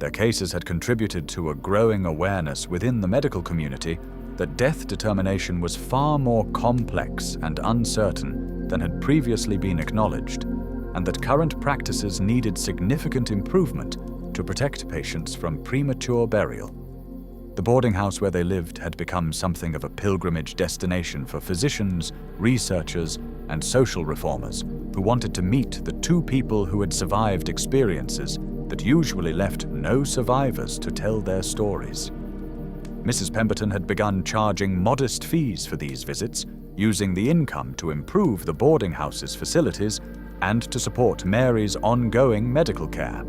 [SPEAKER 1] Their cases had contributed to a growing awareness within the medical community that death determination was far more complex and uncertain than had previously been acknowledged, and that current practices needed significant improvement to protect patients from premature burial. The boarding house where they lived had become something of a pilgrimage destination for physicians, researchers, and social reformers who wanted to meet the two people who had survived experiences that usually left no survivors to tell their stories. Mrs. Pemberton had begun charging modest fees for these visits, using the income to improve the boarding house's facilities and to support Mary's ongoing medical care.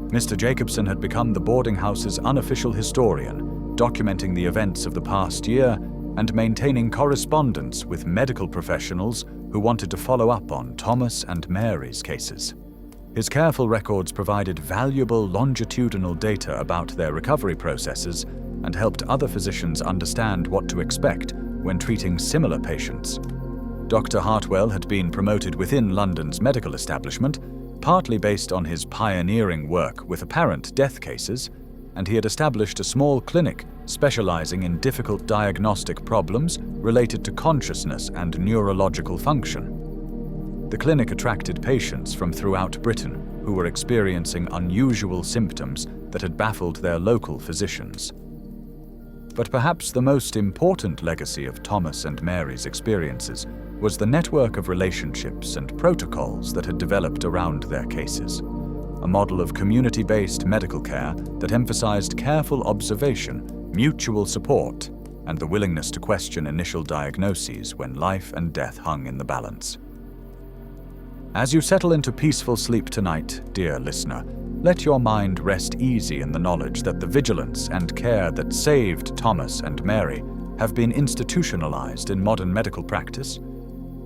[SPEAKER 1] Mr. Jacobson had become the boarding house's unofficial historian, documenting the events of the past year and maintaining correspondence with medical professionals who wanted to follow up on Thomas and Mary's cases. His careful records provided valuable longitudinal data about their recovery processes and helped other physicians understand what to expect when treating similar patients. Dr. Hartwell had been promoted within London's medical establishment, partly based on his pioneering work with apparent death cases, and he had established a small clinic specializing in difficult diagnostic problems related to consciousness and neurological function. The clinic attracted patients from throughout Britain who were experiencing unusual symptoms that had baffled their local physicians. But perhaps the most important legacy of Thomas and Mary's experiences was the network of relationships and protocols that had developed around their cases, a model of community-based medical care that emphasized careful observation, mutual support, and the willingness to question initial diagnoses when life and death hung in the balance. As you settle into peaceful sleep tonight, dear listener, let your mind rest easy in the knowledge that the vigilance and care that saved Thomas and Mary have been institutionalized in modern medical practice.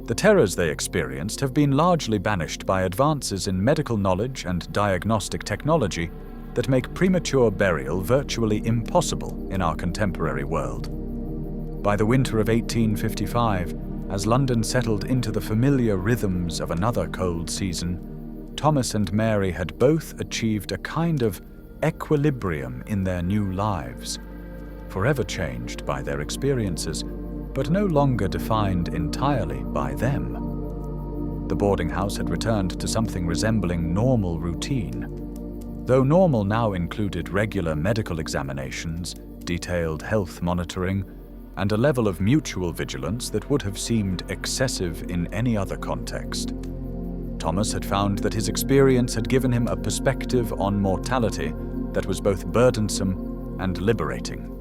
[SPEAKER 1] The terrors they experienced have been largely banished by advances in medical knowledge and diagnostic technology that make premature burial virtually impossible in our contemporary world. By the winter of 1855, as London settled into the familiar rhythms of another cold season, Thomas and Mary had both achieved a kind of equilibrium in their new lives, forever changed by their experiences, but no longer defined entirely by them. The boarding house had returned to something resembling normal routine. Though normal now included regular medical examinations, detailed health monitoring, and a level of mutual vigilance that would have seemed excessive in any other context. Thomas had found that his experience had given him a perspective on mortality that was both burdensome and liberating.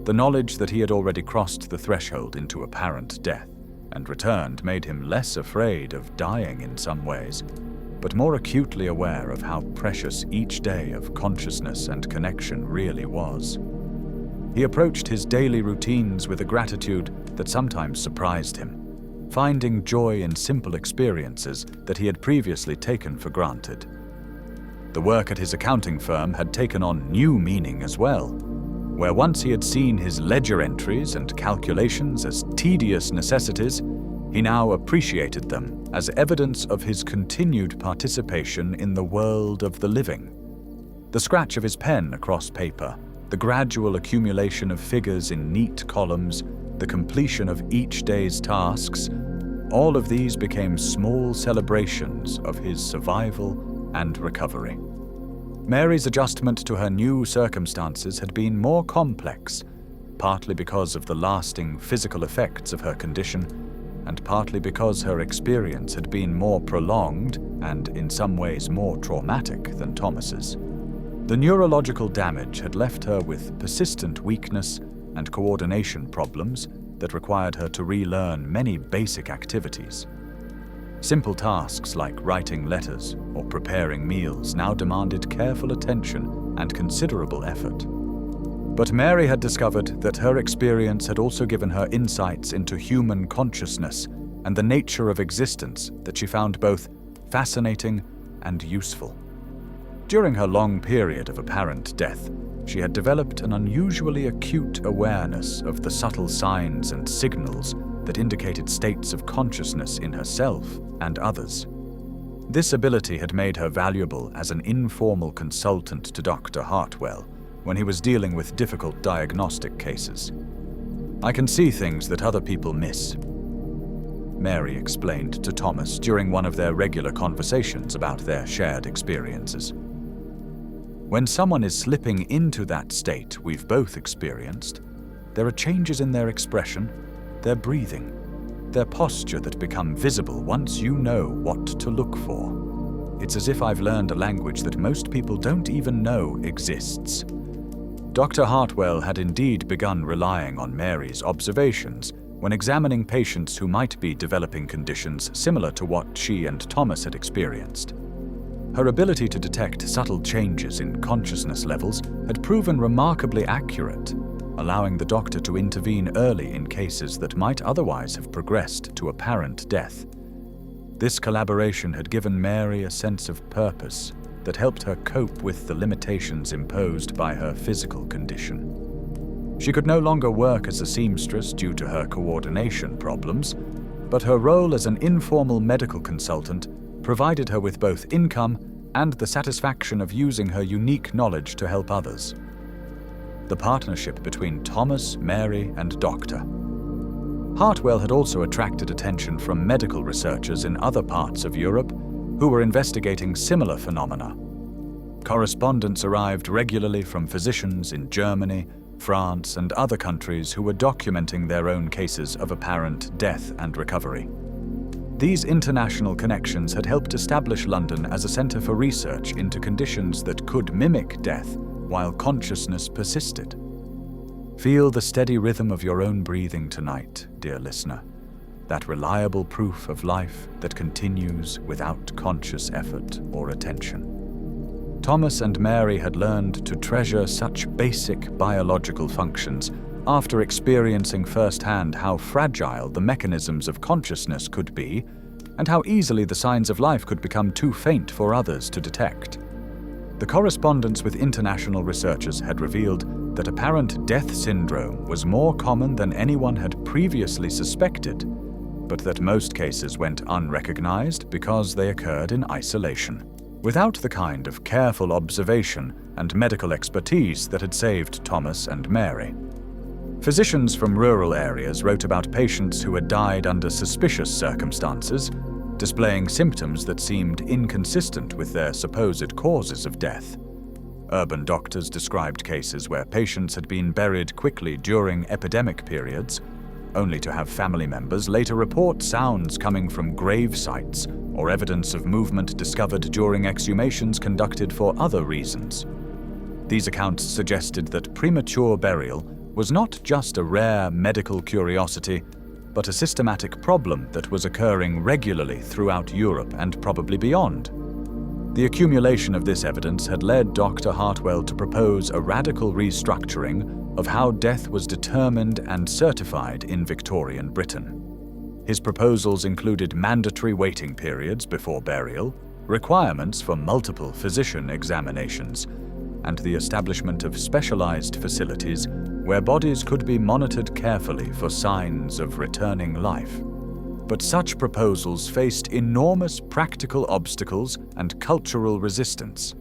[SPEAKER 1] The knowledge that he had already crossed the threshold into apparent death and returned made him less afraid of dying in some ways, but more acutely aware of how precious each day of consciousness and connection really was. He approached his daily routines with a gratitude that sometimes surprised him, finding joy in simple experiences that he had previously taken for granted. The work at his accounting firm had taken on new meaning as well, where once he had seen his ledger entries and calculations as tedious necessities, he now appreciated them as evidence of his continued participation in the world of the living. The scratch of his pen across paper, the gradual accumulation of figures in neat columns, the completion of each day's tasks, all of these became small celebrations of his survival and recovery. Mary's adjustment to her new circumstances had been more complex, partly because of the lasting physical effects of her condition, and partly because her experience had been more prolonged and in some ways more traumatic than Thomas's. The neurological damage had left her with persistent weakness and coordination problems that required her to relearn many basic activities. Simple tasks like writing letters or preparing meals now demanded careful attention and considerable effort. But Mary had discovered that her experience had also given her insights into human consciousness and the nature of existence that she found both fascinating and useful. During her long period of apparent death, she had developed an unusually acute awareness of the subtle signs and signals that indicated states of consciousness in herself and others. This ability had made her valuable as an informal consultant to Dr. Hartwell when he was dealing with difficult diagnostic cases. "I can see things that other people miss," Mary explained to Thomas during one of their regular conversations about their shared experiences. "When someone is slipping into that state we've both experienced, there are changes in their expression, their breathing, their posture that become visible once you know what to look for. It's as if I've learned a language that most people don't even know exists." Dr. Hartwell had indeed begun relying on Mary's observations when examining patients who might be developing conditions similar to what she and Thomas had experienced. Her ability to detect subtle changes in consciousness levels had proven remarkably accurate, allowing the doctor to intervene early in cases that might otherwise have progressed to apparent death. This collaboration had given Mary a sense of purpose that helped her cope with the limitations imposed by her physical condition. She could no longer work as a seamstress due to her coordination problems, but her role as an informal medical consultant provided her with both income and the satisfaction of using her unique knowledge to help others. The partnership between Thomas, Mary, and Dr. Hartwell had also attracted attention from medical researchers in other parts of Europe who were investigating similar phenomena. Correspondence arrived regularly from physicians in Germany, France, and other countries who were documenting their own cases of apparent death and recovery. These international connections had helped establish London as a centre for research into conditions that could mimic death while consciousness persisted. Feel the steady rhythm of your own breathing tonight, dear listener, that reliable proof of life that continues without conscious effort or attention. Thomas and Mary had learned to treasure such basic biological functions after experiencing firsthand how fragile the mechanisms of consciousness could be and how easily the signs of life could become too faint for others to detect. The correspondence with international researchers had revealed that apparent death syndrome was more common than anyone had previously suspected, but that most cases went unrecognized because they occurred in isolation, without the kind of careful observation and medical expertise that had saved Thomas and Mary. Physicians from rural areas wrote about patients who had died under suspicious circumstances, displaying symptoms that seemed inconsistent with their supposed causes of death. Urban doctors described cases where patients had been buried quickly during epidemic periods, only to have family members later report sounds coming from grave sites or evidence of movement discovered during exhumations conducted for other reasons. These accounts suggested that premature burial was not just a rare medical curiosity, but a systematic problem that was occurring regularly throughout Europe and probably beyond. The accumulation of this evidence had led Dr. Hartwell to propose a radical restructuring of how death was determined and certified in Victorian Britain. His proposals included mandatory waiting periods before burial, requirements for multiple physician examinations, and the establishment of specialized facilities where bodies could be monitored carefully for signs of returning life. But such proposals faced enormous practical obstacles and cultural resistance.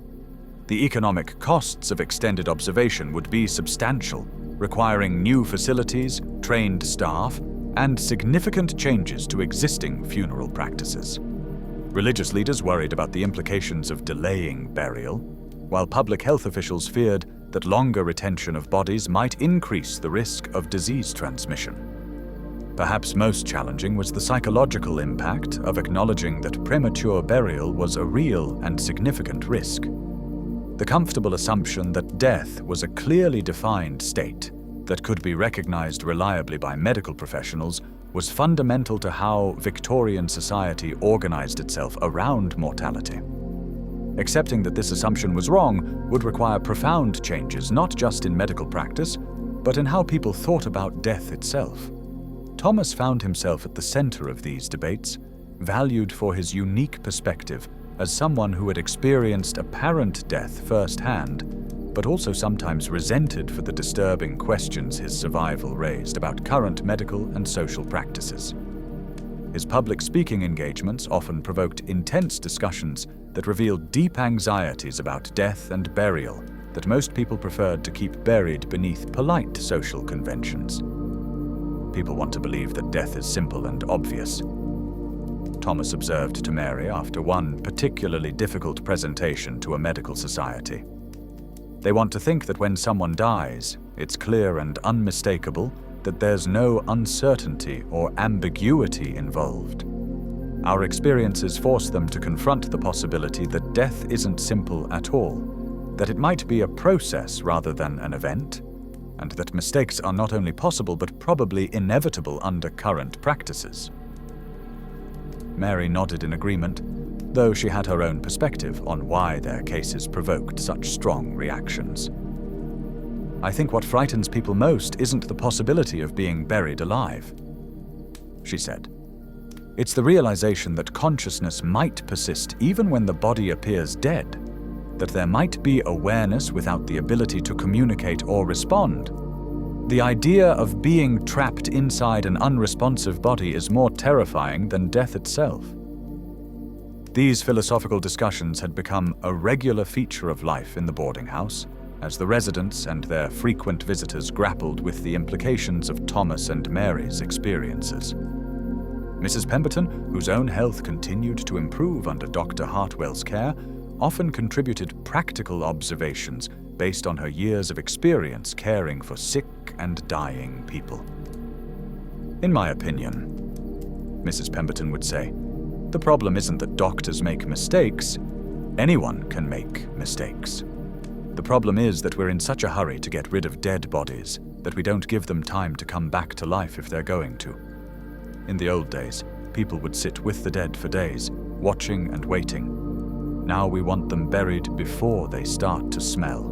[SPEAKER 1] The economic costs of extended observation would be substantial, requiring new facilities, trained staff, and significant changes to existing funeral practices. Religious leaders worried about the implications of delaying burial, while public health officials feared that longer retention of bodies might increase the risk of disease transmission. Perhaps most challenging was the psychological impact of acknowledging that premature burial was a real and significant risk. The comfortable assumption that death was a clearly defined state that could be recognized reliably by medical professionals was fundamental to how Victorian society organized itself around mortality. Accepting that this assumption was wrong would require profound changes not just in medical practice, but in how people thought about death itself. Thomas found himself at the center of these debates, valued for his unique perspective as someone who had experienced apparent death firsthand, but also sometimes resented for the disturbing questions his survival raised about current medical and social practices. His public speaking engagements often provoked intense discussions that revealed deep anxieties about death and burial that most people preferred to keep buried beneath polite social conventions. People want to believe that death is simple and obvious. Thomas observed to Mary after one particularly difficult presentation to a medical society. They want to think that when someone dies, it's clear and unmistakable that there's no uncertainty or ambiguity involved. Our experiences force them to confront the possibility that death isn't simple at all, that it might be a process rather than an event, and that mistakes are not only possible but probably inevitable under current practices. Mary nodded in agreement, though she had her own perspective on why their cases provoked such strong reactions. I think what frightens people most isn't the possibility of being buried alive, she said. It's the realization that consciousness might persist even when the body appears dead, that there might be awareness without the ability to communicate or respond. The idea of being trapped inside an unresponsive body is more terrifying than death itself. These philosophical discussions had become a regular feature of life in the boarding house, as the residents and their frequent visitors grappled with the implications of Thomas and Mary's experiences. Mrs. Pemberton, whose own health continued to improve under Dr. Hartwell's care, often contributed practical observations based on her years of experience caring for sick and dying people. In my opinion, Mrs. Pemberton would say, the problem isn't that doctors make mistakes. Anyone can make mistakes. The problem is that we're in such a hurry to get rid of dead bodies that we don't give them time to come back to life if they're going to. In the old days, people would sit with the dead for days, watching and waiting. Now we want them buried before they start to smell.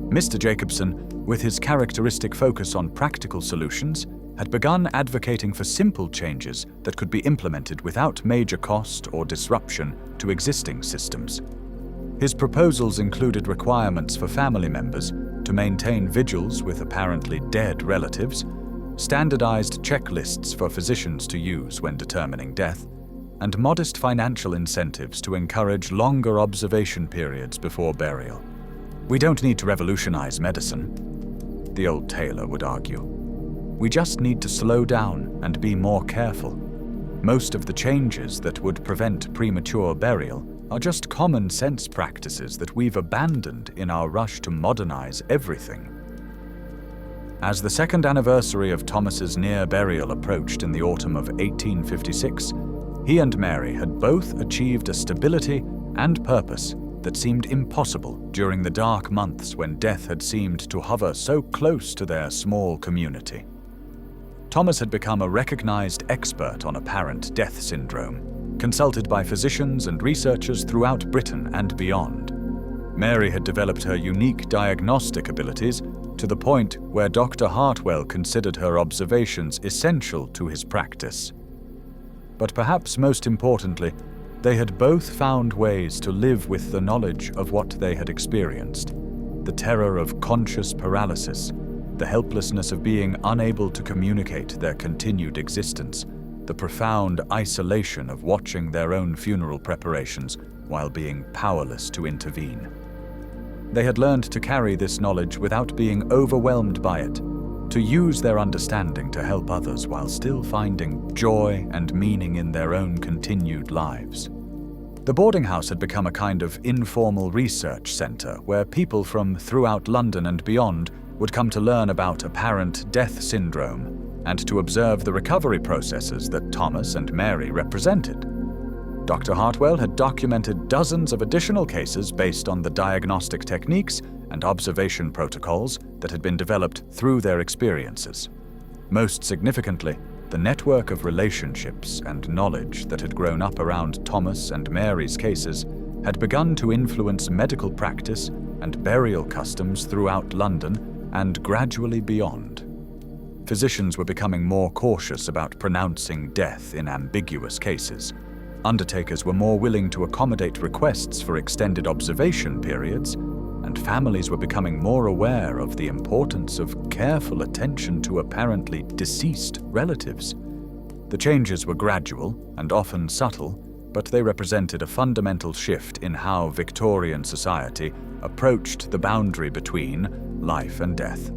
[SPEAKER 1] Mr. Jacobson, with his characteristic focus on practical solutions, had begun advocating for simple changes that could be implemented without major cost or disruption to existing systems. His proposals included requirements for family members to maintain vigils with apparently dead relatives, standardized checklists for physicians to use when determining death, and modest financial incentives to encourage longer observation periods before burial. We don't need to revolutionize medicine, the old tailor would argue. We just need to slow down and be more careful. Most of the changes that would prevent premature burial are just common sense practices that we've abandoned in our rush to modernize everything. As the second anniversary of Thomas's near burial approached in the autumn of 1856, he and Mary had both achieved a stability and purpose that seemed impossible during the dark months when death had seemed to hover so close to their small community. Thomas had become a recognized expert on apparent death syndrome, consulted by physicians and researchers throughout Britain and beyond. Mary had developed her unique diagnostic abilities to the point where Dr. Hartwell considered her observations essential to his practice. But perhaps most importantly, they had both found ways to live with the knowledge of what they had experienced, the terror of conscious paralysis, the helplessness of being unable to communicate their continued existence, the profound isolation of watching their own funeral preparations while being powerless to intervene. They had learned to carry this knowledge without being overwhelmed by it, to use their understanding to help others while still finding joy and meaning in their own continued lives. The boarding house had become a kind of informal research center where people from throughout London and beyond would come to learn about apparent death syndrome and to observe the recovery processes that Thomas and Mary represented. Dr. Hartwell had documented dozens of additional cases based on the diagnostic techniques and observation protocols that had been developed through their experiences. Most significantly, the network of relationships and knowledge that had grown up around Thomas and Mary's cases had begun to influence medical practice and burial customs throughout London and gradually beyond. Physicians were becoming more cautious about pronouncing death in ambiguous cases. Undertakers were more willing to accommodate requests for extended observation periods, and families were becoming more aware of the importance of careful attention to apparently deceased relatives. The changes were gradual and often subtle, but they represented a fundamental shift in how Victorian society approached the boundary between life and death.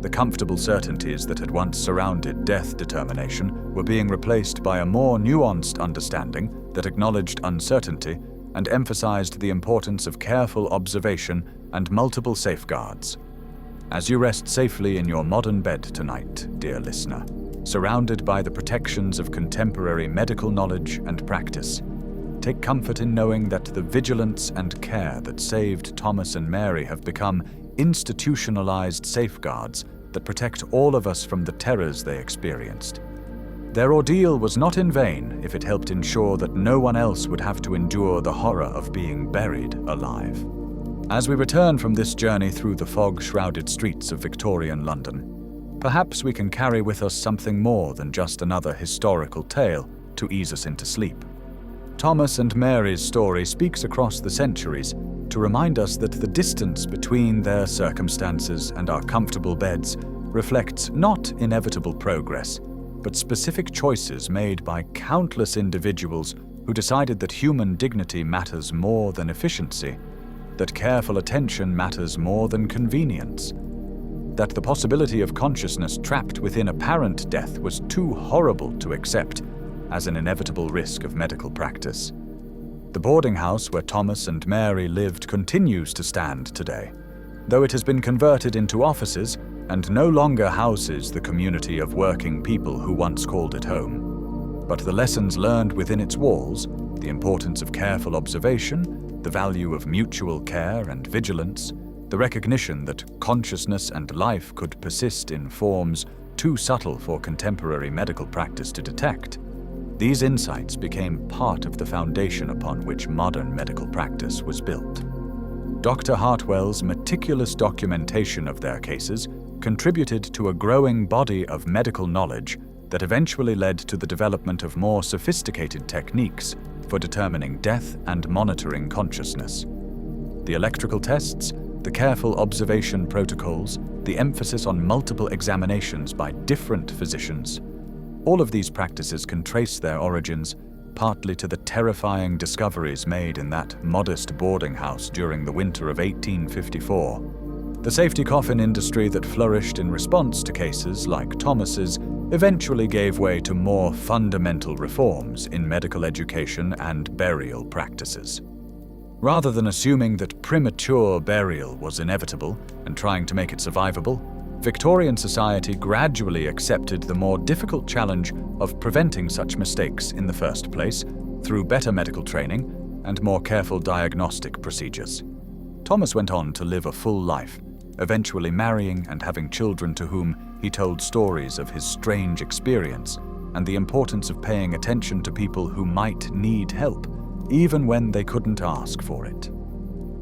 [SPEAKER 1] The comfortable certainties that had once surrounded death determination were being replaced by a more nuanced understanding that acknowledged uncertainty and emphasized the importance of careful observation and multiple safeguards. As you rest safely in your modern bed tonight, dear listener, surrounded by the protections of contemporary medical knowledge and practice, take comfort in knowing that the vigilance and care that saved Thomas and Mary have become institutionalized safeguards that protect all of us from the terrors they experienced. Their ordeal was not in vain if it helped ensure that no one else would have to endure the horror of being buried alive. As we return from this journey through the fog-shrouded streets of Victorian London, perhaps we can carry with us something more than just another historical tale to ease us into sleep. Thomas and Mary's story speaks across the centuries to remind us that the distance between their circumstances and our comfortable beds reflects not inevitable progress, but specific choices made by countless individuals who decided that human dignity matters more than efficiency, that careful attention matters more than convenience, that the possibility of consciousness trapped within apparent death was too horrible to accept as an inevitable risk of medical practice. The boarding house where Thomas and Mary lived continues to stand today, though it has been converted into offices and no longer houses the community of working people who once called it home. But the lessons learned within its walls, the importance of careful observation, the value of mutual care and vigilance, the recognition that consciousness and life could persist in forms too subtle for contemporary medical practice to detect, these insights became part of the foundation upon which modern medical practice was built. Dr. Hartwell's meticulous documentation of their cases contributed to a growing body of medical knowledge that eventually led to the development of more sophisticated techniques for determining death and monitoring consciousness. The electrical tests, the careful observation protocols, the emphasis on multiple examinations by different physicians, all of these practices can trace their origins partly to the terrifying discoveries made in that modest boarding house during the winter of 1854. The safety coffin industry that flourished in response to cases like Thomas's eventually gave way to more fundamental reforms in medical education and burial practices. Rather than assuming that premature burial was inevitable and trying to make it survivable, Victorian society gradually accepted the more difficult challenge of preventing such mistakes in the first place through better medical training and more careful diagnostic procedures. Thomas went on to live a full life, eventually marrying and having children to whom he told stories of his strange experience and the importance of paying attention to people who might need help, even when they couldn't ask for it.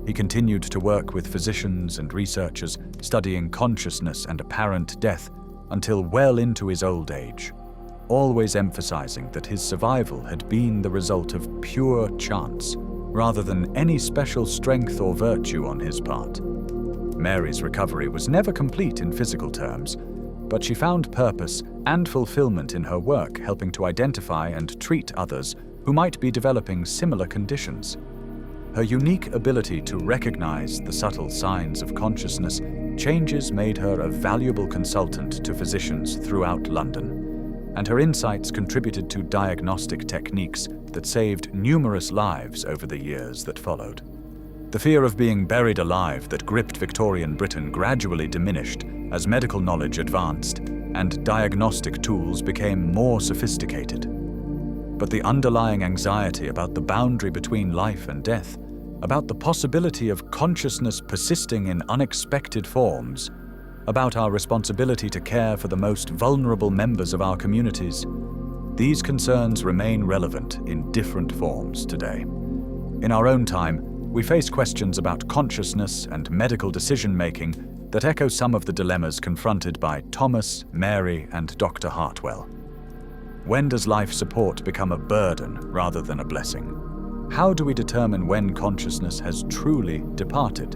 [SPEAKER 1] He continued to work with physicians and researchers studying consciousness and apparent death until well into his old age, always emphasizing that his survival had been the result of pure chance rather than any special strength or virtue on his part. Mary's recovery was never complete in physical terms, but she found purpose and fulfillment in her work helping to identify and treat others who might be developing similar conditions. Her unique ability to recognize the subtle signs of consciousness changes made her a valuable consultant to physicians throughout London, and her insights contributed to diagnostic techniques that saved numerous lives over the years that followed. The fear of being buried alive that gripped Victorian Britain gradually diminished as medical knowledge advanced and diagnostic tools became more sophisticated. But the underlying anxiety about the boundary between life and death, about the possibility of consciousness persisting in unexpected forms, about our responsibility to care for the most vulnerable members of our communities, these concerns remain relevant in different forms today. In our own time, we face questions about consciousness and medical decision-making that echo some of the dilemmas confronted by Thomas, Mary, and Dr. Hartwell. When does life support become a burden rather than a blessing? How do we determine when consciousness has truly departed?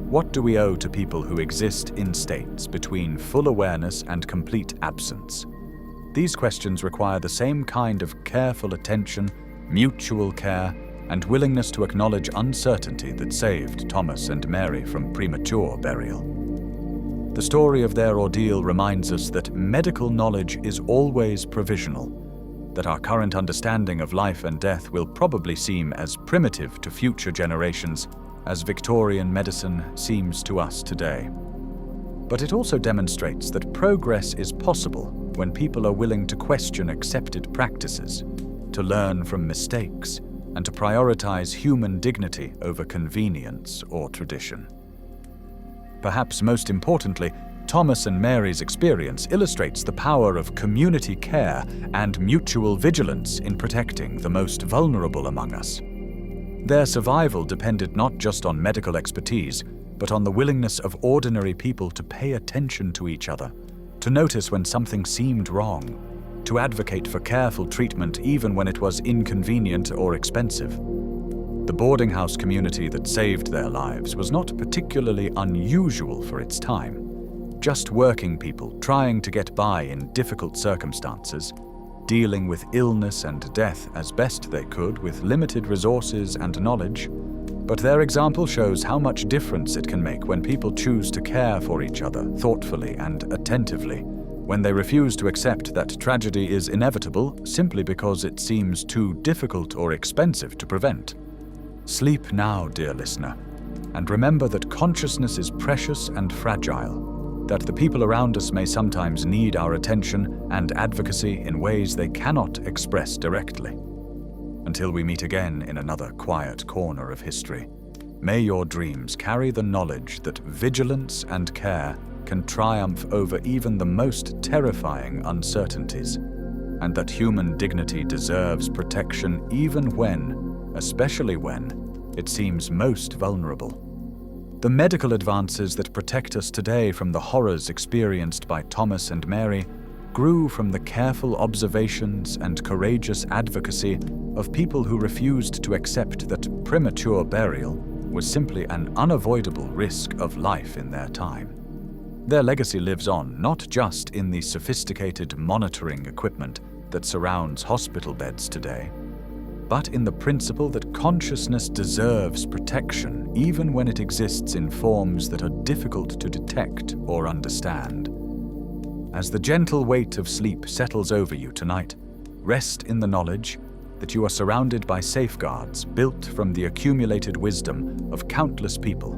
[SPEAKER 1] What do we owe to people who exist in states between full awareness and complete absence? These questions require the same kind of careful attention, mutual care, and willingness to acknowledge uncertainty that saved Thomas and Mary from premature burial. The story of their ordeal reminds us that medical knowledge is always provisional, that our current understanding of life and death will probably seem as primitive to future generations as Victorian medicine seems to us today. But it also demonstrates that progress is possible when people are willing to question accepted practices, to learn from mistakes, and to prioritize human dignity over convenience or tradition. Perhaps most importantly, Thomas and Mary's experience illustrates the power of community care and mutual vigilance in protecting the most vulnerable among us. Their survival depended not just on medical expertise, but on the willingness of ordinary people to pay attention to each other, to notice when something seemed wrong, to advocate for careful treatment even when it was inconvenient or expensive. The boarding house community that saved their lives was not particularly unusual for its time. Just working people trying to get by in difficult circumstances, dealing with illness and death as best they could with limited resources and knowledge. But their example shows how much difference it can make when people choose to care for each other thoughtfully and attentively, when they refuse to accept that tragedy is inevitable simply because it seems too difficult or expensive to prevent. Sleep now, dear listener, and remember that consciousness is precious and fragile, that the people around us may sometimes need our attention and advocacy in ways they cannot express directly. Until we meet again in another quiet corner of history, may your dreams carry the knowledge that vigilance and care can triumph over even the most terrifying uncertainties, and that human dignity deserves protection even when, especially when, it seems most vulnerable. The medical advances that protect us today from the horrors experienced by Thomas and Mary grew from the careful observations and courageous advocacy of people who refused to accept that premature burial was simply an unavoidable risk of life in their time. Their legacy lives on not just in the sophisticated monitoring equipment that surrounds hospital beds today, but in the principle that consciousness deserves protection even when it exists in forms that are difficult to detect or understand. As the gentle weight of sleep settles over you tonight, rest in the knowledge that you are surrounded by safeguards built from the accumulated wisdom of countless people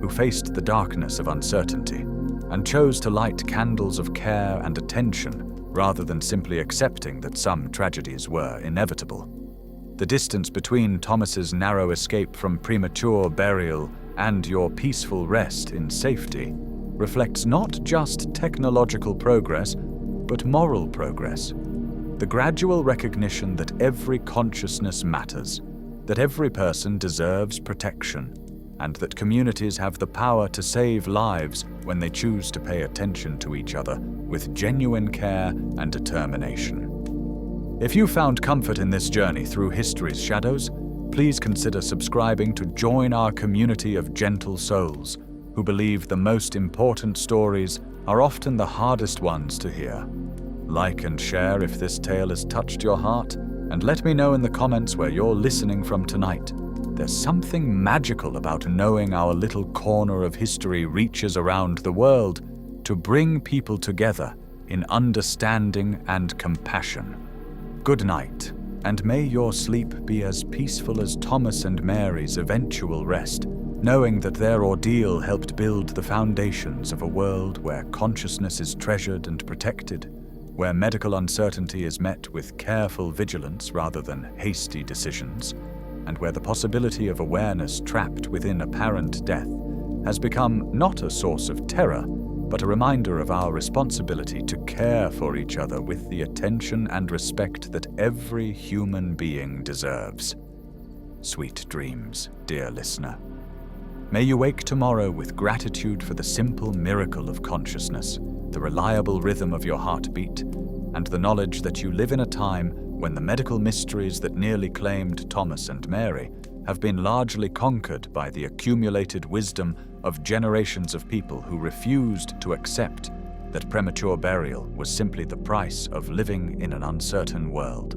[SPEAKER 1] who faced the darkness of uncertainty and chose to light candles of care and attention rather than simply accepting that some tragedies were inevitable. The distance between Thomas's narrow escape from premature burial and your peaceful rest in safety reflects not just technological progress, but moral progress. The gradual recognition that every consciousness matters, that every person deserves protection, and that communities have the power to save lives when they choose to pay attention to each other with genuine care and determination. If you found comfort in this journey through history's shadows, please consider subscribing to join our community of gentle souls who believe the most important stories are often the hardest ones to hear. Like and share if this tale has touched your heart, and let me know in the comments where you're listening from tonight. There's something magical about knowing our little corner of history reaches around the world to bring people together in understanding and compassion. Good night, and may your sleep be as peaceful as Thomas and Mary's eventual rest, knowing that their ordeal helped build the foundations of a world where consciousness is treasured and protected, where medical uncertainty is met with careful vigilance rather than hasty decisions, and where the possibility of awareness trapped within apparent death has become not a source of terror, but a reminder of our responsibility to care for each other with the attention and respect that every human being deserves. Sweet dreams, dear listener. May you wake tomorrow with gratitude for the simple miracle of consciousness, the reliable rhythm of your heartbeat, and the knowledge that you live in a time when the medical mysteries that nearly claimed Thomas and Mary have been largely conquered by the accumulated wisdom of generations of people who refused to accept that premature burial was simply the price of living in an uncertain world.